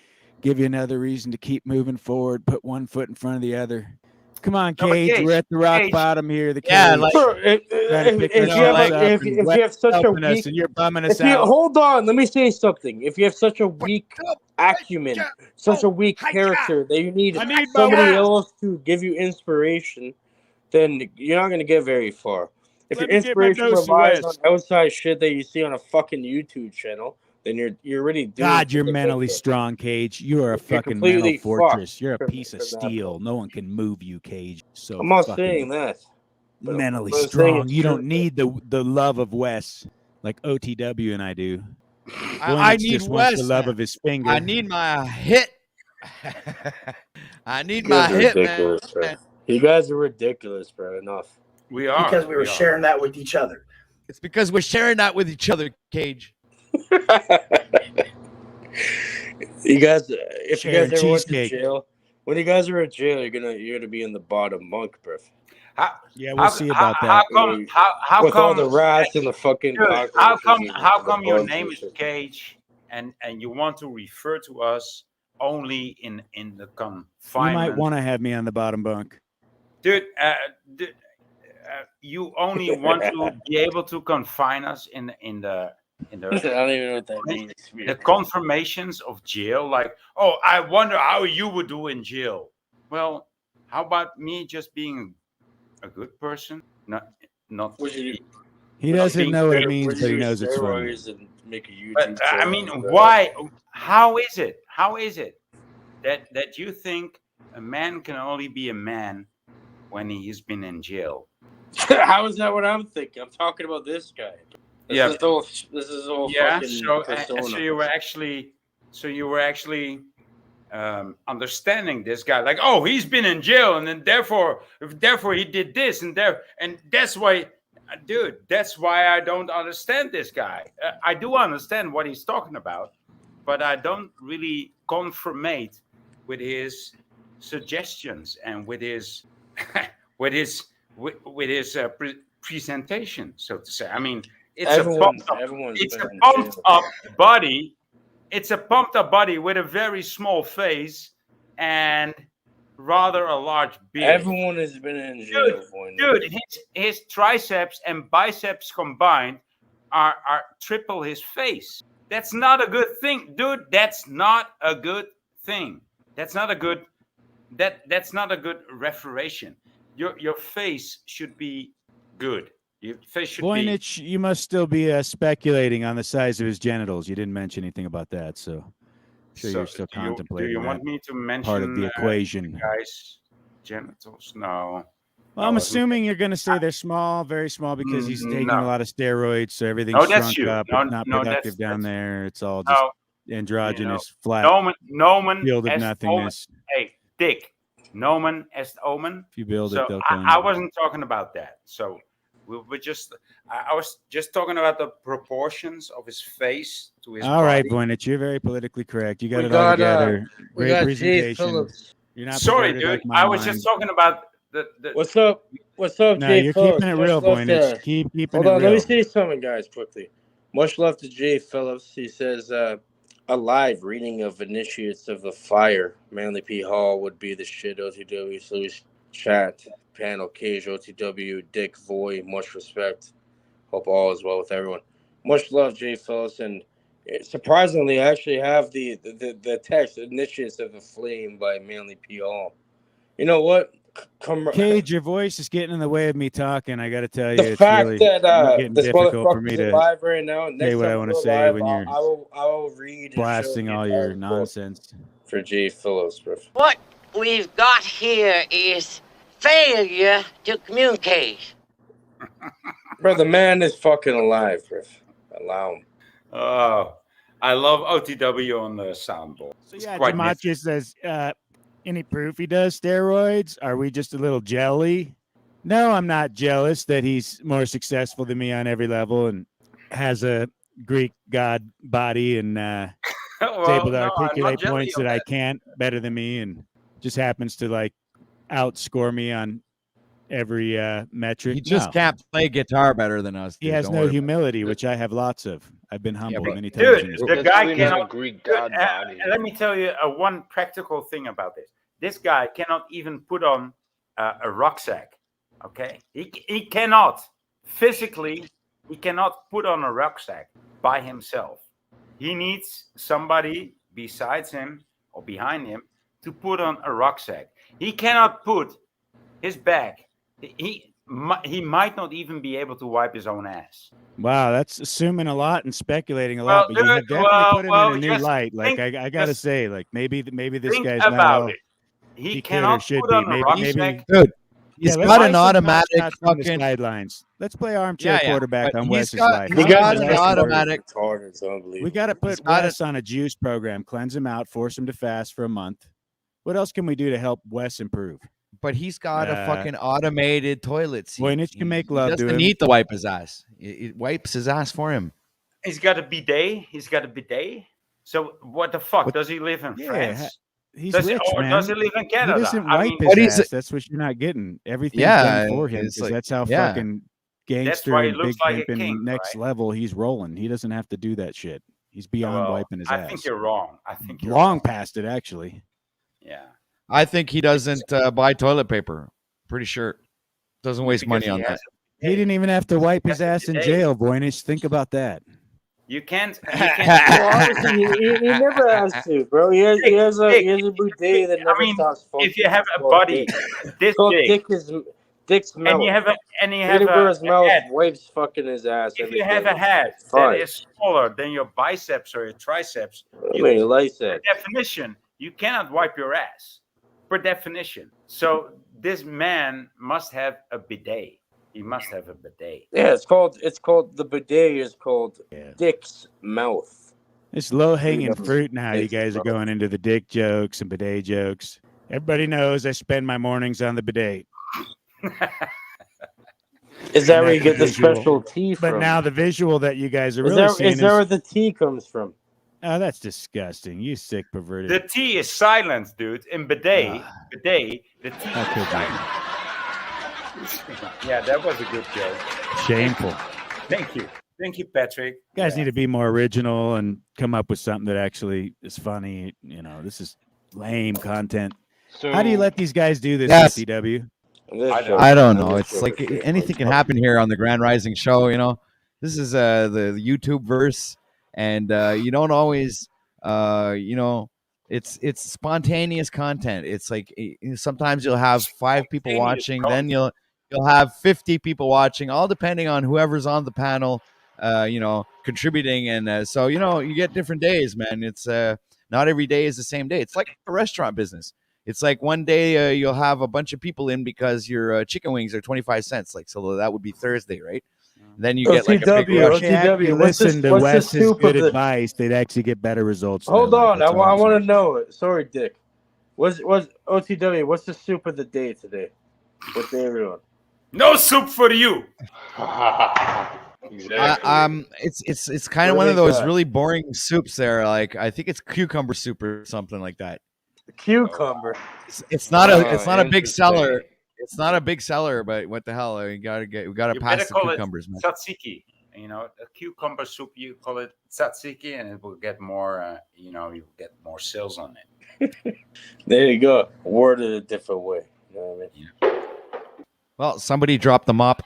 Give you another reason to keep moving forward. Put one foot in front of the other. Come on, Cage. We're at the rock bottom here. The Cage. If you have such a weak, and you're bumming us out. Hold on, let me say something. If you have such a weak acumen, such a weak character that you need somebody else to give you inspiration, then you're not going to get very far. If your inspiration relies on outside shit that you see on a fucking YouTube channel, then you're really doing. God, you're mentally strong, Cage. You are a fucking mental fortress. You're a piece of steel. No one can move you, Cage. So I'm not saying that. Mentally strong. You don't need the love of Wes like OTW and I do. I need Wes. The love of his finger. I need my hit. I need my hit, man. Bro. You guys are ridiculous, bro. Enough. We are because we were sharing that with each other. It's because we're sharing that with each other, Cage. You guys, if you guys ever went to jail, when you guys are in jail, you're gonna be in the bottom bunk, bro. We'll see about that. How with come all the rats and the fucking? Dude, how come your name is Cage, and you want to refer to us only in the confinement? You might want to have me on the bottom bunk, dude. You only want to be able to confine us in the I don't even know what that means. The confirmations of jail, like, oh, I wonder how you would do in jail. Well, how about me just being a good person? Not. He doesn't know what it means, but he knows it's funny. And make a YouTube but I mean, why? How is it? How is it that you think a man can only be a man when he's been in jail. How is that what I'm thinking? I'm talking about this guy. This is all fucking persona. So you were actually understanding this guy, like, oh, he's been in jail, and then therefore he did this, and that's why, dude, that's why I don't understand this guy. I do understand what he's talking about, but I don't really confirmate with his suggestions and with his presentation, so to say. I mean, it's a pumped up body. It's a pumped up body with a very small face and rather a large beard. Everyone has been in jail. Dude, his triceps and biceps combined are triple his face. That's not a good thing, dude. That's not a good thing. That's not a good referation. Your face should be good. Your face should Voynich, you must still be speculating on the size of his genitals. You didn't mention anything about that, so you're still contemplating. Do you want me to mention part of the equation? Guys, genitals? No. Well, I'm assuming you're going to say they're small, very small, because he's taking a lot of steroids, so everything's shrunk up. It's not productive down there. It's all just androgynous, flat field of nothingness. Hey, Dick, nomen est omen. If you build so it, they'll come. I wasn't talking about that. So I was just talking about the proportions of his face to his body. All right, Voynich, you're very politically correct. You got it all together. Great presentation. You're not sorry, dude. I was just talking about the What's up? What's up, no, Jay you're Phillips? keeping it real, Voynich. Keep keeping Hold it on, real. let me say something, guys, quickly. Much love to Jay Phillips. He says, a live reading of Initiates of the Fire. Manly P. Hall would be the shit. OTW, Solution Chat, Panel, Cage, OTW, Dick, Voy, much respect. Hope all is well with everyone. Much love, Jay Phillips. And surprisingly, I actually have the text, Initiates of the Flame by Manly P. Hall. You know what? Cage, your voice is getting in the way of me talking. I got to tell you, the it's fact really that getting this difficult for me to live right now. say what I want to say when you're I will read blasting all your nonsense. For Jay Phillips, bro. What we've got here is failure to communicate. Bro, the man is fucking alive, bro. Allow him. Oh, I love OTW on the soundboard. So yeah, Jamachi says, any proof he does steroids? Are we just a little jelly? No, I'm not jealous that he's more successful than me on every level and has a Greek god body and is able to articulate points that I can't better than me and just happens to like outscore me on every metric. He just can't play guitar better than us. He has no humility, which I have lots of. I've been humbled many times. Dude, the guy cannot. Greek god body. Let me tell you one practical thing about this. This guy cannot even put on a rucksack. Okay, he cannot physically. He cannot put on a rucksack by himself. He needs somebody besides him or behind him to put on a rucksack. He cannot put his bag. He might not even be able to wipe his own ass. Wow, that's assuming a lot and speculating a lot. But you have definitely put him in a new light. Like I gotta say, like maybe this guy's not all he cannot should put be. on a rucksack. Dude, he's got an automatic fucking sidelines. Let's play armchair quarterback on Wes's life. He got an automatic. We got to put Wes on a juice program, cleanse him out, force him to fast for a month. What else can we do to help Wes improve? But he's got a fucking automated toilet seat. Voynich can make love to him. He doesn't need to wipe his ass. It wipes his ass for him. He's got a bidet. So what the fuck? Does he live in France? He's rich, man. Does he live in Canada? He doesn't wipe his ass. That's what you're not getting. Everything's done for him because that's how fucking gangster and big pimpin' next level he's rolling. He doesn't have to do that shit. He's beyond wiping his ass. I think you're wrong. Long past it, actually. Yeah. I think he doesn't buy toilet paper. Pretty sure. Doesn't waste money on that. He didn't even have to wipe his ass in jail, Voynich. Think about that. You can't. Well, he never has to, bro. He has a bidet that never stops fucking. If you have a body this big, Dick's mouth, and you have his mouth wipes fucking his ass. If you have a head that is smaller than your biceps or your triceps, by definition, you cannot wipe your ass. per definition. So this man must have a bidet. He must have a bidet. Yeah, it's called the bidet is called Dick's Mouth. It's low hanging Dick's fruit now. You guys are Mouth. going into the dick jokes and bidet jokes. Everybody knows I spend my mornings on the bidet. Is that where you That's get the visual. special tea from? But now the visual that you guys are really seeing is that where the tea comes from? Oh, that's disgusting. You sick perverted. The T is silent, dude. In bidet, the T is silent. Yeah, that was a good joke. Shameful. Thank you. Thank you, Patrick. You guys need to be more original and come up with something that actually is funny. You know, this is lame content. So, how do you let these guys do this, Yes. CW? I don't know. It's like anything can happen here on the Grand Rising show. You know, this is the YouTube verse, and you don't always, you know, it's spontaneous content. It's like sometimes you'll have 5 people watching, then you'll have 50 people watching, all depending on whoever's on the panel, you know, contributing, and so you know you get different days, man. It's not every day is the same day. It's like a restaurant business. It's like one day you'll have a bunch of people in because your chicken wings are 25 cents. Like, so that would be Thursday, right? Then you get like a big rush. OTW, listen to Wes's good advice. They'd actually get better results. Hold on, I want to know it. Sorry, Dick. What's OTW? What's the soup of the day today? What day are we on? No soup for you. Exactly. It's kind of one of those really boring soups there. Like I think it's cucumber soup or something like that. Cucumber. It's not a big seller. It's not a big seller, but what the hell? We gotta pass the cucumbers, man. Tzatziki. You know, a cucumber soup. You call it tzatziki, and it will get more. You know, you get more sales on it. There you go. Worded a different way. You know what I mean? Yeah. Well, somebody dropped the mop.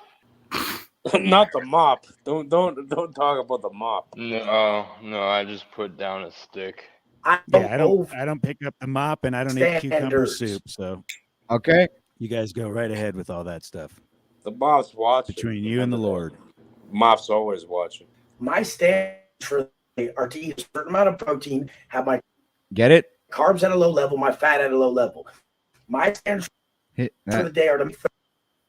Not the mop. Don't talk about the mop. No, I just put down a stick. I don't pick up the mop, and I don't eat cucumber soup. So, okay, you guys go right ahead with all that stuff. The mop's watching. Between you and the Lord. Mop's always watching. My standards for are to eat a certain amount of protein, have my carbs at a low level, my fat at a low level. My standards for the day are to be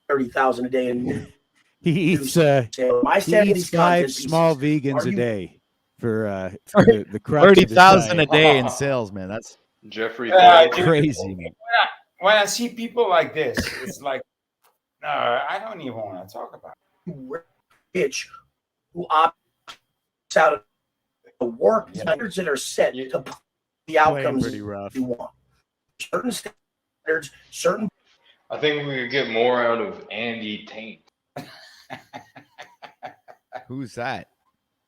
30,000 a day. And he eats my he eats 5 small vegans a day for the crux 30,000 a day in sales, man. That's Jeffrey crazy, man. When I see people like this, it's like, no, I don't even want to talk about it. Bitch who opts out of the work standards that are set to the outcomes you want. Certain standards, certain. I think we could get more out of Andy Taint. Who's that?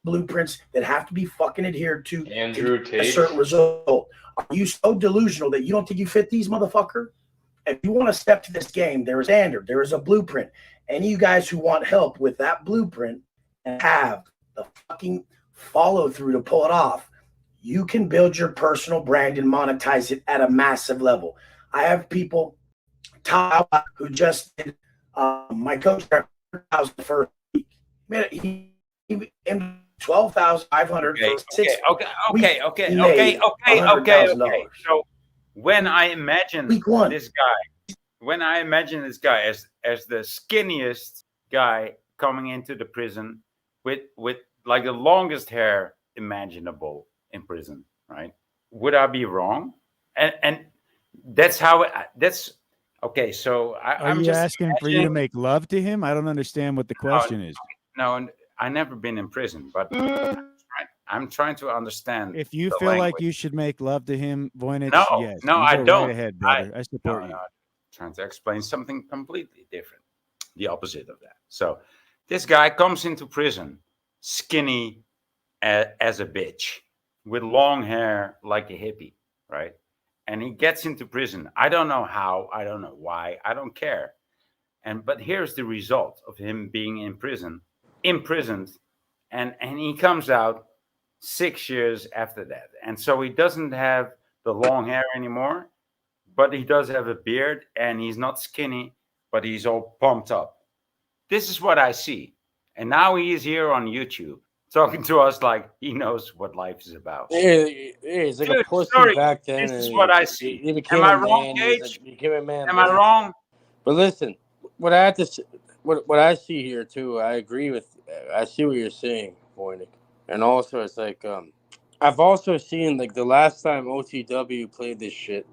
Blueprints that have to be fucking adhered to Andrew a certain result. Are you so delusional that you don't think you fit these, motherfucker? If you want to step to this game, there is a standard, there is a blueprint. Any of you guys who want help with that blueprint and have the fucking follow through to pull it off, you can build your personal brand and monetize it at a massive level. I have people, Tom, who just did my coach got 100,000 the first week. Man, he in 12,500 for 6 Okay. So when I imagine this guy as the skinniest guy coming into the prison with like the longest hair imaginable in prison, right? Would I be wrong? And that's how that's okay. So I'm you just asking for you to make love to him? I don't understand what the question is. No, I never been in prison, but I'm trying to understand. If you feel like you should make love to him, Voynich, yes. No, I don't. Right ahead, brother. I support you. Trying to explain something completely different, the opposite of that. So this guy comes into prison, skinny as a bitch, with long hair like a hippie, right? And he gets into prison. I don't know how. I don't know why. I don't care. But here's the result of him being imprisoned, and he comes out 6 years after that. And so he doesn't have the long hair anymore, but he does have a beard, and he's not skinny, but he's all pumped up. This is what I see. And now he is here on YouTube talking to us like he knows what life is about. He's like a Dude, pussy sorry, back then. this is And what I he see. became Am I a wrong, man. Gage? He became a man. Am I wrong? But listen, what I have to, what I see here too, I agree with. I see what you're saying, Voynich, and also it's like I've also seen like the last time OTW played this shit,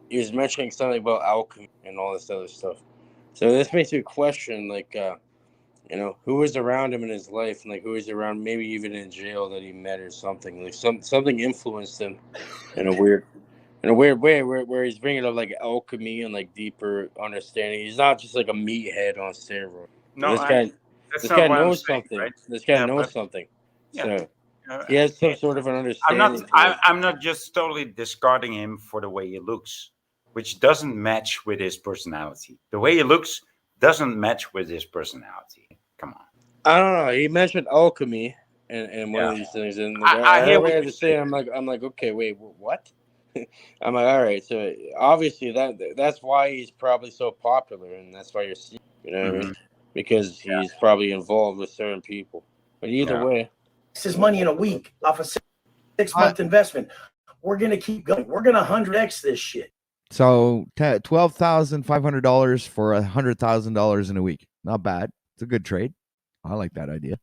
he was mentioning something about alchemy and all this other stuff. So this makes you question like who was around him in his life, and like who was around maybe even in jail that he met or something. Like something influenced him in a weird way where he's bringing up like alchemy and like deeper understanding. He's not just like a meathead on steroids. No, that's This not guy what I'm knows saying, something. right? This guy Yeah, knows but something. yeah, So he has some sort of an understanding. I'm not just totally discarding him for the way he looks, which doesn't match with his personality. The way he looks doesn't match with his personality. Come on. I don't know. He mentioned alchemy and one of these things, and like, I I hear heard what what he had you're to say. saying. I'm like, okay, wait, what? I'm like, all right. So obviously that's why he's probably so popular, and that's why you're seeing. You know what I mean? Because he's probably involved with certain people. But either way, this is money in a week off a 6-month investment. We're gonna keep going. We're gonna 100x this shit. So $12,500 for $100,000 in a week. Not bad. It's a good trade. I like that idea.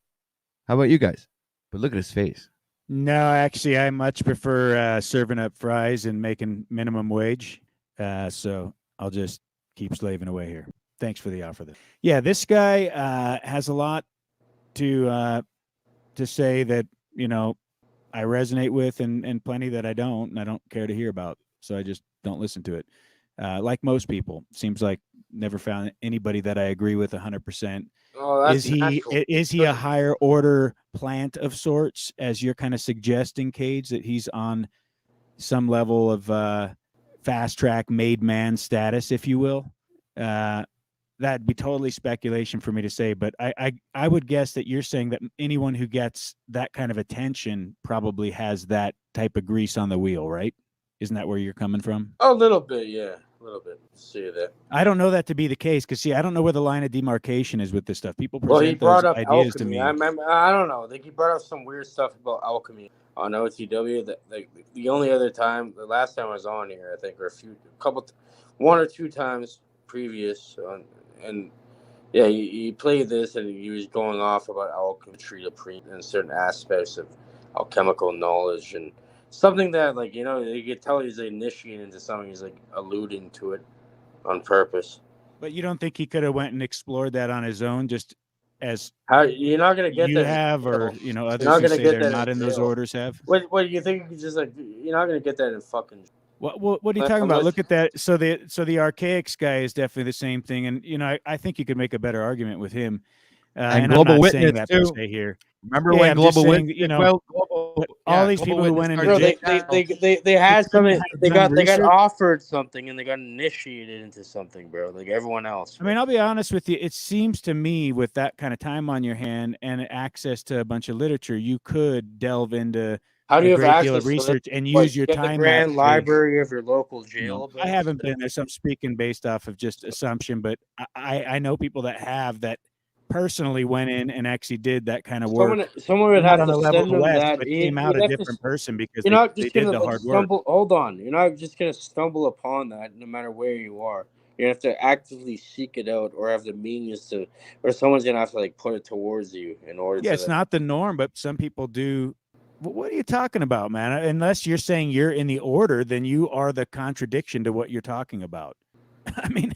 How about you guys? But look at his face. No, actually, I much prefer serving up fries and making minimum wage. So I'll just keep slaving away here. Thanks for the offer. Yeah, this guy has a lot to say that I resonate with, and plenty that I don't, and I don't care to hear about. So I just don't listen to it. Like most people, seems like never found anybody that I agree with 100%. oh, that's natural. Is he a higher order plant of sorts, as you're kind of suggesting, Cage, that he's on some level of fast track made man status, if you will? That'd be totally speculation for me to say, but I would guess that you're saying that anyone who gets that kind of attention probably has that type of grease on the wheel, right? Isn't that where you're coming from? A little bit, yeah, a little bit. See that. I don't know that to be the case because, see, I don't know where the line of demarcation is with this stuff. People present Well, he brought those up ideas to alchemy. me. I don't know. I think he brought up some weird stuff about alchemy on OTW. That like the only other time, the last time I was on here, I think, or one or two times previous, and yeah, he played this and he was going off about alchemy and certain aspects of alchemical knowledge and something that, like, you could tell he's initiating into something. He's like alluding to it on purpose. But you don't think he could have went and explored that on his own, just as how you're not gonna get you that have, or others who say they're not in those orders have? What do you think? Just like you're not gonna get that in fucking. What are you talking about? Look at that. So the Archaics guy is definitely the same thing, and I think you could make a better argument with him. And Global I'm not Witness saying that per too. se here. Remember Yeah, when I'm Global just saying, Witness? all these people who went into they had something. They got research. offered something and they got initiated into something, bro. Like everyone else. I mean, I'll be honest with you. It seems to me, with that kind of time on your hand and access to a bunch of literature, you could delve into how do you a have great access deal of to research and what, use your get time. The grand that way. library of your local jail. I haven't been there, so I'm speaking based off of just assumption, but I know people that have that personally went in and actually did that kind of work. Someone would have on to the level send them West, that. but came out a different person because you're not they just did gonna the hard work. Hold on, you're not just gonna stumble upon that no matter where you are. You have to actively seek it out, or have the means to, or someone's gonna have to like put it towards you in order. Yeah, to it's not the norm, but some people do. What are you talking about, man? Unless you're saying you're in the order, then you are the contradiction to what you're talking about. I mean,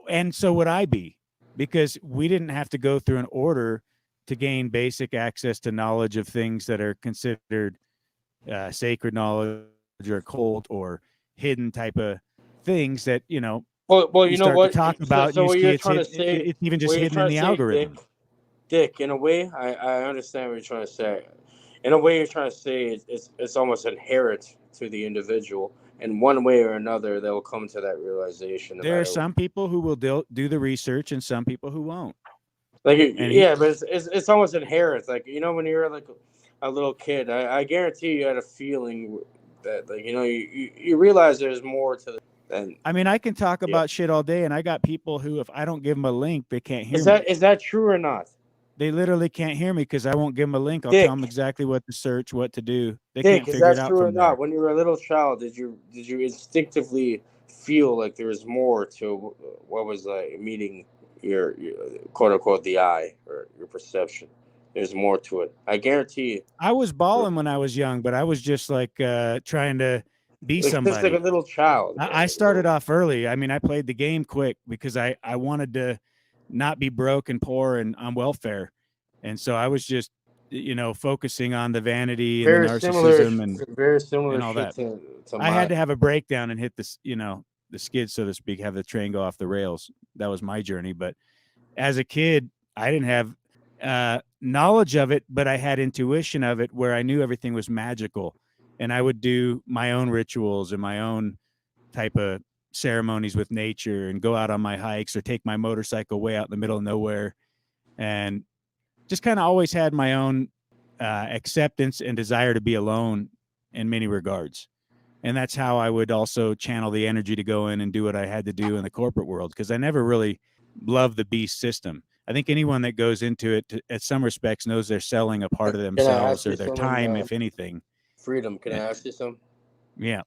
and so would I be, because we didn't have to go through an order to gain basic access to knowledge of things that are considered sacred knowledge or occult or hidden type of things that Well, you know what? to talk about. So what you're trying to it's say, even just hidden in the algorithm. Dick, in a way, I understand what you're trying to say. In a way, you're trying to say it's almost inherent to the individual. In one way or another, they'll come to that realization. There are some people who will do the research, and some people who won't. But it's almost inherent. Like, when you're like a little kid, I guarantee you had a feeling that, like, you realize there's more to. I mean, I can talk about shit all day, and I got people who, if I don't give them a link, they can't hear me. Is that true or not? They literally can't hear me because I won't give them a link. I'll Dick. tell them exactly what to search, what to do. They Dick, can't is figure it that out true or from not? there. When you were a little child, did you instinctively feel like there was more to what was meeting your quote unquote the eye or your perception? There's more to it. I guarantee you. I was balling when I was young, but I was just like trying to be Like, just like a somebody. little child. I started off early. I mean, I played the game quick because I wanted to not be broke and poor and on welfare. And so I was just, focusing on the vanity and the narcissism very similar and all shit that. to I had to have a breakdown and hit this, the skid, so to speak, have the train go off the rails. That was my journey. But as a kid, I didn't have knowledge of it, but I had intuition of it where I knew everything was magical. And I would do my own rituals and my own type of ceremonies with nature and go out on my hikes or take my motorcycle way out in the middle of nowhere. And just kind of always had my own acceptance and desire to be alone in many regards. And that's how I would also channel the energy to go in and do what I had to do in the corporate world, because I never really loved the beast system. I think anyone that goes into it at some respects knows they're selling a part of themselves or their time, if anything. Freedom, can I ask you something? Yeah.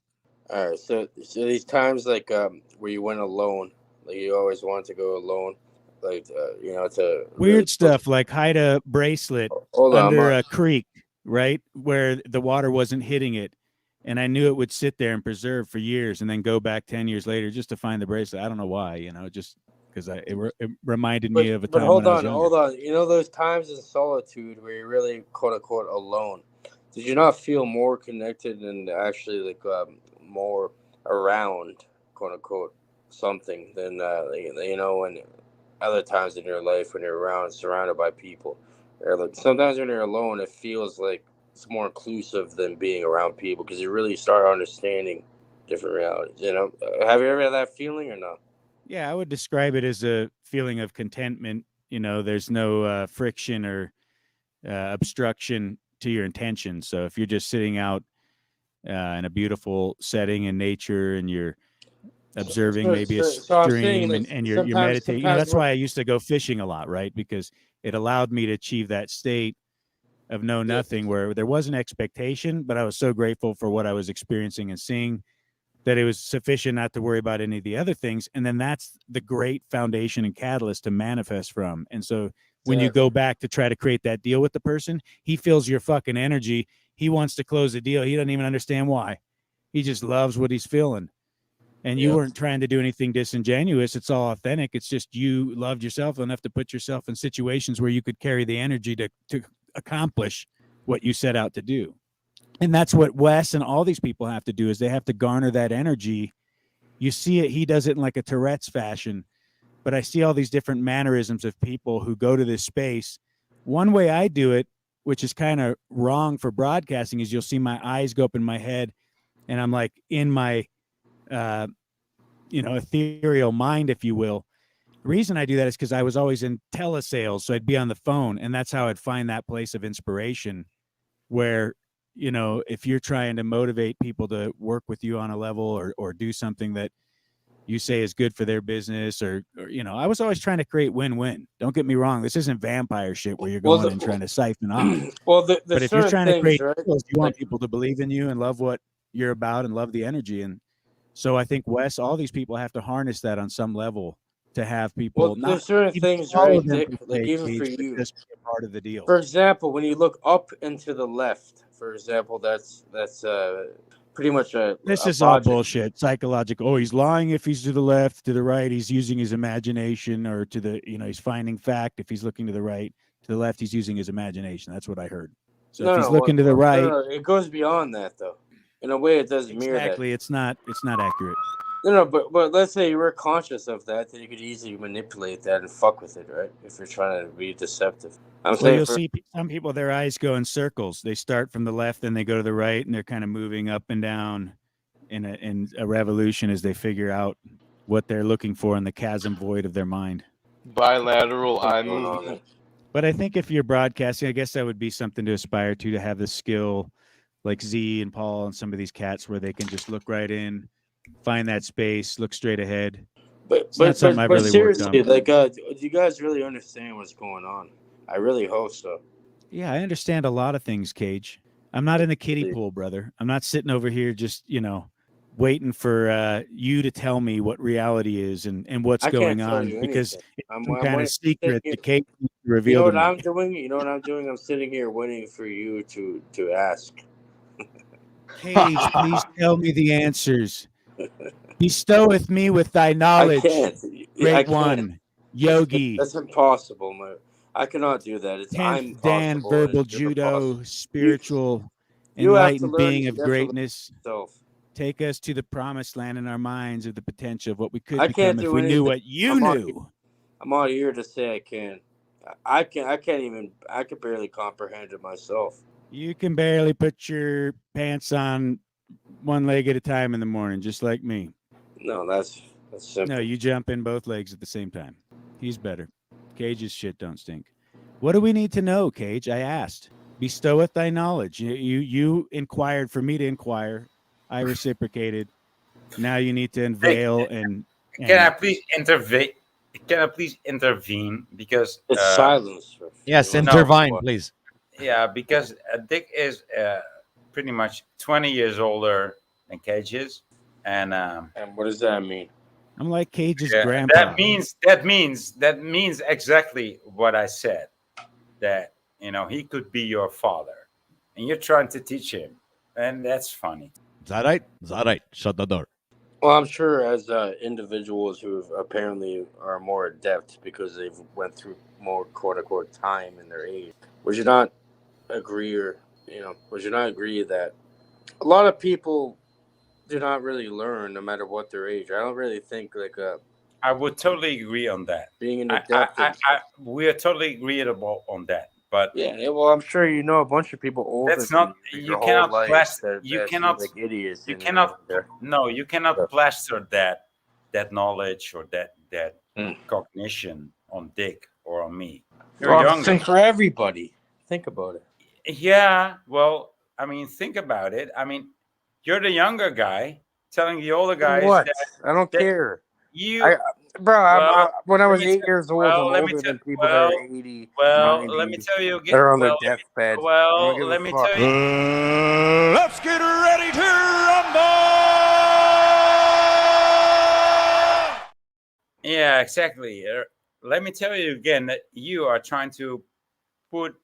All right, so these times like where you went alone, like you always wanted to go alone, like to Weird really stuff like hide a bracelet under a creek, right, where the water wasn't hitting it, and I knew it would sit there and preserve for years, and then go back 10 years later just to find the bracelet. I don't know why, just because it reminded me of a time when I was younger. Hold on. You know those times in solitude where you're really quote unquote alone. Did you not feel more connected and actually like more around quote unquote something than when other times in your life when you're surrounded by people? Or like sometimes when you're alone, it feels like it's more inclusive than being around people because you really start understanding different realities. Have you ever had that feeling or not? Yeah, I would describe it as a feeling of contentment. There's no friction or obstruction to your intention. So if you're just sitting out in a beautiful setting in nature and you're observing maybe a stream and you're meditating, that's why I used to go fishing a lot, right? Because it allowed me to achieve that state of know nothing where there was an expectation, but I was so grateful for what I was experiencing and seeing that it was sufficient not to worry about any of the other things. And then that's the great foundation and catalyst to manifest from. And so when you go back to try to create that deal with the person, he feels your fucking energy. He wants to close the deal. He doesn't even understand why. He just loves what he's feeling. And you weren't trying to do anything disingenuous. It's all authentic. It's just you loved yourself enough to put yourself in situations where you could carry the energy to accomplish what you set out to do. And that's what Wes and all these people have to do, is they have to garner that energy. You see it. He does it in like a Tourette's fashion, but I see all these different mannerisms of people who go to this space. One way I do it, which is kind of wrong for broadcasting, is you'll see my eyes go up in my head and I'm like in my, ethereal mind, if you will. The reason I do that is because I was always in telesales. So I'd be on the phone, and that's how I'd find that place of inspiration where, if you're trying to motivate people to work with you on a level or do something that you say is good for their business or I was always trying to create win-win. Don't get me wrong. This isn't vampire shit where you're going and trying to siphon off. But if you're trying to create deals, you want people to believe in you and love what you're about and love the energy. And so I think Wes, all these people have to harness that on some level to have people not there's certain things, right, Dick, like even for you, just be a part of the deal. For example, when you look up and to the left, for example, that's pretty much this is all bullshit. Psychological. Oh, he's lying if he's to the left, to the right. He's using his imagination, or to the he's finding fact. If he's looking to the right, to the left, he's using his imagination. That's what I heard. So if he's looking to the right, it goes beyond that, though. In a way, it does mirror that. Exactly. It's not accurate. No, but let's say you were conscious of that, then you could easily manipulate that and fuck with it, right? If you're trying to be deceptive. You'll see some people, their eyes go in circles. They start from the left, then they go to the right, and they're kind of moving up and down in a revolution as they figure out what they're looking for in the chasm void of their mind. Bilateral eye movement. But I think if you're broadcasting, I guess that would be something to aspire to have the skill like Z and Paul and some of these cats where they can just look right in, find that space, look straight ahead. But seriously, like, do you guys really understand what's going on? I really hope so. Yeah, I understand a lot of things, Cage. I'm not in the kiddie pool, brother. I'm not sitting over here just, waiting for you to tell me what reality is and what's I going can't tell on you because anything. it's I'm some kind waiting. of secret that Cage needs to You reveal know to what me. I'm doing? You know what I'm doing? I'm sitting here waiting for you to ask. Cage, please tell me the answers. Bestoweth me with thy I knowledge, can't. great I can't. one, Yogi. That's impossible, man. I cannot do that. I'm 10th Dan, possible. verbal And you're judo, impossible. spiritual, You have to enlightened learn. being You of have to learn greatness. yourself. Take us to the promised land in our minds of the potential of what we could I become can't if do we knew anything. what you I'm knew. out here to say I can. I can't even. I can barely comprehend it myself. You can barely put your pants on one leg at a time in the morning, just like me. No, that's simple. No, you jump in both legs at the same time. He's better. Cage's shit don't stink. What do we need to know, Cage? I asked. Bestoweth thy knowledge. You inquired for me to inquire. I reciprocated. Now you need to unveil and Can I please intervene? Can I please intervene? Because It's silence. Yes, No. intervene, please. yeah, because Dick is pretty much 20 years older than Cage is, and what does that mean? I'm like Cage's yeah, grandpa. that means exactly what I said. That he could be your father, and you're trying to teach him, and that's funny. Is that right? Is that right? Shut the door. Well, I'm sure as individuals who apparently are more adept because they've went through more quote unquote time in their age. Would you not agree, would you not agree that a lot of people do not really learn no matter what their age? I don't really think I would totally agree on that. being an adept. We are totally agreeable on that. But yeah, well, I'm sure you know a bunch of people older that's than not. you You your whole cannot life plaster. that You seem cannot. like idiots. You and, cannot. they're- No, you cannot Yeah. plaster that knowledge or that Mm. cognition on Dick or on me. You're Well, younger. think for everybody. Think about it. Yeah. Well, I mean, think about it. I mean, you're the younger guy telling the older guys What? that I don't care. you. When I let was me 8 tell- years old, well, I'm let me older tell- than people that are 80, well, 90. let me tell you again. They're on their Well, deathbed. I well, don't give let a me fuck. tell you. Let's get ready to rumble! Yeah, exactly. Let me tell you again that you are trying to put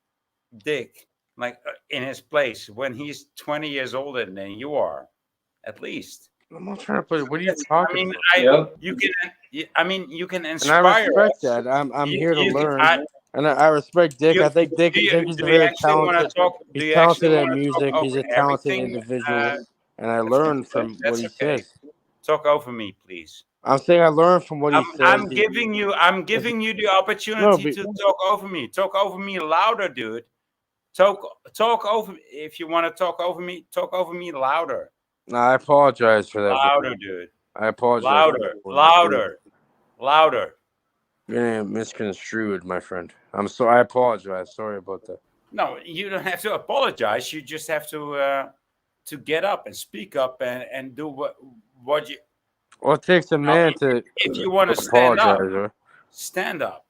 Dick in his place when he's 20 years older than you are, at least. I'm not trying to put. What are you talking about? You can. I mean, you can And I inspire respect us. that. I'm You- here to you- learn, I- and I respect Dick. I think Dick do you is do you very actually want to talented. talk? Do He's you actually talented at want to talk music. He's over a talented everything? individual, and I That's learn okay. from what That's he okay. says. Talk over me, please. I'm saying I learn from what he says. I'm giving you the opportunity to talk over me. Talk over me louder, dude. Talk over. If you want to talk over me louder. No, I apologize for that. Louder, dude. I apologize. Louder. You're getting misconstrued, my friend. I apologize. Sorry about that. No, you don't have to apologize. You just have to get up and speak up and do what you. Well, it takes a man to. If you want to stand up, apologize, stand up,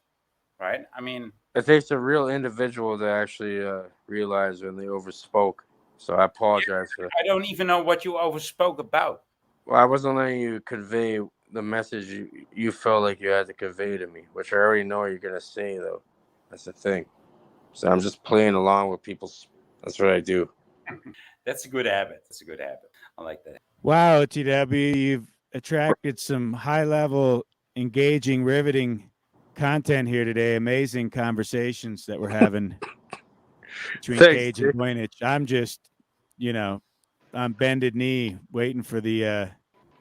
right? I mean, it takes a real individual to actually realize when they overspoke. So I apologize for that. I don't even know what you overspoke about. Well, I wasn't letting you convey the message you felt like you had to convey to me, which I already know you're gonna say though. That's the thing. So I'm just playing along with people's. That's what I do. That's a good habit. I like that. Wow, TW, you've attracted some high-level, engaging, riveting content here today. Amazing conversations that we're having between Thanks, Cage and Voynich. I'm just, on bended knee, waiting for the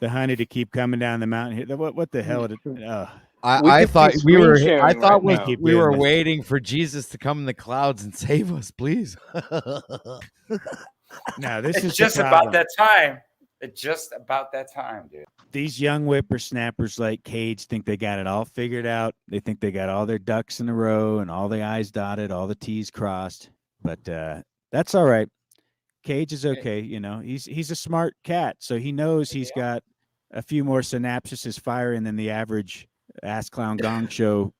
honey to keep coming down the mountain here. What the hell? I thought we were. I thought we were this. waiting for Jesus to come in the clouds and save us, please. No, this It's is just about that time. It's just about that time, dude. These young whippersnappers like Cage think they got it all figured out. They think they got all their ducks in a row and all the I's dotted, all the T's crossed. But that's all right. Cage is okay. He's a smart cat, so he knows he's got a few more synapses firing than the average Ass Clown Gong Show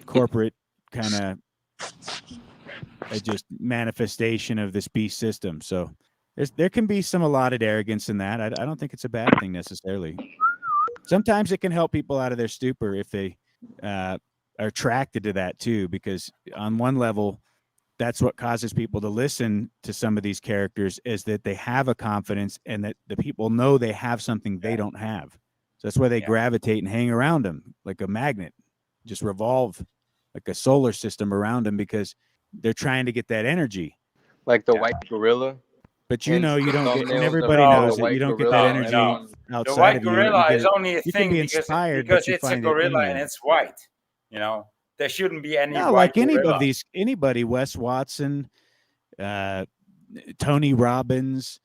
corporate kind of just manifestation of this beast system. So there can be some allotted arrogance in that. I don't think it's a bad thing necessarily. Sometimes it can help people out of their stupor if they are attracted to that too, because on one level, that's what causes people to listen to some of these characters, is that they have a confidence and that the people know they have something they don't have. So that's why they gravitate and hang around them like a magnet, just revolve like a solar system around them, because they're trying to get that energy. Like the white gorilla. But you know, you don't get, and thumbnails of everybody the knows that white you don't get gorilla that and, energy The outside white of you. gorilla You is only a you thing can be because inspired, but you it's a find it gorilla in and you. it's white. You know, there shouldn't be any No, white like any gorilla. of these, anybody, Wes Watson, Tony Robbins,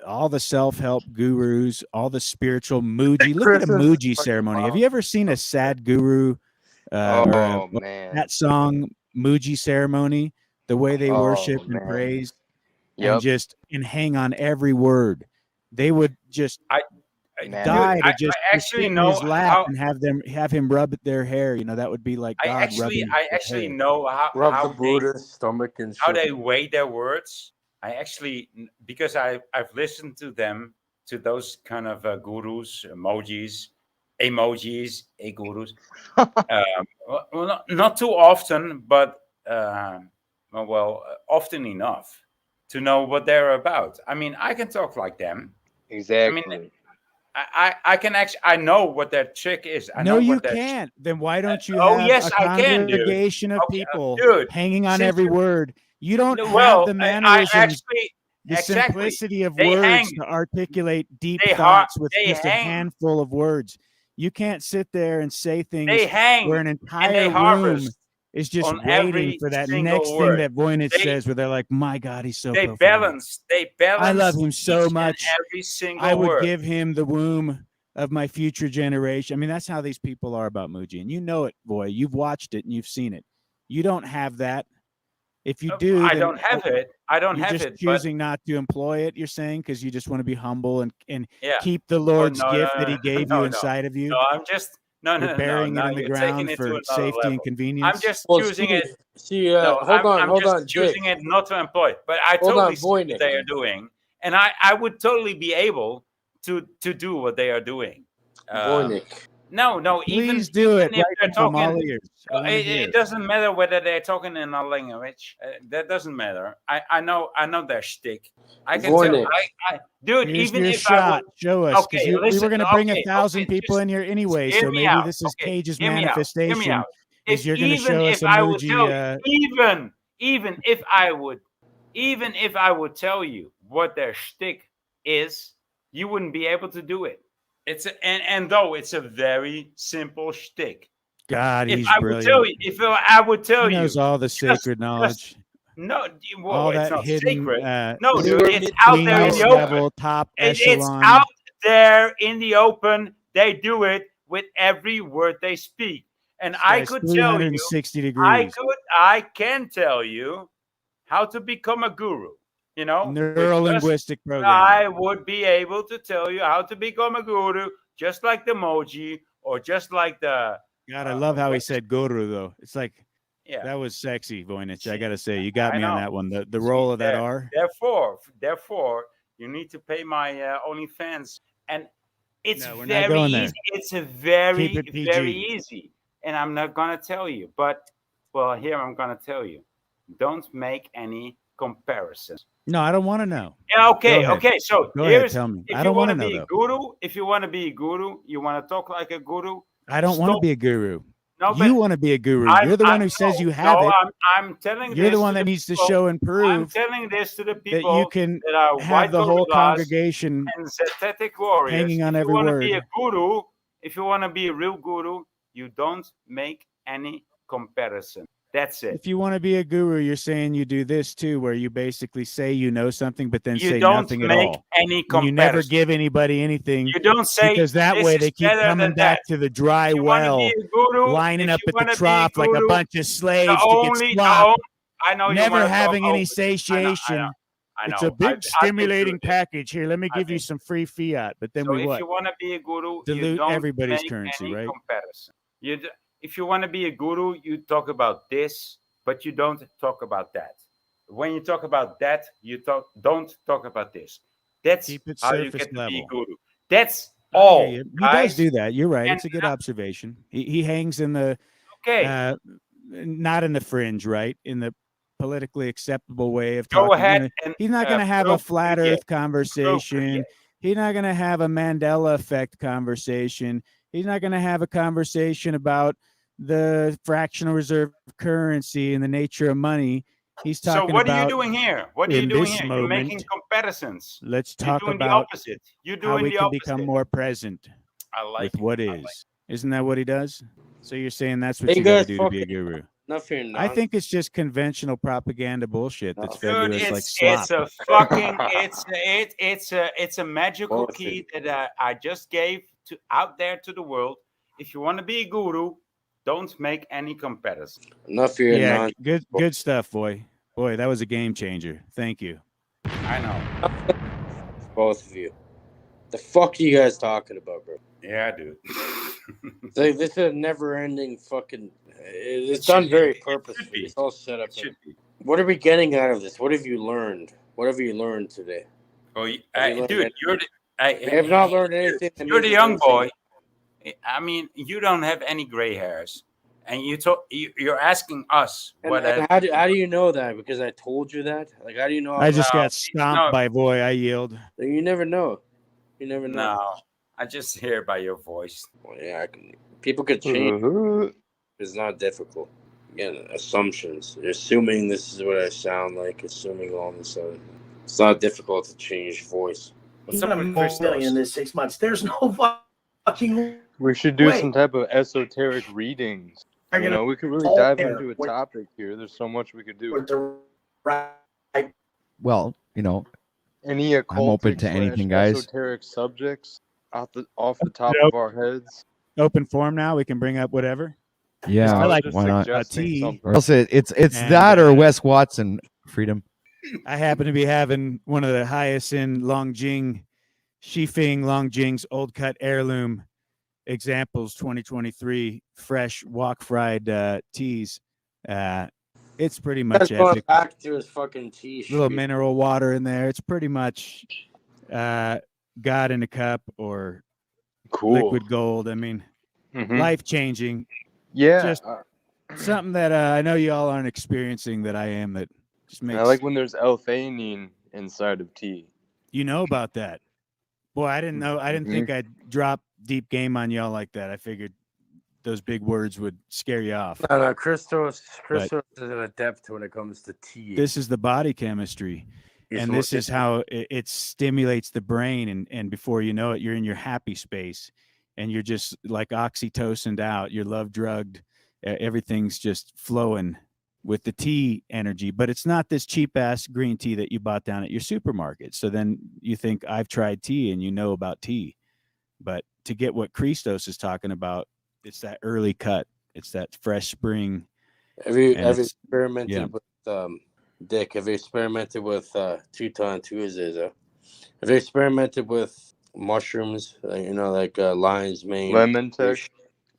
all the self-help gurus, all the spiritual Muji. Look at a Muji ceremony. Have you ever seen a sad guru or man. that song Muji ceremony? The way they worship and man. praise Yep. and hang on every word. They would just die to just actually sit in know his lap how- and have him rub their hair. You know, that would be like God rubbing I his actually hair. know Rub how the Buddha's stomach and how shit. they weigh their words. I actually, because I've listened to them, to those kind of gurus, emojis, gurus. Well, not too often, but often enough to know what they're about. I mean, I can talk like them. Exactly. I mean, I can actually, I know what their trick is. I know No, you what their can't. Then why don't you oh, have yes, a I can, dude. congregation of Okay, people dude, hanging on since every you- word? You don't have well, the I mannerisms, actually the simplicity of They words hang. to articulate deep They thoughts with they just a hang. handful of words. You can't sit there and say things They hang where an and entire they room harvest is just on waiting every for that single next word. thing that Voynich They- says, where they're like, "My God, he's so They profound." balance. I love him so each and much. every single I would word. give him the womb of my future generation. I mean, that's how these people are about Muji, and you know it, boy. You've watched it and you've seen it. You don't have that. If you do, I then don't have it. I don't you're have just it. But choosing not to employ it. You're saying because you just want to be humble and yeah. keep the Lord's no, gift no, that He gave no, you no. inside of you. No, I'm just no. You're burying it Now in the you're taking ground it to for another safety level. and convenience. I'm just Well, choosing Steve, it. See, No, hold I'm on, just Dick. choosing it not to employ. But I Hold totally on, see what Voynich. they are doing, and I would totally be able to do what they are doing. Voynich. No, Please do it even if right they're now. I'm all talking, ears. I want to hear it doesn't matter whether they're talking in a language. That doesn't matter. I know their shtick. I can tell. Voynich. Dude, Here's even your if shot. I would, Show us, because okay, we listen. were going to bring Okay, 1,000 people just in here anyway. hear So me maybe out. this is Okay, Cage's hear me out. Hear me manifestation. out. Is you're going to Even show if us a I would tell Muji. you, even if I would tell you what their shtick is, you wouldn't be able to do it. And though it's a very simple shtick. God, If he's I brilliant. would tell you, if I would tell He knows you, all the sacred knowledge. no, well, All it's that not hidden, sacred. No, dude, Newer it's out there in genius the open. level, top It's echelon. out there in the open. They do it with every word they speak. And I Guy's could tell you, 360 degrees. I can tell you how to become a guru. You know, Neuro linguistic program. I would be able to tell you how to become a guru, just like the emoji or just like the. God, I love how he said guru, though. It's like, Yeah. that was sexy, Voynich. I got to say, you got I me on know. that one. The roll of that R. Therefore, you need to pay my OnlyFans, and it's No, we're not very going there. easy. It's a very, Keep it PG. very easy, and I'm not gonna tell you. But well, here I'm gonna tell you: don't make any comparisons. No, I don't want to know. Yeah, okay, Go ahead. okay. So Go ahead, here's tell me. if I you don't want wanna to know, be a though. guru, if you want to be a guru, you want to talk like a guru. I don't want to stop- be a guru. No, You but want to be a guru. I'm- You're the one I'm- who says you no, have no, it. I'm telling You're the this one to that needs to people. show and I'm prove telling this to the that people you can that are have white the whole gorillas congregation and synthetic warriors. hanging on if every you want to word. be a guru, if you want to be a real guru, you don't make any comparison. That's it. If you want to be a guru, you're saying you do this too, where you basically say you know something, but then You say don't nothing at make all. any And you never comparison. give anybody anything, You don't say because that this way is they keep better coming than back that. to the dry If you wanna well, be a guru, lining if up you at the wanna be a trough like a guru, bunch of slaves the to get only, slopped, I know you never want to having talk any open. satiation. I know. It's a big I've been through stimulating this. package. Here, let me I've give you been- some free fiat. But then So we if what? you want to be a guru, you Dilute don't everybody's make currency, any right? comparison. if you want to be a guru, you talk about this, but you don't talk about that. When you talk about that, you don't talk about this. That's Keep it how you surface get to be a level. guru. That's I hear all, you. He does guys. do that. You're right. And It's a good observation. He hangs in the okay, uh, not in the fringe, right? In the politically acceptable way of go talking. You ahead know, and he's not going to have a flat Earth appropriate. conversation. He's not going to have a Mandela effect conversation. He's not going to have a conversation about the fractional reserve currency and the nature of money. He's So talking what are you about doing here? What are you in doing this here? You're making moment. comparisons. Let's You're talk doing the about opposite. You're how doing we the can become opposite. more present I like with it. what I like is. Isn't that what he does? So you're saying that's what Hey, you got to guys, do to be a fucking guru? enough here. I think it's just conventional propaganda bullshit that's fed Dude, to us like it's slop. a fucking it's a magical Bullshit. key that I just gave to out there to the world. If you want to be a guru, don't make any comparison. Enough here. Yeah, good stuff, boy. Boy, that was a game changer. Thank you. I know. Both of you. The fuck are you guys talking about, bro? Yeah, dude. Like, this is a never-ending fucking. It's done very purposefully. It's all set up. Should be. What are we getting out of this? What have you learned? What have you learned today? Oh, Have you learned dude, anything? you're the, I have not learned anything. that you're the makes young sense. boy. I mean, you don't have any gray hairs, and you're asking us what. And how do you know that? Because I told you that. Like, how do you know? I just No, got stomped no. by boy. I yield. You never know. You never know. No, I just hear by your voice. Well, yeah, people could change. It's not difficult. Again, assumptions. You're assuming this is what I sound like. Assuming all this. It's not difficult to change voice. What's up with Chris? In this 6 months, there's no fucking. We should do Wait. some type of esoteric readings. Are You gonna know, we could really all dive there into a with- topic here. There's so much we could do. with the right. Well, you know, Any occultic I'm open to anything, guys. esoteric subjects off the top Nope. of our heads. Open form now. We can bring up whatever. Yeah, I like just why not? suggesting tea. something. Or else it's And, that or Wes Watson. Freedom. I happen to be having one of the highest in Longjing, Shifeng Longjing's old cut heirloom examples 2023 fresh wok fried teas. It's pretty much Going epic. back to his fucking tea. Little shit. mineral water in there. It's pretty much God in a cup or Cool. liquid gold. I mean, Mhm. life changing. Yeah. Just something that I know you all aren't experiencing that I am. That just makes I like when there's L-theanine inside of tea. you know about that. Boy, I didn't know. I didn't think I'd drop deep game on y'all like that. I figured those big words would scare you off. No, Christos is an adept when it comes to tea. This is the body chemistry. And this is how it stimulates the brain. And before you know it, you're in your happy space and you're just like oxytocined out. You're love drugged. Everything's just flowing with the tea energy. But it's not this cheap ass green tea that you bought down at your supermarket. So then you think I've tried tea and you know about tea. But to get what Christos is talking about, it's that early cut. It's that fresh spring. Have you and it's- experimented with Dick? Have you experimented with Teuton Tuesdays? Have you experimented with mushrooms? Like lion's mane, Lemon tech.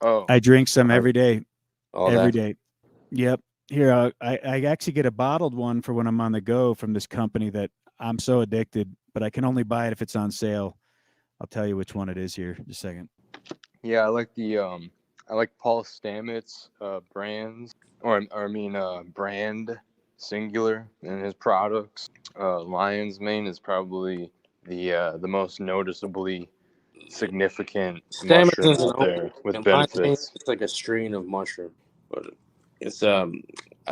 Oh, I drink some every day. all Every that. day. Yep. Here, I actually get a bottled one for when I'm on the go from this company that I'm so addicted, but I can only buy it if it's on sale. I'll tell you which one it is here in a second. yeah. I like the I like Paul Stamets brands, brand singular in his products. Lion's Mane is probably the most noticeably significant Stamets mushroom is an out there with and lion's mane benefits. is like a strain of mushroom, but it's I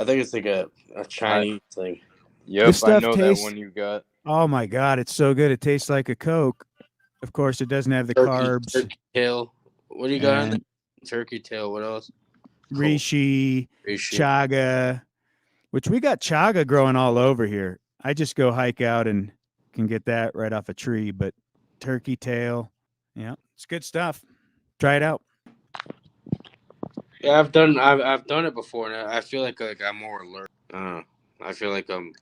think it's like a Chinese thing. Yep, This I stuff know tastes- that one you got. Oh my God, it's so good. It tastes like a Coke. Of course, it doesn't have the carbs. Turkey tail. What do you got on there? And- Turkey tail. What else? Reishi, Reishi. chaga, which we got chaga growing all over here. I just go hike out and can get that right off a tree. But turkey tail, yeah, it's good stuff. Try it out. Yeah, I've done it before, and I feel like I'm more alert. I feel like I'm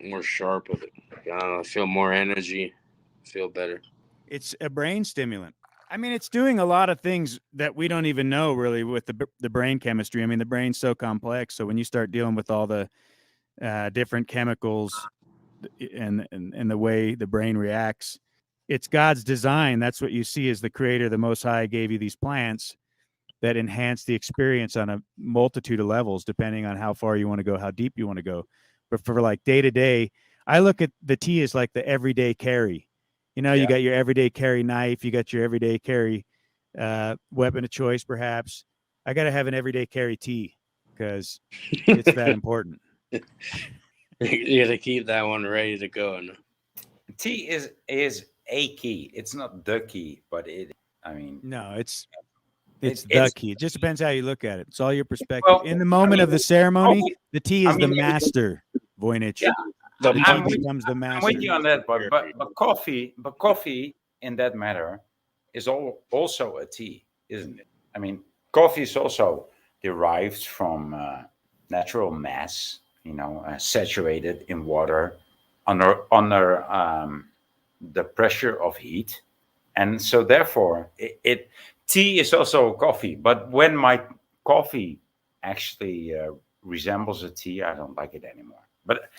more sharp with it. I don't know. I feel more energy. I feel better. It's a brain stimulant. I mean, it's doing a lot of things that we don't even know really with the brain chemistry. I mean, the brain's so complex. So when you start dealing with all the different chemicals and the way the brain reacts, it's God's design. That's what you see as the creator, the Most High gave you these plants that enhance the experience on a multitude of levels, depending on how far you want to go, how deep you want to go. But for like day to day, I look at the tea as like the everyday carry. You know, you got your everyday carry knife, you got your everyday carry weapon of choice, perhaps. I got to have an everyday carry tea because it's that important. You got to keep that one ready to go. Tea is a key. It's not the key, but it. I mean, no, it's the key. It just depends how you look at it. It's all your perspective. Well, in the moment of the ceremony, the tea is the master, Voynich. Yeah, the tea becomes the master. I'm with you on that, but coffee in that matter is also a tea, isn't it? I mean, coffee is also derived from natural mass, saturated in water under the pressure of heat, and so therefore tea is also coffee. But when my coffee actually resembles a tea, I don't like it anymore. But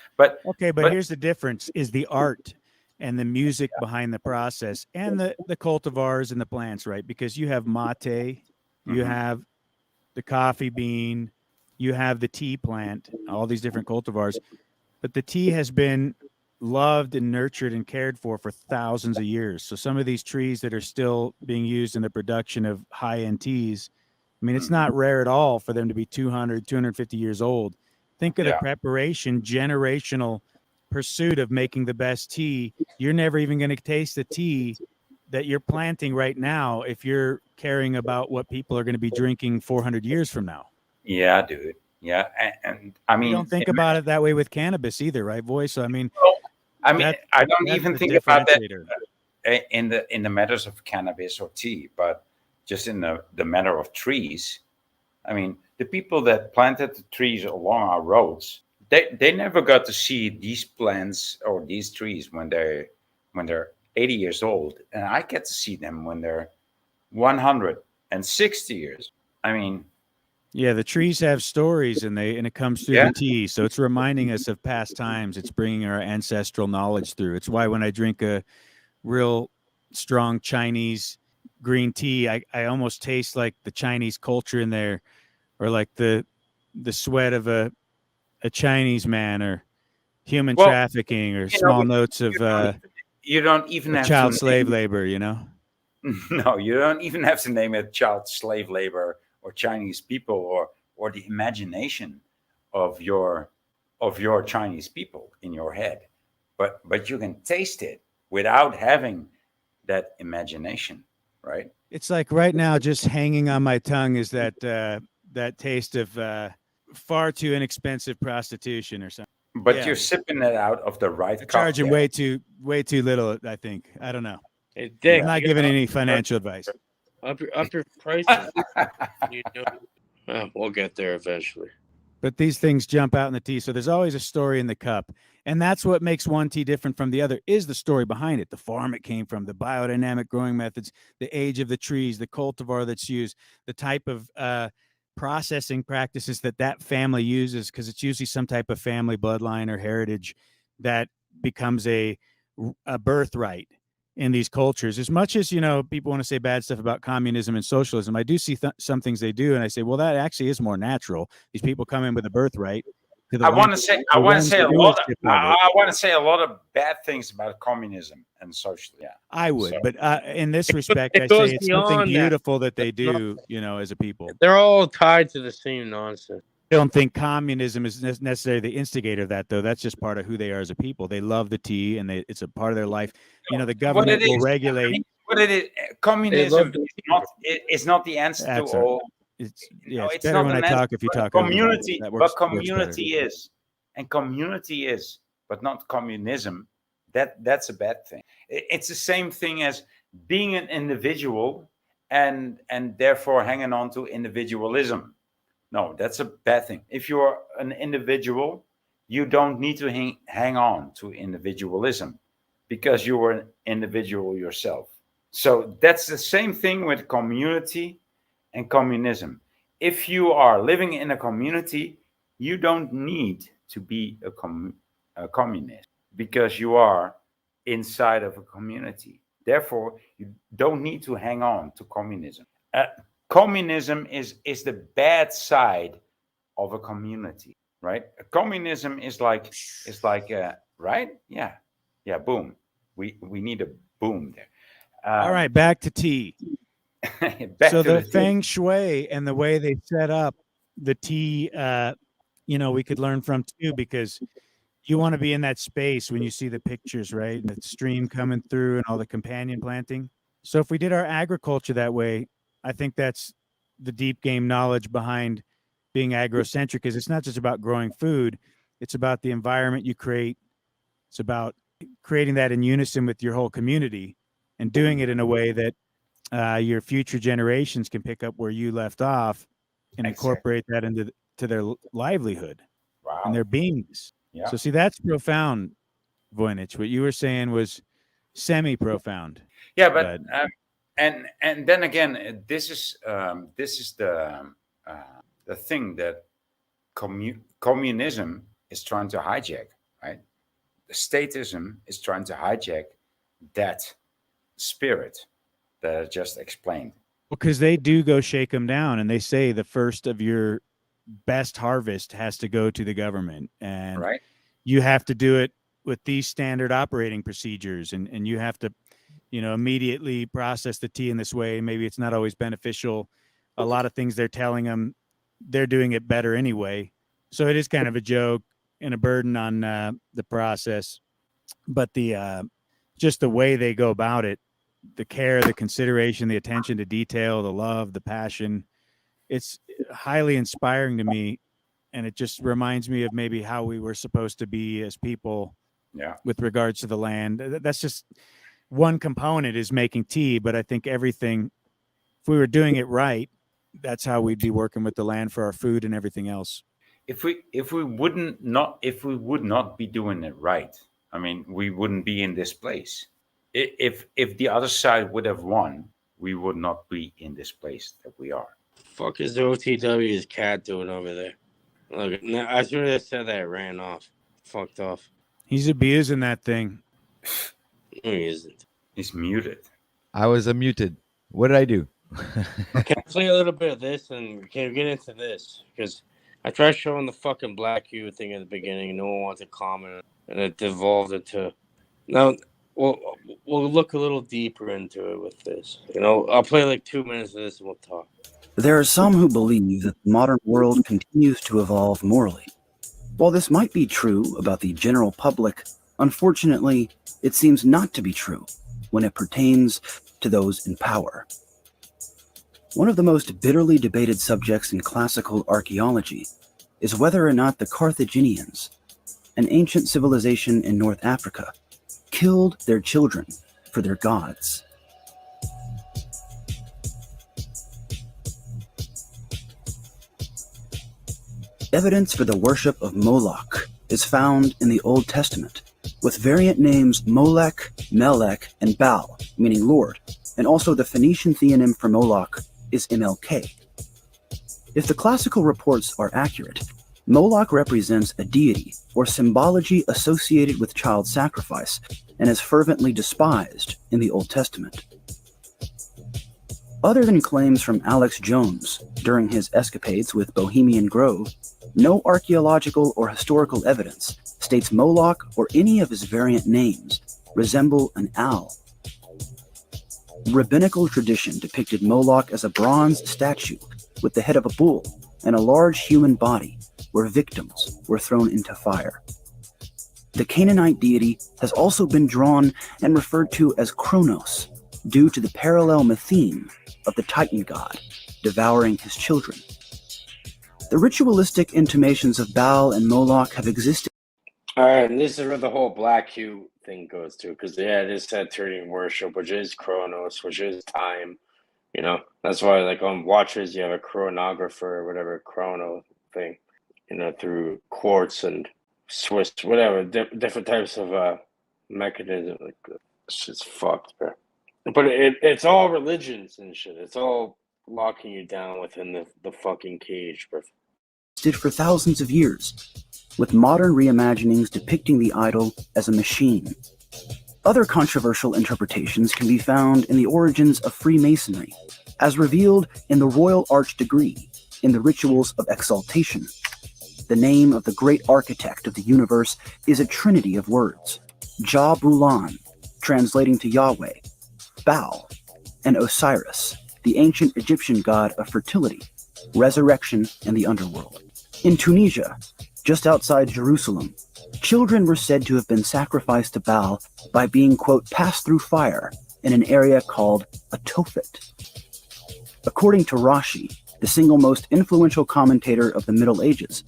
here's the difference: is the art and the music behind the process, and the cultivars and the plants, right? Because you have mate, you have the coffee bean, you have the tea plant, all these different cultivars, but the tea has been loved and nurtured and cared for thousands of years. So some of these trees that are still being used in the production of high-end teas, I mean, it's not rare at all for them to be 200, 250 years old. Think of the preparation, generational pursuit of making the best tea. You're never even going to taste the tea that you're planting right now if you're caring about what people are going to be drinking 400 years from now. Yeah, dude. Yeah, and I mean, you don't think about it that way with cannabis either, right, boy? So I mean, I don't even think about that in the matters of cannabis or tea, but just in the matter of trees. I mean, the people that planted the trees along our roads, they never got to see these plants or these trees when they're 80 years old, and I get to see them when they're 160 years. I mean, yeah, the trees have stories, and it comes through the tea. So it's reminding us of past times. It's bringing our ancestral knowledge through. It's why when I drink a real strong Chinese green tea, I almost taste like the Chinese culture in there, or like the sweat of a Chinese man, or human trafficking, or small notes of you don't even have child slave labor. No, you don't even have to name it child slave labor or Chinese people or the imagination of your Chinese people in your head, but you can taste it without having that imagination, right? It's like right now, just hanging on my tongue is that taste of far too inexpensive prostitution or something. But you're sipping it out of the right cup. Charging way too little, I think. I don't know. Hey, Dick, I'm not giving any financial advice. Up your prices. We'll get there eventually. But these things jump out in the tea. So there's always a story in the cup. And that's what makes one tea different from the other, is the story behind it. The farm it came from, the biodynamic growing methods, the age of the trees, the cultivar that's used, the type of processing practices that family uses, because it's usually some type of family bloodline or heritage that becomes a birthright in these cultures. As much as people want to say bad stuff about communism and socialism, I do see some things they do, and I say, well, that actually is more natural. These people come in with a birthright. I want to say a lot of bad things about communism and socialism. Yeah, I would, but in this respect, I say it's something beautiful that they do. As a people, they're all tied to the same nonsense. I don't think communism is necessarily the instigator of that, though. That's just part of who they are as a people. They love the tea, and it's a part of their life. The government will regulate. What it is, communism is not the answer to all. It's better when I talk if you talk. Community, but community is, and community is, but not communism. That's a bad thing. It's the same thing as being an individual and therefore hanging on to individualism. No, that's a bad thing. If you're an individual, you don't need to hang on to individualism because you are an individual yourself. So that's the same thing with community and communism. If you are living in a community, you don't need to be a communist because you are inside of a community. Therefore, you don't need to hang on to communism. Uh, Communism is the bad side of a community, right? Communism is like right? Yeah, yeah. Boom. We need a boom there. All right, back to tea. Back So to the the feng shui and the way they set up the tea, we could learn from too, because you want to be in that space when you see the pictures, right? And the stream coming through and all the companion planting. So if we did our agriculture that way, I think that's the deep game knowledge behind being agrocentric. Is it's not just about growing food, it's about the environment you create. It's about creating that in unison with your whole community and doing it in a way that your future generations can pick up where you left off and incorporate that into to their livelihood and their beings. Yeah. So see, that's profound, Voynich. What you were saying was semi-profound. Yeah, but and then again, this is the thing that communism is trying to hijack, right? The statism is trying to hijack that spirit that I just explained. Because they do go shake them down, and they say the first of your best harvest has to go to the government, and right, you have to do it with these standard operating procedures, and you have to, immediately process the tea in this way. Maybe it's not always beneficial. A lot of things they're telling them, they're doing it better anyway. So it is kind of a joke and a burden on the process, but the just the way they go about it, the care, the consideration, the attention to detail, the love, the passion, it's highly inspiring to me. And it just reminds me of maybe how we were supposed to be as people with regards to the land. That's just one component, is making tea. But I think everything, if we were doing it right, that's how we'd be working with the land for our food and everything else. If we would not be doing it right, I mean, we wouldn't be in this place. If the other side would have won, we would not be in this place that we are. Fuck is the OTW's cat doing over there? Look, as soon as I said that, it ran off. Fucked off. He's abusing that thing. No, he isn't. He's muted. I was unmuted. What did I do? Can I play a little bit of this and can we get into this? Because I tried showing the fucking Black Hue thing at the beginning and no one wanted to comment, and it devolved into. Now, we'll look a little deeper into it with this. I'll play like 2 minutes of this and we'll talk. There are some who believe that the modern world continues to evolve morally. While this might be true about the general public, unfortunately, it seems not to be true when it pertains to those in power. One of the most bitterly debated subjects in classical archaeology is whether or not the Carthaginians, an ancient civilization in North Africa, killed their children for their gods. Evidence for the worship of Moloch is found in the Old Testament, with variant names Molech, Melech, and Baal, meaning Lord, and also the Phoenician theonym for Moloch is MLK. If the classical reports are accurate, Moloch represents a deity or symbology associated with child sacrifice and is fervently despised in the Old Testament. Other than claims from Alex Jones during his escapades with Bohemian Grove, no archaeological or historical evidence states Moloch or any of his variant names resemble an owl. Rabbinical tradition depicted Moloch as a bronze statue with the head of a bull and a large human body where victims were thrown into fire. The Canaanite deity has also been drawn and referred to as Kronos due to the parallel theme of the Titan god devouring his children. The ritualistic intimations of Baal and Moloch have existed. All right, and this is where the whole Black Hue thing goes to, because it is Saturnian worship, which is Chronos, which is time. That's why, like, on watches, you have a chronographer or whatever, chrono thing, through quartz and Swiss, whatever, different types of mechanism. Like, it's just fucked, bro. But it's all religions and shit. It's all locking you down within the fucking cage, bro. Did for thousands of years, with modern reimaginings depicting the idol as a machine. Other controversial interpretations can be found in the origins of Freemasonry, as revealed in the Royal Arch Degree, in the rituals of exaltation. The name of the great architect of the universe is a trinity of words: Ja-Bulan, translating to Yahweh, Baal, and Osiris, the ancient Egyptian god of fertility, resurrection, and the underworld. In Tunisia, just outside Jerusalem, children were said to have been sacrificed to Baal by being, quote, passed through fire in an area called a Tophet. According to Rashi, the single most influential commentator of the Middle Ages,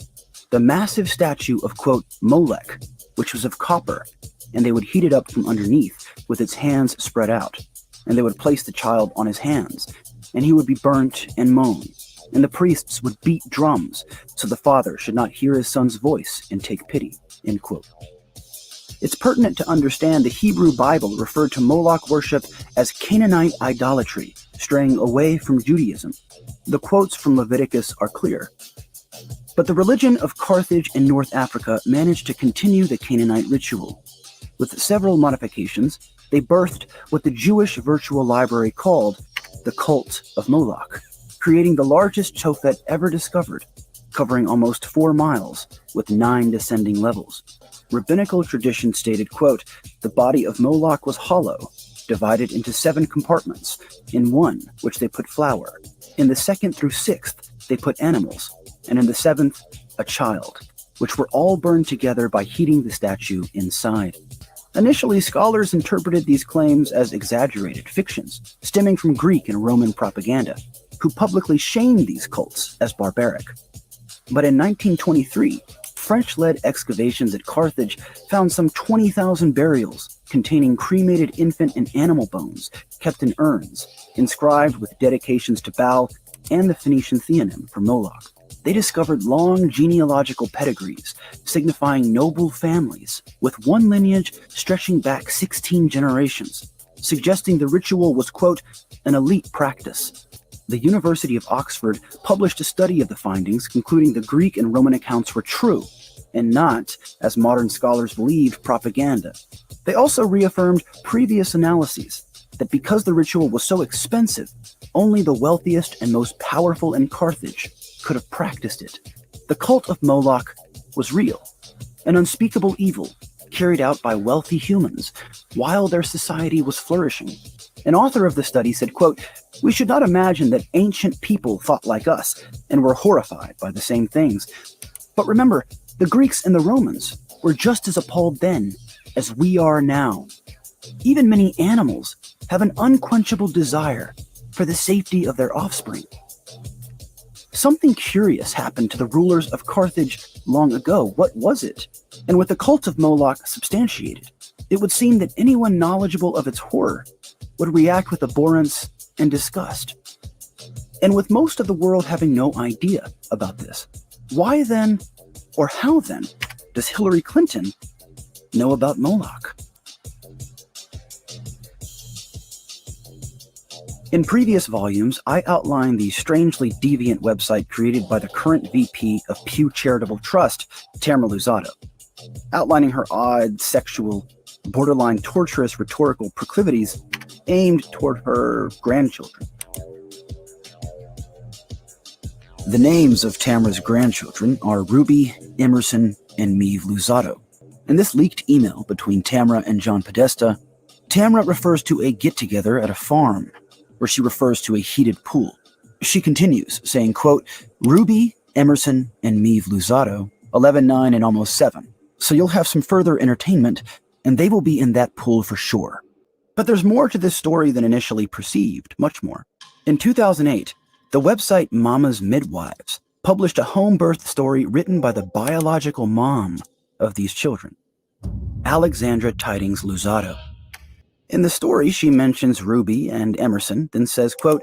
the massive statue of, quote, Molech, which was of copper, and they would heat it up from underneath with its hands spread out, and they would place the child on his hands, and he would be burnt and mown, and the priests would beat drums so the father should not hear his son's voice and take pity, end quote. It's pertinent to understand the Hebrew Bible referred to Moloch worship as Canaanite idolatry, straying away from Judaism. The quotes from Leviticus are clear. But the religion of Carthage in North Africa managed to continue the Canaanite ritual. With several modifications, they birthed what the Jewish virtual library called the cult of Moloch, creating the largest Tophet ever discovered, covering almost 4 miles with 9 descending levels. Rabbinical tradition stated, quote, the body of Moloch was hollow, divided into 7 compartments. In one, which they put flour. In the 2nd through 6th, they put animals. And in the 7th, a child, which were all burned together by heating the statue inside. Initially, scholars interpreted these claims as exaggerated fictions, stemming from Greek and Roman propaganda, who publicly shamed these cults as barbaric. But in 1923, French-led excavations at Carthage found some 20,000 burials containing cremated infant and animal bones kept in urns, inscribed with dedications to Baal and the Phoenician theonym for Moloch. They discovered long genealogical pedigrees signifying noble families, with one lineage stretching back 16 generations, suggesting the ritual was, quote, an elite practice. The University of Oxford published a study of the findings, concluding the Greek and Roman accounts were true, and not, as modern scholars believed, propaganda. They also reaffirmed previous analyses that because the ritual was so expensive, only the wealthiest and most powerful in Carthage could have practiced it. The cult of Moloch was real, an unspeakable evil carried out by wealthy humans while their society was flourishing. An author of the study said, quote, we should not imagine that ancient people thought like us and were horrified by the same things. But remember, the Greeks and the Romans were just as appalled then as we are now. Even many animals have an unquenchable desire for the safety of their offspring. Something curious happened to the rulers of Carthage long ago. What was it? And with the cult of Moloch substantiated, it would seem that anyone knowledgeable of its horror would react with abhorrence and disgust. And with most of the world having no idea about this, why then, or how then, does Hillary Clinton know about Moloch? In previous volumes, I outlined the strangely deviant website created by the current VP of Pew Charitable Trust, Tamara Luzzatto, outlining her odd, sexual, borderline torturous rhetorical proclivities aimed toward her grandchildren. The names of Tamara's grandchildren are Ruby, Emerson, and Meve Luzzatto. In this leaked email between Tamara and John Podesta, Tamara refers to a get-together at a farm, where she refers to a heated pool. She continues, saying, quote, Ruby, Emerson, and Meve Luzzatto, 11, 9, and almost 7. So you'll have some further entertainment, and they will be in that pool for sure. But there's more to this story than initially perceived, much more. In 2008, the website Mama's Midwives published a home birth story written by the biological mom of these children, Alexandra Tidings Luzzatto. In the story, she mentions Ruby and Emerson, then says, quote,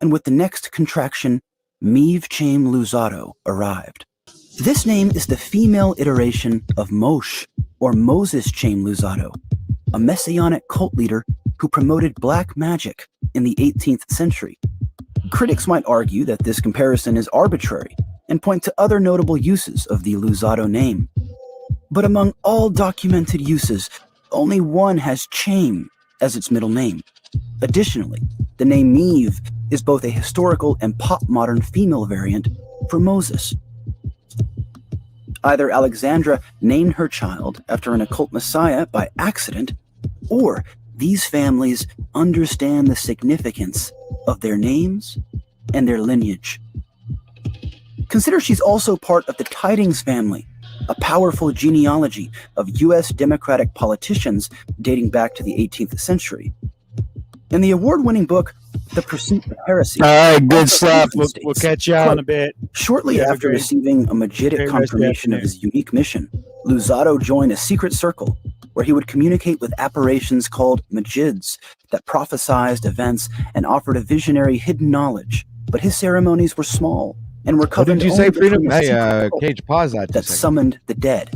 and with the next contraction, Meve Chaim Luzzatto arrived. This name is the female iteration of Moshe, or Moses Chaim Luzzatto, a messianic cult leader who promoted black magic in the 18th century. Critics might argue that this comparison is arbitrary and point to other notable uses of the Luzzatto name. But among all documented uses, only one has Chaim as its middle name. Additionally, the name Meve is both a historical and pop-modern female variant for Moses. Either Alexandra named her child after an occult messiah by accident, or these families understand the significance of their names and their lineage. Consider she's also part of the Tidings family, a powerful genealogy of U.S. Democratic politicians dating back to the 18th century. In the award-winning book, The Pursuit of Heresy. All right, good stuff. We'll catch you out in a bit. Shortly after receiving a Magidic confirmation of his unique mission, Luzzatto joined a secret circle where he would communicate with apparitions called Magids that prophesized events and offered a visionary hidden knowledge. But his ceremonies were small and were covered did you say, Freedom? Hey, Cage, pause that. Summoned the dead.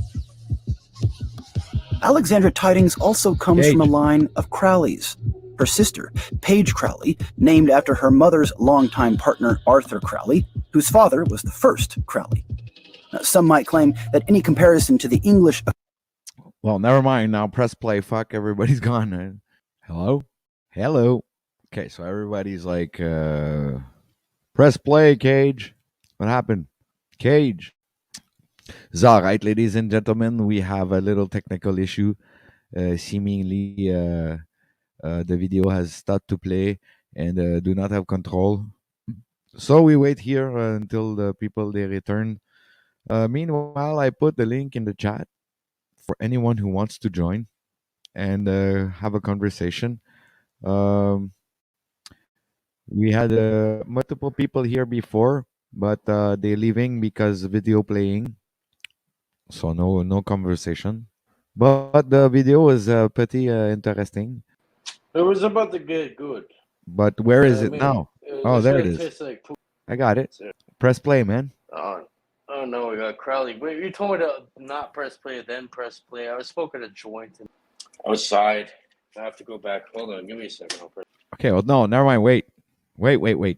Alexandra Tidings also comes from a line of Crowleys. Her sister, Paige Crowley, named after her mother's longtime partner, Arthur Crowley, whose father was the first Crowley. Now, some might claim that any comparison to the English... Well, never mind. Now press play. Fuck, everybody's gone. Hello? Hello? Okay, so everybody's like, press play, Cage. What happened? Cage. It's all right, ladies and gentlemen. We have a little technical issue. Seemingly... the video has started to play and do not have control. So we wait here until the people they return. Meanwhile, I put the link in the chat for anyone who wants to join and have a conversation. We had multiple people here before, but they're leaving because video playing. So no conversation. But the video was pretty interesting. It was about to get good. But where is it now? Oh, there it is. Like I got it. Press play, man. Oh no, we got Crowley. Wait, you told me to not press play, then press play. I was smoking a joint outside. I have to go back. Hold on, give me a second. I'll press. Okay, well, no, never mind. Wait.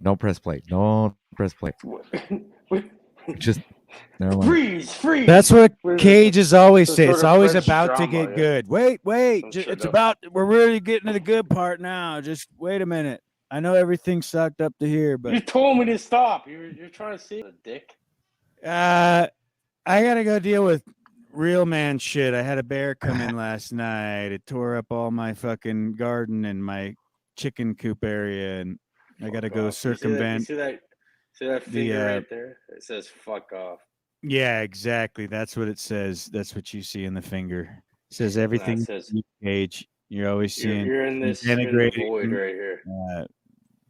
Don't press play. Don't press play. Just never mind. Freeze. That's what Cages always say. It's always about to get good. Wait. It's about, we're really getting to the good part now. Just wait a minute. I know everything's sucked up to here, but you told me to stop. You're trying to see the dick. I gotta go deal with real man shit. I had a bear come in last night. It tore up all my fucking garden and my chicken coop area, and I gotta go circumvent. See that finger right there? It says "fuck off." Yeah, exactly. That's what it says. That's what you see in the finger. It says everything. Cage. You're always seeing. You're in this void right here.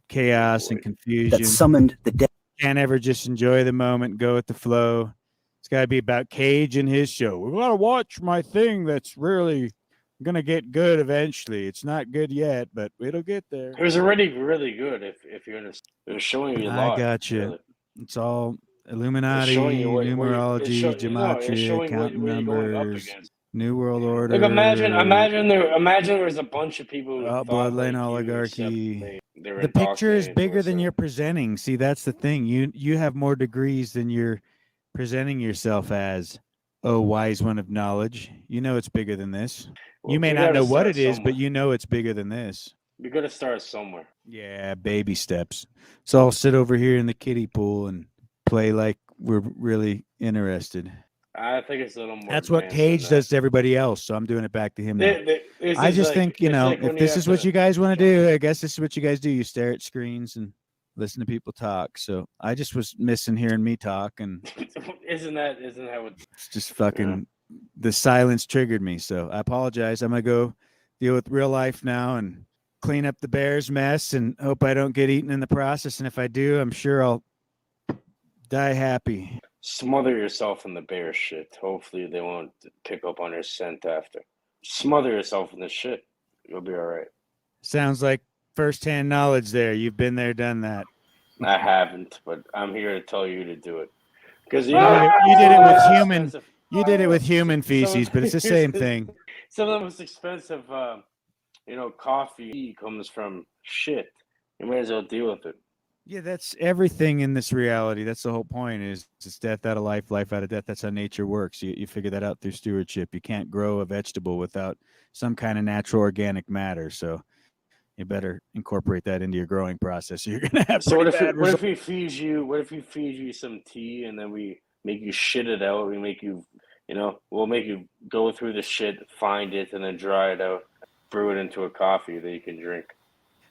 Chaos and confusion. That summoned the dead. Can't ever just enjoy the moment, go with the flow. It's got to be about Cage and his show. We got to watch my thing that's really going to get good eventually. It's not good yet, but it'll get there. It was already really good if you're in a, it was showing you a lot. I got you. Really. It's all Illuminati, numerology, gematria, counting numbers, New World Order. Like imagine there was a bunch of people. Bloodline oligarchy. The picture is bigger than you're presenting. See, that's the thing. You have more degrees than you're presenting yourself as. Oh, wise one of knowledge. You know it's bigger than this. Well, you may not know what it is, but you know it's bigger than this. We got to start somewhere. Yeah, baby steps. So I'll sit over here in the kiddie pool and play like we're really interested. I think it's a little more. That's what Cage does to everybody else, so I'm doing it back to him now. I just think, if this is what you guys want to do, I guess this is what you guys do. You stare at screens and listen to people talk. So I just was missing hearing me talk, and isn't that what? It's just fucking the silence triggered me. So I apologize. I'm gonna go deal with real life now and clean up the Bears mess, and hope I don't get eaten in the process. And if I do, I'm sure I'll die happy. Smother yourself in the bear shit. Hopefully they won't pick up on your scent after. Smother yourself in the shit. You'll be all right. Sounds like first-hand knowledge there. You've been there, done that. I haven't, but I'm here to tell you to do it. Because you did it with human. You did it with human feces, but it's the same thing. Some of the most expensive coffee comes from shit. You may as well deal with it. Yeah, that's everything in this reality. That's the whole point. Is it's death out of life, life out of death. That's how nature works. You figure that out through stewardship. You can't grow a vegetable without some kind of natural organic matter. So you better incorporate that into your growing process. You're gonna have So pretty bad what if results. we feed you? What if we feed you some tea and then we make you shit it out? We make you, we'll make you go through the shit, find it, and then dry it out, brew it into a coffee that you can drink.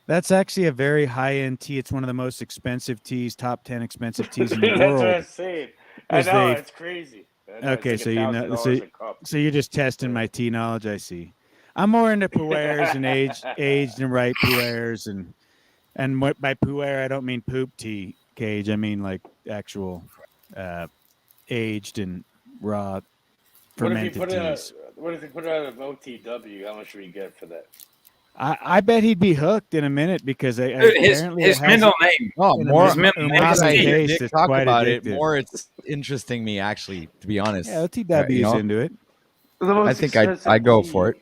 That's actually a very high-end tea. It's one of the most expensive teas, top 10 expensive teas in the That's what world. I'm saying. I know it's crazy. I know, Okay, it's so like you know, $1,000 a cup. so you're just testing my tea knowledge. I see. I'm more into pu'ers and aged and ripe pu'ers, and what by pu'er I don't mean poop tea, Cage. I mean like actual aged and raw fermented teas. What if you put it out of OTW? How much do we get for that? I bet he'd be hooked in a minute because Dude, apparently his middle name. Oh, more. His middle name is I hear T. Nick It's talk quite about it, addictive. more it's interesting me actually, to be honest. Yeah, OTW is into it. I think I go for it.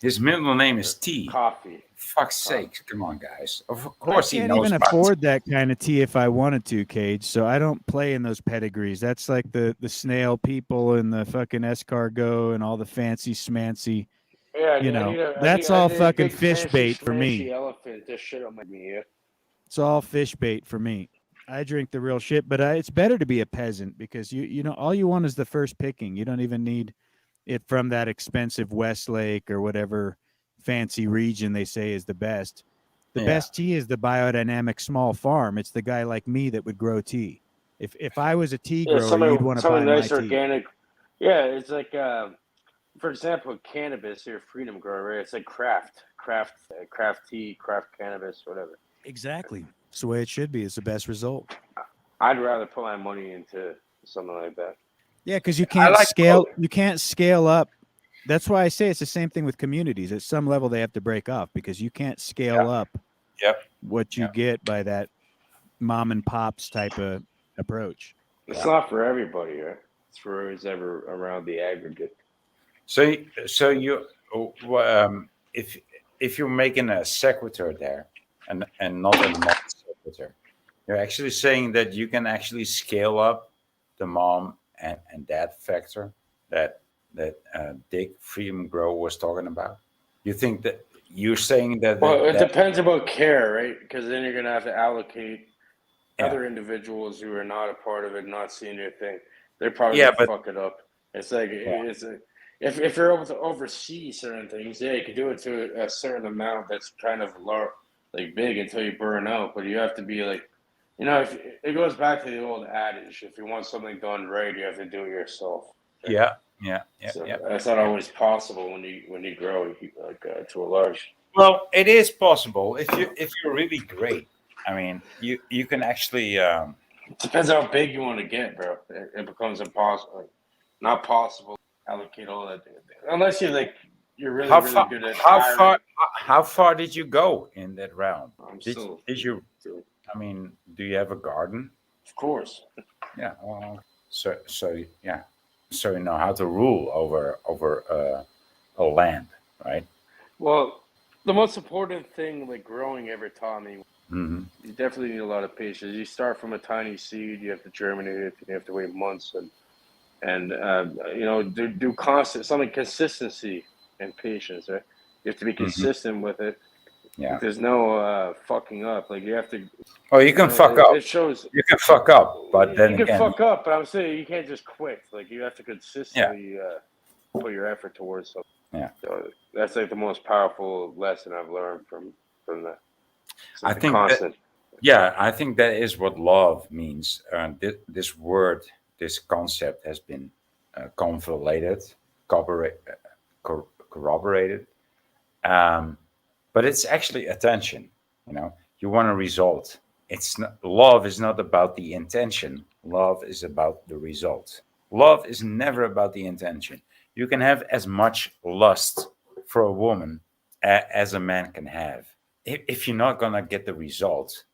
His middle name is T. Coffee. Fuck's sake, come on, guys. Of course I he can't knows even about afford that kind of tea if I wanted to, Cage. So I don't play in those pedigrees. That's like the snail people and the fucking escargot and all the fancy schmancy. Yeah, that's all fucking fish bait for me. Elephant, this shit on my knee. It's all fish bait for me. I drink the real shit, but it's better to be a peasant because you know all you want is the first picking. You don't even need it from that expensive Westlake or whatever fancy region they say is the best. The best tea is the biodynamic small farm. It's the guy like me that would grow tea. If I was a tea grower, you'd want to buy nice my organic. Tea. Yeah, it's like for example, cannabis or freedom grower. Right? It's like craft tea, craft cannabis, whatever. Exactly. It's the way it should be. It's the best result. I'd rather put my money into something like that. Yeah, because you can't scale. You can't scale up. That's why I say it's the same thing with communities. At some level, they have to break off because you can't scale up what you get by that mom and pops type of approach. It's not for everybody, right? It's for who's ever around the aggregate. So you, if you're making a sequitur there, and not a non-sequitur, you're actually saying that you can actually scale up the mom and dad factor that Dick Freedom Grow was talking about. You think that you're saying that? Well, it depends about care, right? Because then you're gonna have to allocate other individuals who are not a part of it, not seeing your thing. They're probably gonna fuck it up. It's like if you're able to oversee certain things, you can do it to a certain amount that's kind of like big until you burn out. But you have to be like, if it goes back to the old adage: if you want something done right, you have to do it yourself. Right? So that's not always possible when you grow to a large. Well, it is possible if you're really great. I mean, you can actually. Depends how big you want to get, bro. It becomes impossible, not possible to allocate all that unless you're really good at. How far did you go in that round? Did you? I mean, do you have a garden? Of course. Yeah. Well, so yeah. So you know how to rule over a land, right? Well, the most important thing like growing ever taught me, mm-hmm. You definitely need a lot of patience. You start from a tiny seed, you have to germinate it, you have to wait months, and do constant consistency and patience. Right? You have to be consistent with it. Yeah. There's no fucking up. Like you have to. Oh, you can fuck up. It shows you can fuck up, but then you can fuck up. But I'm saying you can't just quit. Like you have to consistently put your effort towards something. Yeah. So that's like the most powerful lesson I've learned from that. I think I think that is what love means. This word, this concept has been corroborated. But it's actually attention. You want a result. Love is not about the intention. Love is about the result. Love is never about the intention. You can have as much lust for a woman as a man can have. If you're not going to get the result,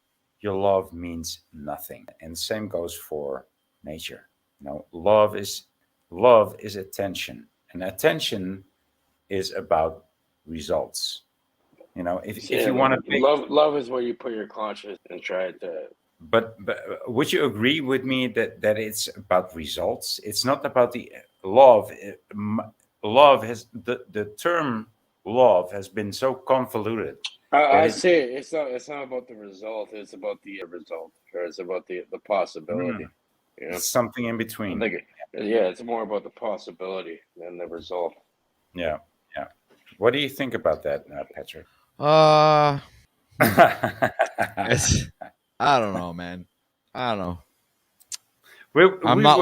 your love means nothing. And the same goes for nature. Love is attention. And attention is about results. You know, if you want to love is where you put your conscience and try to. But would you agree with me that it's about results? It's not about the love. Love has the term love has been so convoluted. I say it's not about the result. It's about the result, or it's about the possibility. You know? Something in between. I think it's more about the possibility than the result. Yeah. What do you think about that, Patrick? I don't know, man. I don't know. I'm not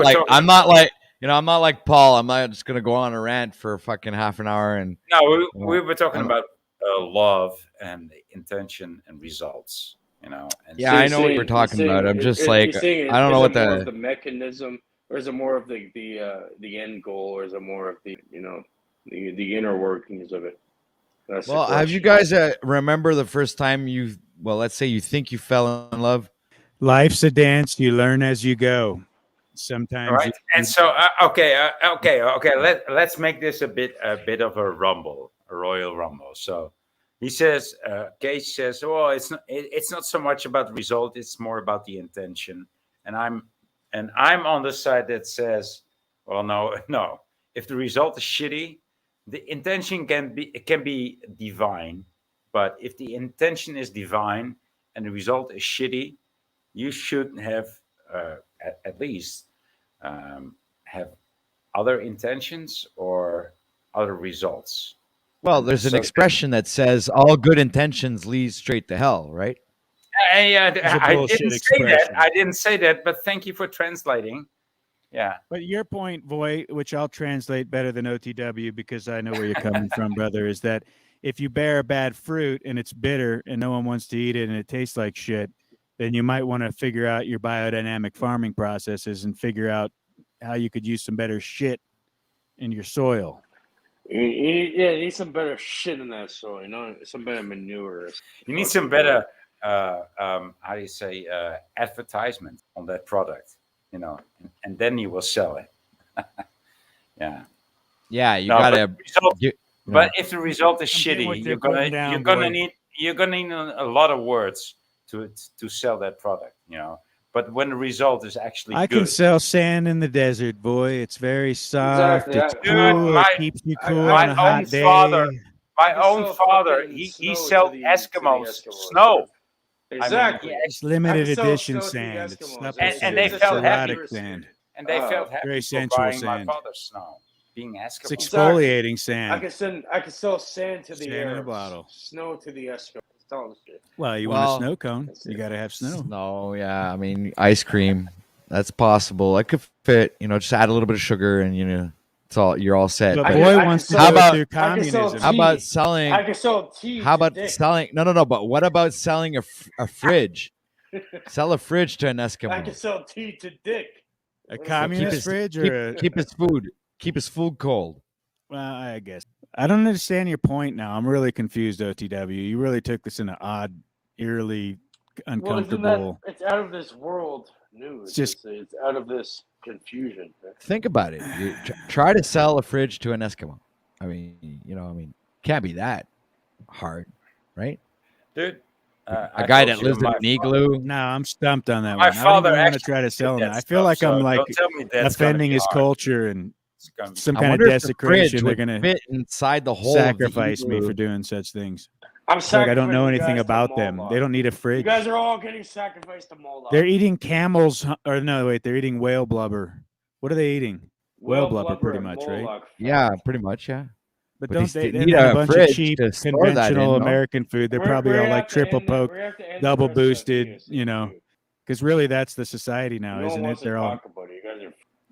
like Paul. I'm not just gonna go on a rant for fucking half an hour and. No, we were talking about love and intention and results. You know. And yeah, I know what you're talking about. I'm just like, I don't know what more of the mechanism, or is it more of the end goal, or is it more of the the inner workings of it? That's well, have you guys remember the first time let's say you think you fell in love? Life's a dance. You learn as you go. Sometimes. All right. And so, okay. Let's make this a bit of a royal rumble. So he says, Cage says, "Oh, it's not so much about the result. It's more about the intention." And I'm on the side that says, "Well, no. If the result is shitty, the intention can be divine. But if the intention is divine and the result is shitty, you should have at least have other intentions or other results." Well, there's an expression that says all good intentions lead straight to hell, right? I didn't say that. I didn't say that, but thank you for translating. Yeah. But your point, Voy, which I'll translate better than OTW because I know where you're coming from, brother, is that if you bear a bad fruit and it's bitter and no one wants to eat it and it tastes like shit, then you might want to figure out your biodynamic farming processes and figure out how you could use some better shit in your soil. You need some better shit in that soil, some better manure. You need some better, how do you say, advertisement on that product, and then you will sell it. Yeah. Yeah, you gotta. But if the result is shitty, you're gonna need a lot of words to sell that product, But when the result is actually I good, can sell sand in the desert, boy. It's very soft. Exactly. It's cool. It keeps you cool on a hot day. My own father, he sells Eskimos snow. Exactly. It's limited edition sand. It's and they felt happy. Sand. And they felt happy very for sensual buying sand. my father's snow, being Eskimo. It's exfoliating sand. I can sell sand to the Sand in a bottle. Snow to the Eskimo. Well, you want a snow cone? You got to have snow. Snow, yeah. I mean, ice cream. That's possible. It could fit. Just add a little bit of sugar, and it's all. You're all set. But Boy wants to go through communism. How about selling? I can sell tea. How about selling? No. But what about selling a fridge? Sell a fridge to an Eskimo. I can sell tea to Dick. A communist fridge, or keep his food cold. Well, I guess I don't understand your point now. I'm really confused, OTW. You really took this in an odd, eerily uncomfortable. It's out of this world news. It's out of this confusion. Think about it. You try to sell a fridge to an Eskimo. I mean, can't be that hard, right? Dude. A guy that lives in an igloo. No, I'm stumped on that my one. Father I don't even want to try to sell him. I feel like I'm like offending his culture and some kind of desecration. They're gonna fit inside the hole. Sacrifice me for doing such things. Like I don't know anything about them. They don't need a fridge. You guys are all getting sacrificed to Moloch. They're eating camels, or no, wait, they're eating whale blubber. What are they eating? Whale blubber, pretty much, right? Yeah, pretty much, yeah. But don't they need a bunch of cheap conventional American food? They're probably all like triple poke, double boosted, because really that's the society now, isn't it? They're all.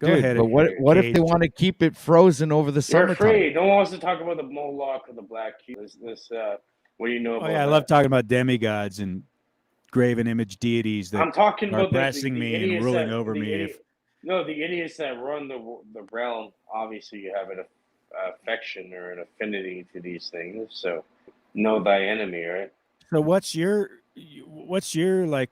Go ahead. But what if they want to keep it frozen over the summertime? Afraid. No one wants to talk about the Moloch or the Black Key. What do you know about I love talking about demigods and graven image deities that I'm talking are about oppressing me and ruling over me. The idiots that run the realm, obviously you have an affection or an affinity to these things. So know thy enemy, right? So what's your like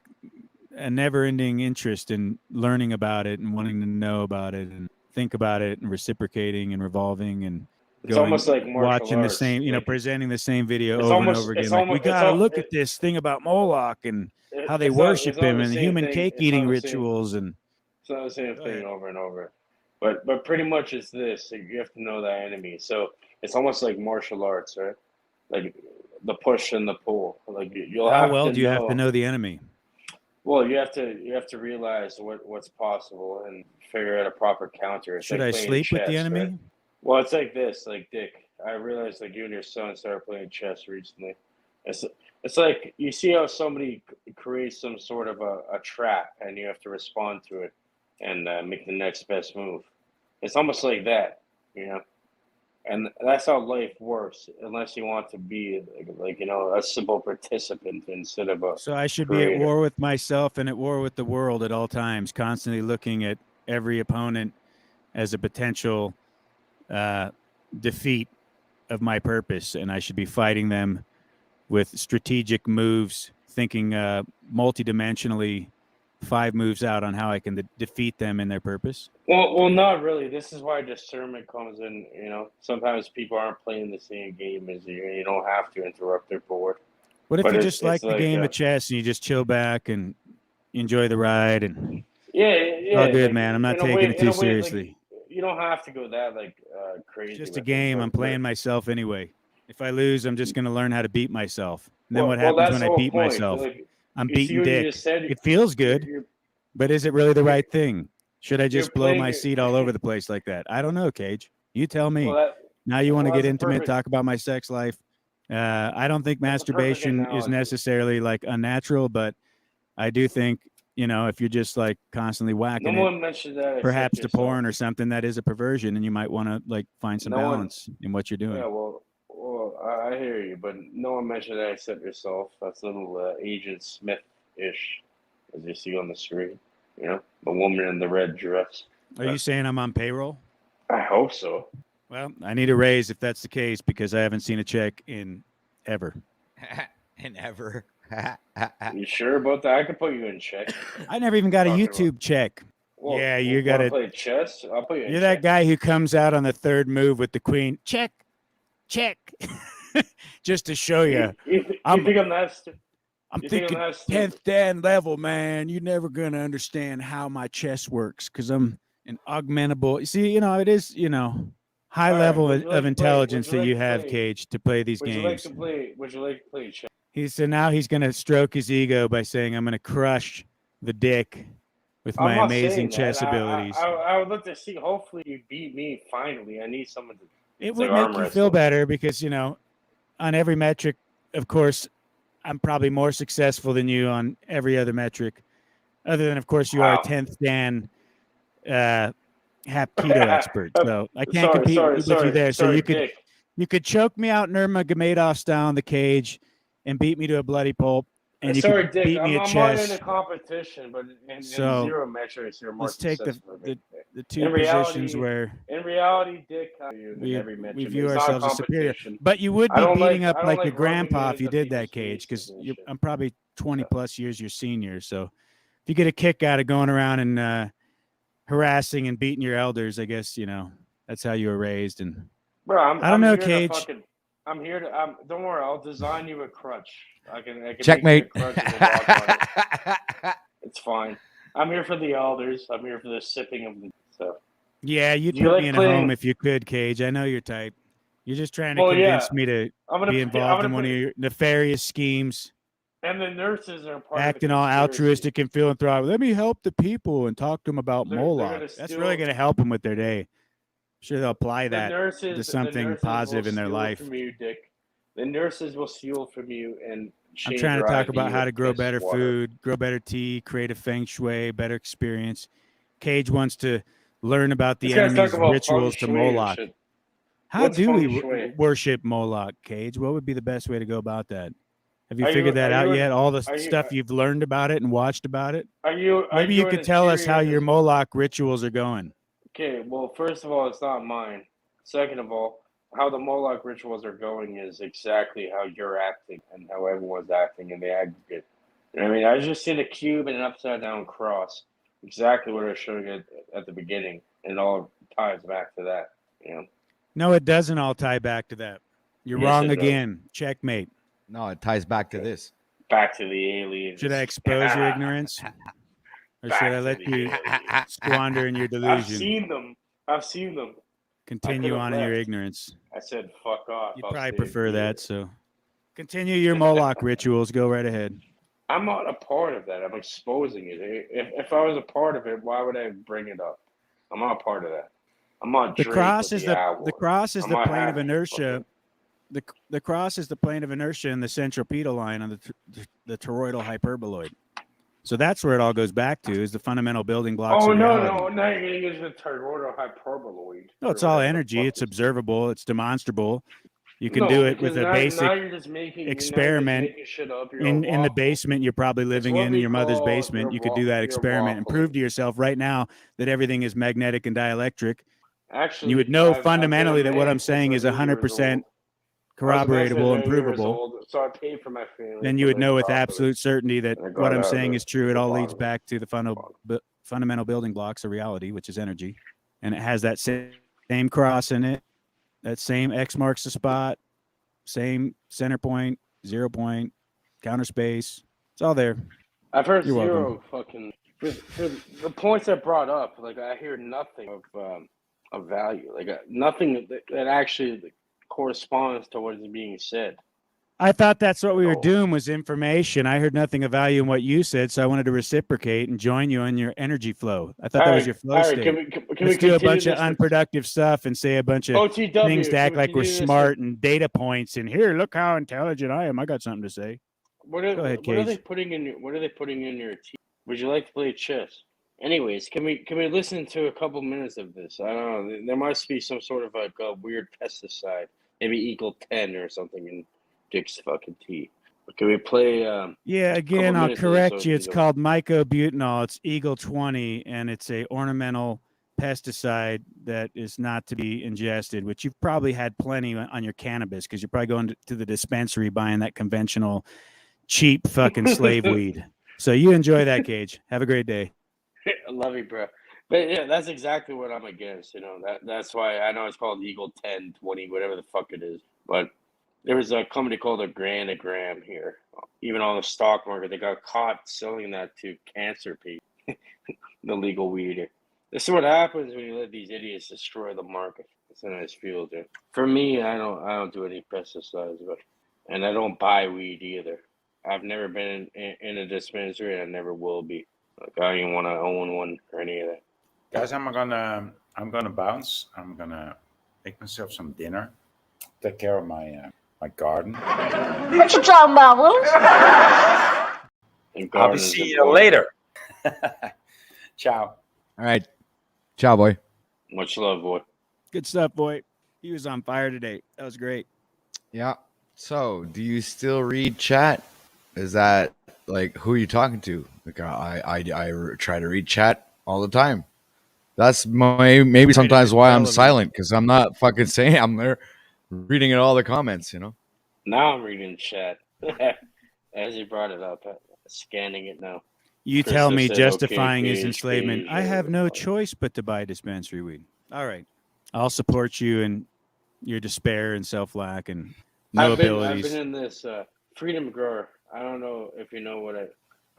a never-ending interest in learning about it and wanting to know about it and think about it and reciprocating and revolving and It's almost like martial watching arts. the same, you know, Like, presenting the same video it's over and almost- over it's again. Like, almo- we it's gotta al- look it- at this thing about Moloch and how they it's not- worship it's not him the and same human thing. cake It's not eating the same- rituals and. It's not the same Go thing ahead. over and over. But pretty much it's this. Like, you have to know that enemy. So it's almost like martial arts, right? Like the push and the pull. Like you'll How have well to do you have to know the enemy? Well, you have to realize what's possible and figure out a proper counter. It's Should like I playing sleep with the chess, enemy? right? Well, it's like this, like Dick. I realized like you and your son started playing chess recently. It's like you see how somebody creates some sort of a trap, and you have to respond to it and make the next best move. It's almost like that, you know. And that's how life works, unless you want to be like a simple participant instead of a So I should be at creator. war with myself and at war with the world at all times, constantly looking at every opponent as a potential defeat of my purpose, and I should be fighting them with strategic moves, thinking multidimensionally, 5 moves out on how I can defeat them in their purpose. Well, not really. This is why discernment comes in. Sometimes people aren't playing the same game as you, and you don't have to interrupt their board. What if But you it's- just like it's the game of chess and you just chill back and enjoy the ride and Yeah. all good, like, man. I'm not in a taking way- it in too a way, like, seriously. you don't have to go that crazy. Just with a it, game. but- I'm playing myself anyway. If I lose, I'm just going to learn how to beat myself. And then Well- what well, happens that's when I the whole beat point. myself? Like, I'm you see beating what you dick. just said? It feels good, You're- but is it really the right thing? Should I just blow playing my your- seat all over the place like that? I don't know, Cage. You tell me. Well, that- Now you want to well, get that's a intimate, perfect- talk about my sex life. I don't think That's a perfect masturbation is analogy. necessarily like unnatural, but I do think, if you're just like constantly whacking No it, one mentioned that except perhaps to yourself. porn or something, that is a perversion, and you might want to like find some No one- balance in what you're doing. Yeah, well, I hear you, but no one mentioned that except yourself. That's a little Agent Smith-ish, as you see on the screen. The woman in the red dress. Are you saying I'm on payroll? I hope so. Well, I need a raise if that's the case because I haven't seen a check in ever. And ever. You sure about that? I could put you in check. I never even got a Talking YouTube check. Well, Yeah, you wanna got it. play chess? I'll put you in You're check. that guy who comes out on the 3rd move with the queen. Check. Just to show you. You think I'm that I'm you think thinking I'm that stupid? 10th Dan level, man. You're never going to understand how my chess works because I'm an augmentable. See, it is, high All right, level would you like of to intelligence play- would that you you like to have, play- Cage, to play these Would you games. like to play chess? Now he's going to stroke his ego by saying, I'm going to crush the dick with I'm my not amazing saying that. chess abilities. I would love to see. Hopefully, you beat me finally. I need someone to. It it's would like make arm you wrestle. feel better because, on every metric, of course, I'm probably more successful than you on every other metric. Other than, of course, you are a Wow. 10th Dan keto expert. So I can't compete with you there. So Dick. you could choke me out Nurmagomedov style in the cage and beat me to a bloody pulp. And you Sorry, could Dick. beat me I'm at not in a chess. competition, but in So, zero metrics, you're more Let's take successful than me. the two In positions reality- where In reality, Dick, in we every metric. we view It's not a ourselves as superior. competition. But you would I be don't beating like- up I don't like like your grandpa rubbing if you it into did that, people's Cage, because faces and shit. I'm probably 20 plus years your senior. So if you get a kick out of going around and harassing and beating your elders, I guess, that's how you were raised. And Bro, I don't know, here to Cage. I'm here to. Don't worry. I'll design you a crutch. I can Checkmate. Make you a crutch and a walk on it. It's fine. I'm here for the elders. I'm here for the sipping of the stuff. Yeah, you'd Do you put like me in a playing- home if you could, Cage. I know your type. You're just trying to Well, convince yeah. me to I'm gonna be put- I'm involved gonna in one put- of your nefarious schemes, And the nurses are part acting of the all conspiracy. altruistic and philanthropic. Let me help the people and talk to them about They're Moloch. gonna That's steal- really going to help them with their day. I'm sure they'll apply The that nurses, to something the nurses positive will in their steal life. From you, Dick. The nurses will steal from you and I'm change trying to your talk IV about how with to grow piss better water. food, grow better tea, create a feng shui, better experience. Cage wants to learn about the This guy's enemy's talking about rituals to feng shui and Moloch. shit. How What's do we feng shui? worship Moloch, Cage? What would be the best way to go about that? Have you Are figured that are out you yet? All the are you- stuff you've learned about it and watched about it? Are you? Maybe you could tell us how your Moloch rituals are going. Okay, well, first of all, it's not mine. Second of all, how the Moloch rituals are going is exactly how you're acting and how everyone's acting in the aggregate. You know what I mean? I just seen a cube and an upside down cross. Exactly what I was showing at the beginning, and it all ties back to that. No, it doesn't all tie back to that. You're Yes, wrong it does. again. Checkmate. No, it ties back to this. Back to the aliens. Should I expose your ignorance? Or Back should I to let the you aliens. squander in your I've delusion? seen them. Continue could've on in your left. ignorance. I said, "Fuck off." You I'll probably stay prefer here. that, so continue your Moloch rituals. Go right ahead. I'm not a part of that. I'm exposing it. If I was a part of it, why would I bring it up? I'm not a part of that. I'm not The Drake cross with is the the cross is I'm the not plane of happy. inertia. The cross is the plane of inertia in the centripetal line on the toroidal hyperboloid. So that's where it all goes back to, is the fundamental building blocks Oh of no, reality. no! Now you're getting into the toroidal hyperboloid. No, it's all energy. It's observable. It's demonstrable. You can do it with a now basic you're just making experiment shit up. in the basement you're probably living in your mother's basement. You could do that experiment and prove to yourself right now that everything is magnetic and dielectric. Actually, You would know I've been a fundamentally that what man I'm saying since is I was 8 years 100% old. corroboratable and I was a man since 8 years provable. old, so I paid for my family. Then you would know with absolute certainty that And I what got I'm out saying of is true. It the all leads bottom. back to the fundamental building blocks of reality, which is energy. And it has that same cross in it, that same X marks the spot, same center point, 0 point, counter space. It's all there. I've heard You're zero welcome. fucking for the points I brought up. Like I hear nothing of value. Like nothing that actually corresponds to what is being said. I thought that's what we were doing was information. I heard nothing of value in what you said, so I wanted to reciprocate and join you in your energy flow. I thought that was your flow state. Let's do a bunch of unproductive stuff and say a bunch of OTW, things to act like we're continue this smart and data points. And here, look how intelligent I am. I got something to say. Go ahead, what are they Cage. putting in your tea? Would you like to play chess? Anyways, can we listen to a couple minutes of this? I don't know. There must be some sort of like a weird pesticide, maybe equal 10 or something in Dick's fucking tea. But can we play? Yeah, again, I'll correct you. It's called mycobutanol. It's Eagle 20, and it's a ornamental pesticide that is not to be ingested, which you've probably had plenty on your cannabis because you're probably going to the dispensary buying that conventional cheap fucking slave weed. So you enjoy that, Cage. Have a great day. I love you, bro. But yeah, that's exactly what I'm against. You know, that's why I know it's called Eagle 10, 20, whatever the fuck it is. But there was a company called a Granagram here. Even on the stock market, they got caught selling that to cancer people. The legal weed. This is what happens when you let these idiots destroy the market. It's a nice field there. For me, I don't do any pesticides, and I don't buy weed either. I've never been in a dispensary, and I never will be. Like I don't even want to own one or any of that. Guys, I'm gonna bounce. I'm gonna make myself some dinner. Take care of my my garden. What you talking about, Willis? I'll be seeing you later. Ciao. All right. Ciao, boy. Much love, boy. Good stuff, boy. He was on fire today. That was great. Yeah. So, do you still read chat? Is that like who are you talking to? Like I try to read chat all the time. That's maybe sometimes why I'm silent because I'm not fucking saying I'm there reading all the comments. You know. Now I'm reading chat as you brought it up. Scanning it now. You tell me justifying his enslavement. I have no choice but to buy dispensary weed. All right. I'll support you in your despair and self-lack and no abilities. I've been in this freedom grower. I don't know if you know what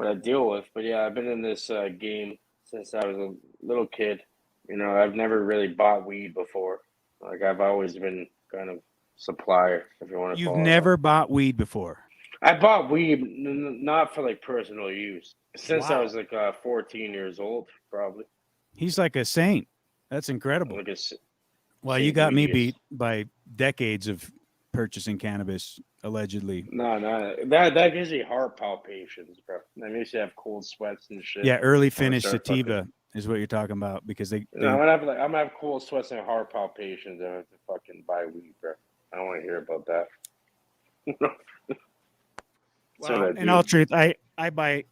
I deal with, but yeah, I've been in this game since I was a little kid. You know, I've never really bought weed before. Like I've always been kind of supplier, if you want to call it. You've never bought weed before? I bought weed not for like personal use since I was like 14 years old, probably. He's like a saint. That's incredible. Like well, you got me beat by decades of purchasing cannabis, allegedly. No, that gives you heart palpitations, bro. That makes you have cold sweats and shit. Yeah, early finish sativa is what you're talking about because they. No, I'm gonna have cold sweats and heart palpitations. I have to fucking buy weed, bro. I don't want to hear about that. Well, in all truth, I buy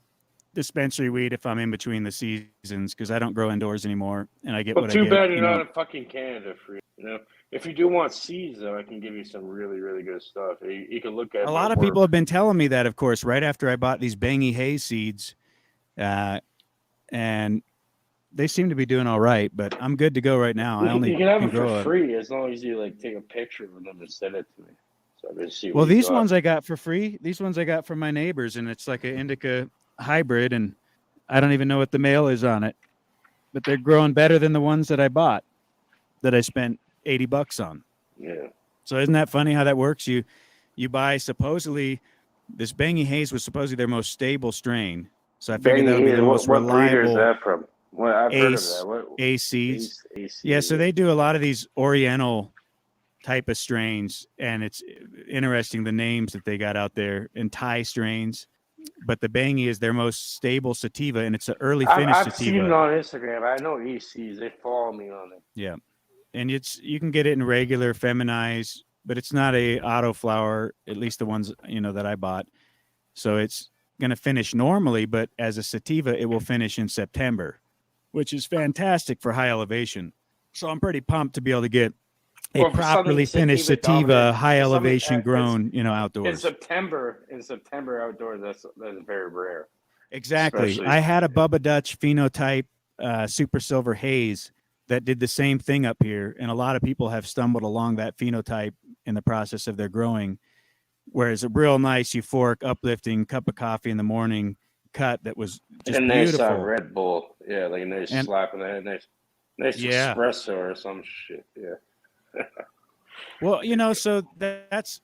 dispensary weed if I'm in between the seasons because I don't grow indoors anymore, and I get what I get. Too bad you're not in fucking Canada for you. You know, if you do want seeds, though, I can give you some really, really good stuff. You can look at. A lot of people have been telling me that, of course, right after I bought these Bangy Hay seeds, and they seem to be doing all right, but I'm good to go right now. I only you can have them grow for free as long as you like take a picture of them and send it to me. So I can see Well, what you these got. ones I got for free. These ones I got from my neighbors, and it's like an indica hybrid, and I don't even know what the male is on it, but they're growing better than the ones that I bought, that I spent $80 on. Yeah. So isn't that funny how that works? You buy supposedly this Bangy Haze was supposedly their most stable strain. So I figured that would be the most what breeder is reliable that from? Well, I've heard of Ace that. What ACs. Ace, Yeah, so they do a lot of these Oriental type of strains, and it's interesting the names that they got out there, and Thai strains. But the Bangy is their most stable sativa, and it's an early finish I've seen it sativa. on Instagram. I know ACs. They follow me on it. Yeah, and you can get it in regular feminized, but it's not a auto flower. At least the ones that I bought. So it's going to finish normally, but as a sativa, it will finish in September, which is fantastic for high elevation. So I'm pretty pumped to be able to get a Well, for properly something finished sativa sativa, dominant, high for something, elevation it's- grown, In outdoors. September outdoors, that's very rare. Exactly. Especially- I had a Bubba Dutch phenotype Super Silver Haze that did the same thing up here, and a lot of people have stumbled along that phenotype in the process of their growing. Whereas a real nice, euphoric, uplifting cup of coffee in the morning cut that was just a nice beautiful. Red Bull, yeah, like a nice And- slap in the head, nice Yeah. espresso or some shit, yeah. Well, so that's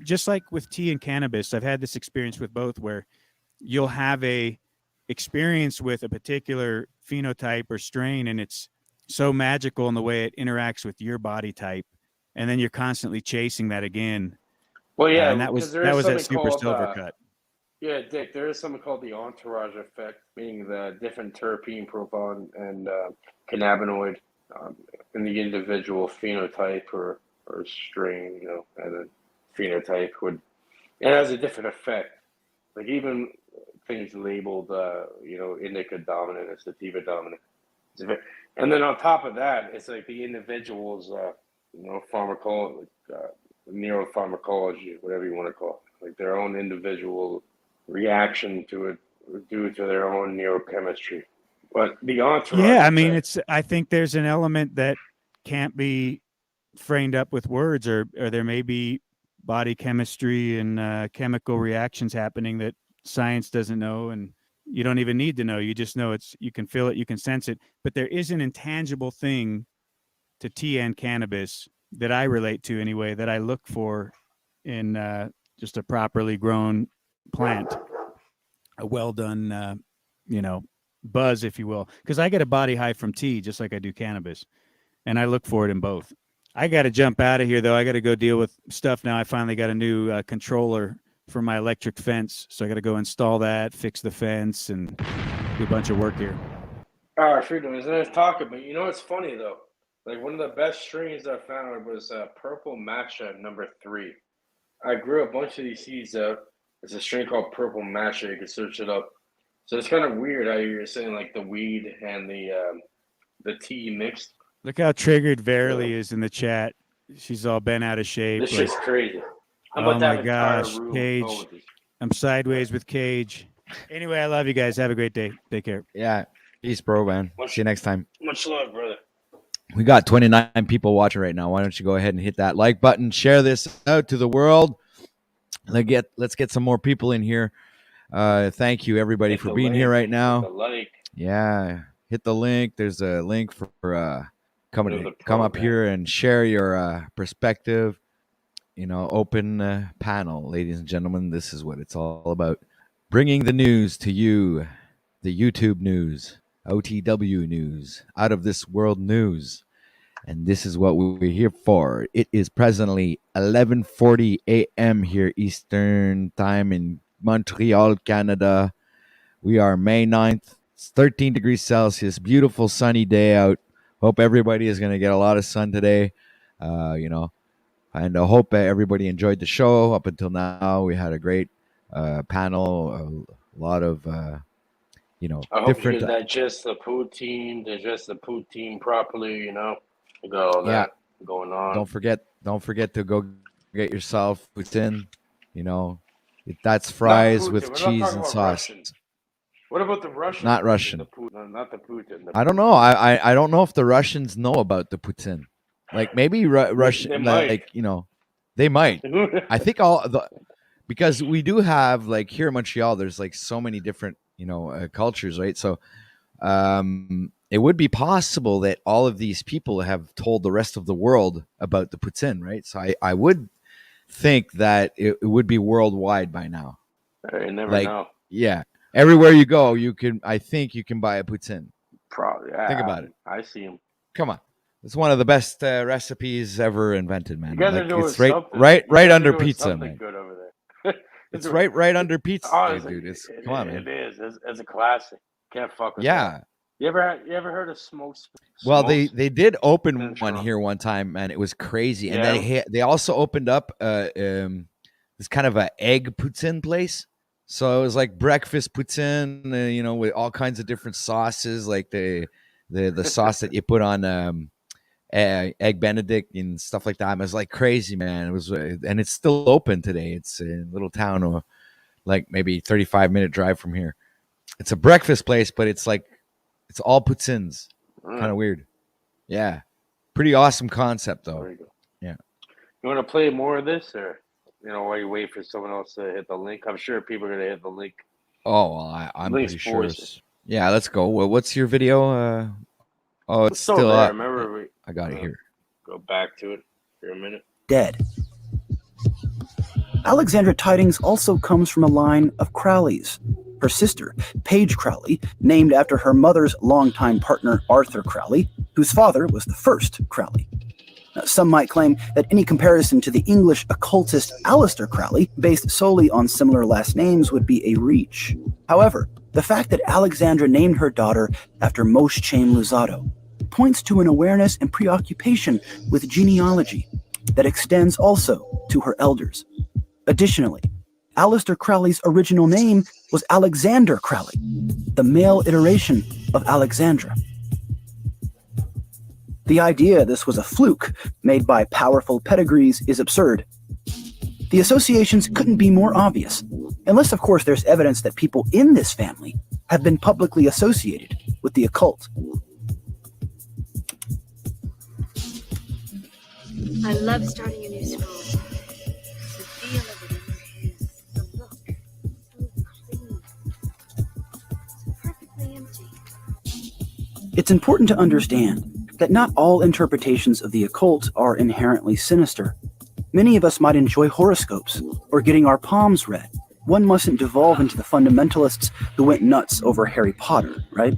just like with tea and cannabis. I've had this experience with both, where you'll have a experience with a particular phenotype or strain, and it's so magical in the way it interacts with your body type, and then you're constantly chasing that again. Well, yeah, and that was that Super Silver cut. Yeah, Dick, there is something called the entourage effect, meaning the different terpene profile and cannabinoid in the individual phenotype or strain, and then phenotype it has a different effect. Like even things labeled, indica dominant or sativa dominant. And then on top of that, it's like the individual's, pharmacology, neuropharmacology, whatever you want to call it, like their own individual reaction to it due to their own neurochemistry. But the entourage. Yeah, I mean, I think there's an element that can't be framed up with words, or there may be body chemistry and chemical reactions happening that science doesn't know, and you don't even need to know. You just know you can feel it, you can sense it. But there is an intangible thing to tea and cannabis that I relate to anyway, that I look for in just a properly grown plant, a well done, buzz, if you will. Because I get a body high from tea just like I do cannabis, and I look for it in both. I got to jump out of here, though. I got to go deal with stuff now. I finally got a new controller for my electric fence, so I got to go install that, fix the fence, and do a bunch of work here. All right, freedom. It's nice talking, but it's funny though. Like one of the best strains I found was Purple Matcha number 3. I grew a bunch of these seeds out. It's a strain called Purple Matcha. You can search it up. So it's kind of weird how you're saying like the weed and the tea mixed. Look how triggered Verily is in the chat. She's all bent out of shape. This shit's crazy. Oh my gosh, Cage. I'm sideways with Cage. Anyway, I love you guys. Have a great day. Take care. Yeah. Peace, bro, man. See you next time. Much love, brother. We got 29 people watching right now. Why don't you go ahead and hit that like button, share this out to the world. Let's get some more people in here. Thank you, everybody, for being here right now. Yeah, hit the link. There's a link for come up here and share your perspective. Open panel, ladies and gentlemen. This is what it's all about. Bringing the news to you, the YouTube news, OTW news, out of this world news. And this is what we're here for. It is presently 11:40 a.m. here Eastern time in Montreal, Canada. We are May 9th. It's 13 degrees Celsius. Beautiful sunny day out. Hope everybody is going to get a lot of sun today. And I hope everybody enjoyed the show up until now. We had a great panel, a lot of I hope you can digest the poutine properly, You got all that going on. Don't forget to go get yourself poutine. That's fries with cheese and sauce. What about the Russian? Not Russian. Not the Putin. I don't know. I don't know if the Russians know about the Putin. Like maybe Russian, They might. like they might. I think because we do have like here in Montreal, there's like so many different cultures, right? So it would be possible that all of these people have told the rest of the world about the Putin, right? So I would think that it would be worldwide by now. You never know. Yeah. Everywhere you go, I think you can buy a poutine. Probably. Think about it. I see them. Come on. It's one of the best recipes ever invented, man. You guys are doing it's something. right under pizza, man. Good over there. It's right under pizza, dude. Come on, man. It is. It's a classic. Can't fuck with that. You ever heard of smoked? Well, they did open one here one time, man. It was crazy, and they also opened up this kind of an egg poutine place. So it was like breakfast poutine, with all kinds of different sauces, like the sauce that you put on egg Benedict and stuff like that. It was like crazy, man. It was, and it's still open today. It's in a little town, or like maybe 35-minute drive from here. It's a breakfast place, but it's all poutines. Kind of weird. Yeah, pretty awesome concept though. There you go. Yeah. You want to play more of this, or while you wait for someone else to hit the link? I'm sure people are gonna hit the link. Oh well, I'm pretty sure. Yeah, let's go. Well, what's your video? Oh, it's still there. up. Remember, I got it here. Go back to it for a minute. Dead. Alexandra Tidings also comes from a line of Crowleys. Her sister, Paige Crowley, named after her mother's longtime partner, Arthur Crowley, whose father was the first Crowley. Now, some might claim that any comparison to the English occultist Aleister Crowley, based solely on similar last names, would be a reach. However, the fact that Alexandra named her daughter after Moshe Chaim Luzzatto points to an awareness and preoccupation with genealogy that extends also to her elders. Additionally, Aleister Crowley's original name was Alexander Crowley, the male iteration of Alexandra. The idea this was a fluke made by powerful pedigrees is absurd. The associations couldn't be more obvious, unless of course there's evidence that people in this family have been publicly associated with the occult. I love starting a new school. The feel of it in your hands, the look, so clean, so perfectly empty. It's important to understand that not all interpretations of the occult are inherently sinister. Many of us might enjoy horoscopes or getting our palms read. One mustn't devolve into the fundamentalists who went nuts over Harry Potter, right?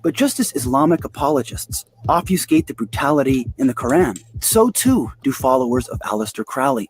But just as Islamic apologists obfuscate the brutality in the Quran, so too do followers of Aleister Crowley.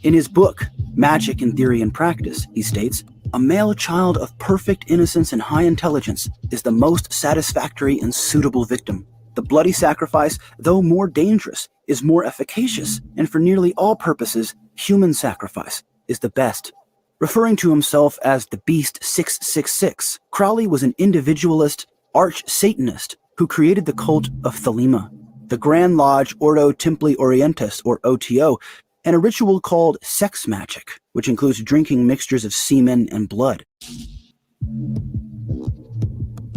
In his book, Magic in Theory and Practice, he states, a male child of perfect innocence and high intelligence is the most satisfactory and suitable victim. The bloody sacrifice, though more dangerous, is more efficacious, and for nearly all purposes, human sacrifice is the best. Referring to himself as the Beast 666, Crowley was an individualist, arch-Satanist who created the cult of Thelema, the Grand Lodge Ordo Templi Orientis, or OTO, and a ritual called sex magic, which includes drinking mixtures of semen and blood.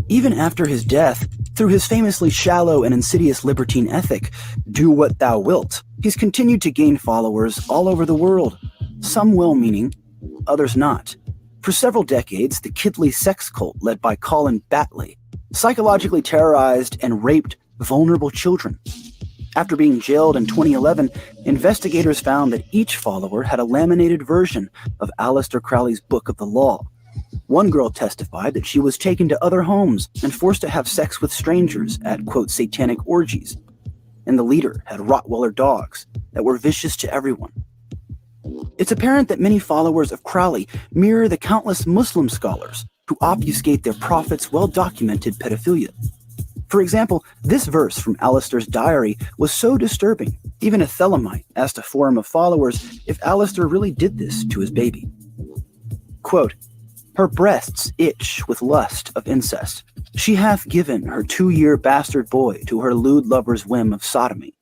Even after his death, through his famously shallow and insidious libertine ethic, do what thou wilt, he's continued to gain followers all over the world, some well-meaning, others not. For several decades, the Kidley sex cult led by Colin Batley psychologically terrorized and raped vulnerable children. After being jailed in 2011, investigators found that each follower had a laminated version of Aleister Crowley's Book of the Law. One girl testified that she was taken to other homes and forced to have sex with strangers at, quote, satanic orgies. And the leader had Rottweiler dogs that were vicious to everyone. It's apparent that many followers of Crowley mirror the countless Muslim scholars who obfuscate their prophet's well-documented pedophilia. For example, this verse from Aleister's diary was so disturbing, even a Thelemite asked a forum of followers if Aleister really did this to his baby. Quote, her breasts itch with lust of incest. She hath given her 2-year bastard boy to her lewd lover's whim of sodomy.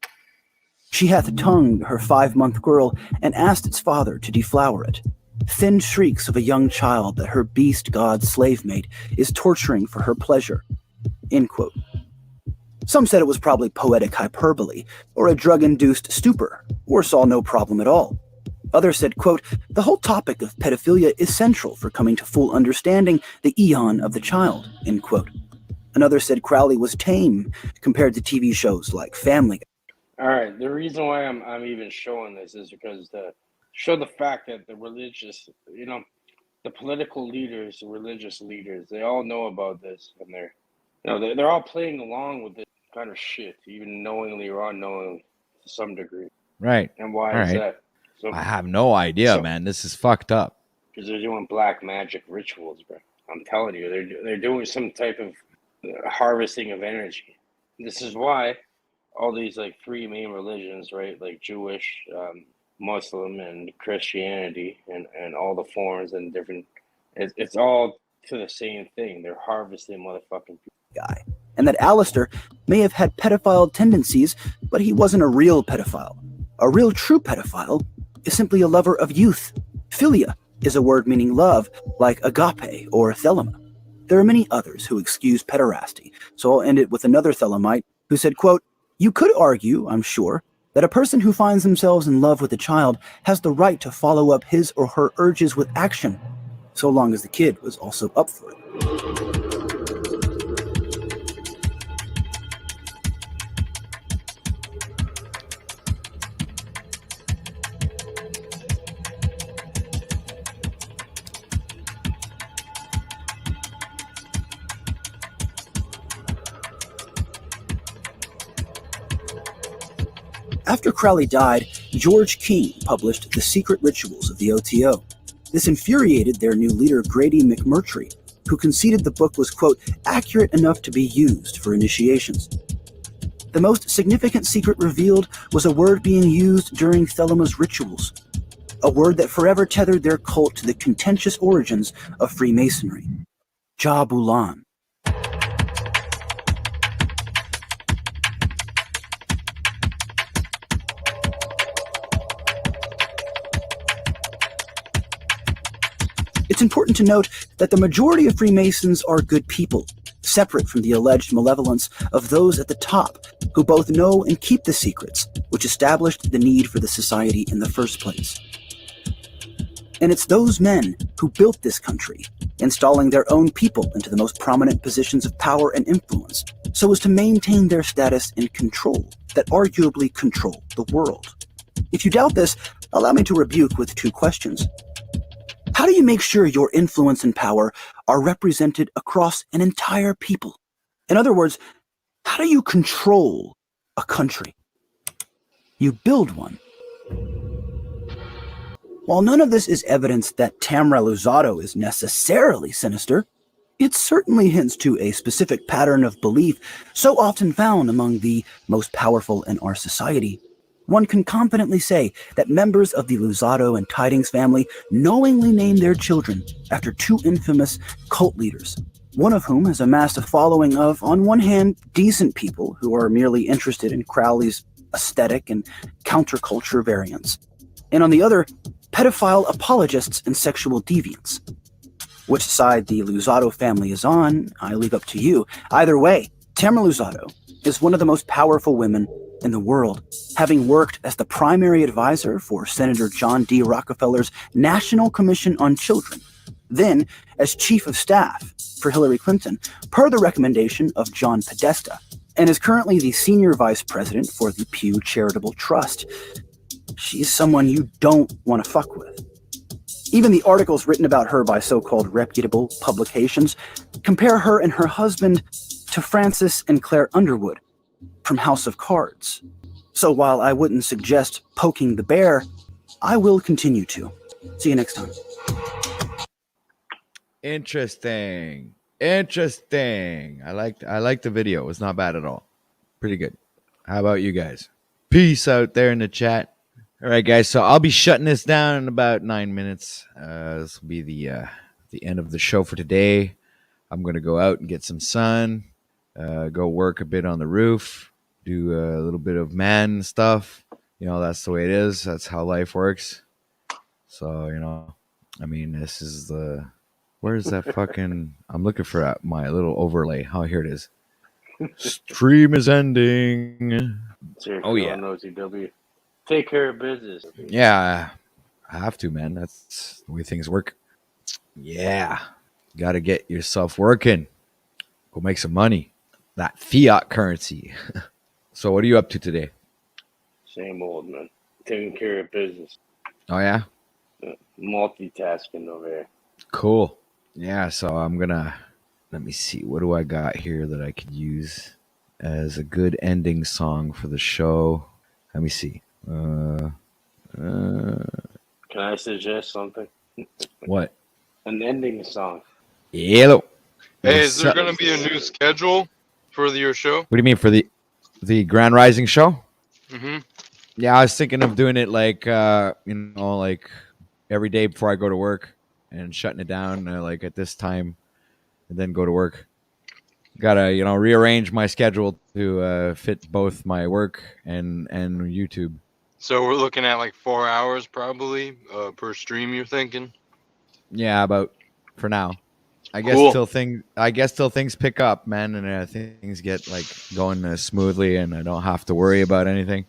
She hath tongued her 5-month girl and asked its father to deflower it. thin shrieks of a young child that her beast god slave mate is torturing for her pleasure. End quote. Some said it was probably poetic hyperbole, or a drug-induced stupor, or saw no problem at all. Others said, quote, the whole topic of pedophilia is central for coming to full understanding the eon of the child, end quote. Another said Crowley was tame compared to TV shows like Family Guy. All right, the reason why I'm even showing this is because to show the fact that the religious, the political leaders, the religious leaders, they all know about this, and they're all playing along with this kind of shit, even knowingly or unknowingly, to some degree. Right. And why All is right. that? So, I have no idea, man. This is fucked up. Because they're doing black magic rituals, bro. I'm telling you, they're doing some type of harvesting of energy. This is why all these like three main religions, right? Like Jewish, Muslim, and Christianity, and all the forms and different. It's all to the same thing. They're harvesting motherfucking people. Guy. And that Alistair may have had pedophile tendencies, but he wasn't a real pedophile. A real true pedophile is simply a lover of youth. Philia is a word meaning love, like agape or thelema. There are many others who excuse pederasty, so I'll end it with another thelemite who said, quote, you could argue, I'm sure, that a person who finds themselves in love with a child has the right to follow up his or her urges with action, so long as the kid was also up for it. After Crowley died, George King published The Secret Rituals of the OTO. This infuriated their new leader, Grady McMurtry, who conceded the book was, quote, accurate enough to be used for initiations. The most significant secret revealed was a word being used during Thelema's rituals, a word that forever tethered their cult to the contentious origins of Freemasonry, Jabulan. It's important to note that the majority of Freemasons are good people, separate from the alleged malevolence of those at the top who both know and keep the secrets, which established the need for the society in the first place. And it's those men who built this country, installing their own people into the most prominent positions of power and influence, so as to maintain their status and control that arguably control the world. If you doubt this, allow me to rebuke with two questions. How do you make sure your influence and power are represented across an entire people? In other words, how do you control a country? You build one. While none of this is evidence that Tamara Luzzatto is necessarily sinister, it certainly hints to a specific pattern of belief so often found among the most powerful in our society. One can confidently say that members of the Luzzatto and Tidings family knowingly named their children after two infamous cult leaders, one of whom has amassed a following of, on one hand, decent people who are merely interested in Crowley's aesthetic and counterculture variants, and on the other, pedophile apologists and sexual deviants. Which side the Luzzatto family is on, I leave up to you. Either way, Tamara Luzzatto is one of the most powerful women in the world, having worked as the primary advisor for Senator John D. Rockefeller's National Commission on Children, then as chief of staff for Hillary Clinton, per the recommendation of John Podesta, and is currently the senior vice president for the Pew Charitable Trust. She's someone you don't want to fuck with. Even the articles written about her by so-called reputable publications compare her and her husband to Francis and Claire Underwood from House of Cards. So while I wouldn't suggest poking the bear, I will continue to. See you next time. Interesting. I liked the video. It was not bad at all. Pretty good. How about you guys? Peace out there in the chat. All right, guys. So I'll be shutting this down in about 9 minutes. This will be the end of the show for today. I'm gonna go out and get some sun. Go work a bit on the roof. Do a little bit of man stuff. You know, that's the way it is. That's how life works. So, I mean, this is the. Where's that fucking? I'm looking for my little overlay. Oh, here it is. Stream is ending. Oh yeah. On OTW. Take care of business. Yeah, I have to, man. That's the way things work. Yeah, got to get yourself working. Go make some money. That fiat currency. So, what are you up to today? Same old, man. Taking care of business. Oh yeah, Multitasking over there. cool. Yeah, so I'm gonna let me see. What do I got here that I could use as a good ending song for the show? Let me see. Can I suggest something? What? An ending song. Hello. Hey, is there going to be a new schedule for your show? What do you mean for the Grand Rising show? Mm-hmm. Yeah, I was thinking of doing it like like every day before I go to work and shutting it down like at this time, and then go to work. Gotta rearrange my schedule to fit both my work and YouTube. So we're looking at like 4 hours probably per stream. You're thinking? Yeah, about for now. I guess Cool. till things pick up, man, and things get like going smoothly, and I don't have to worry about anything.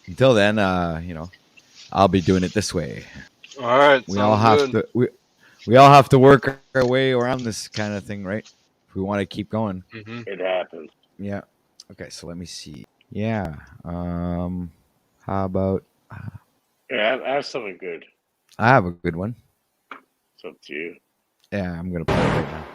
Until then, I'll be doing it this way. All right. We all sounds have good. to we all have to work our way around this kind of thing, right? If we want to keep going. Mm-hmm. It happens. Yeah. Okay, so let me see. Yeah. How about Yeah, I have something good. I have a good one. It's up to you. Yeah, I'm gonna play it right now.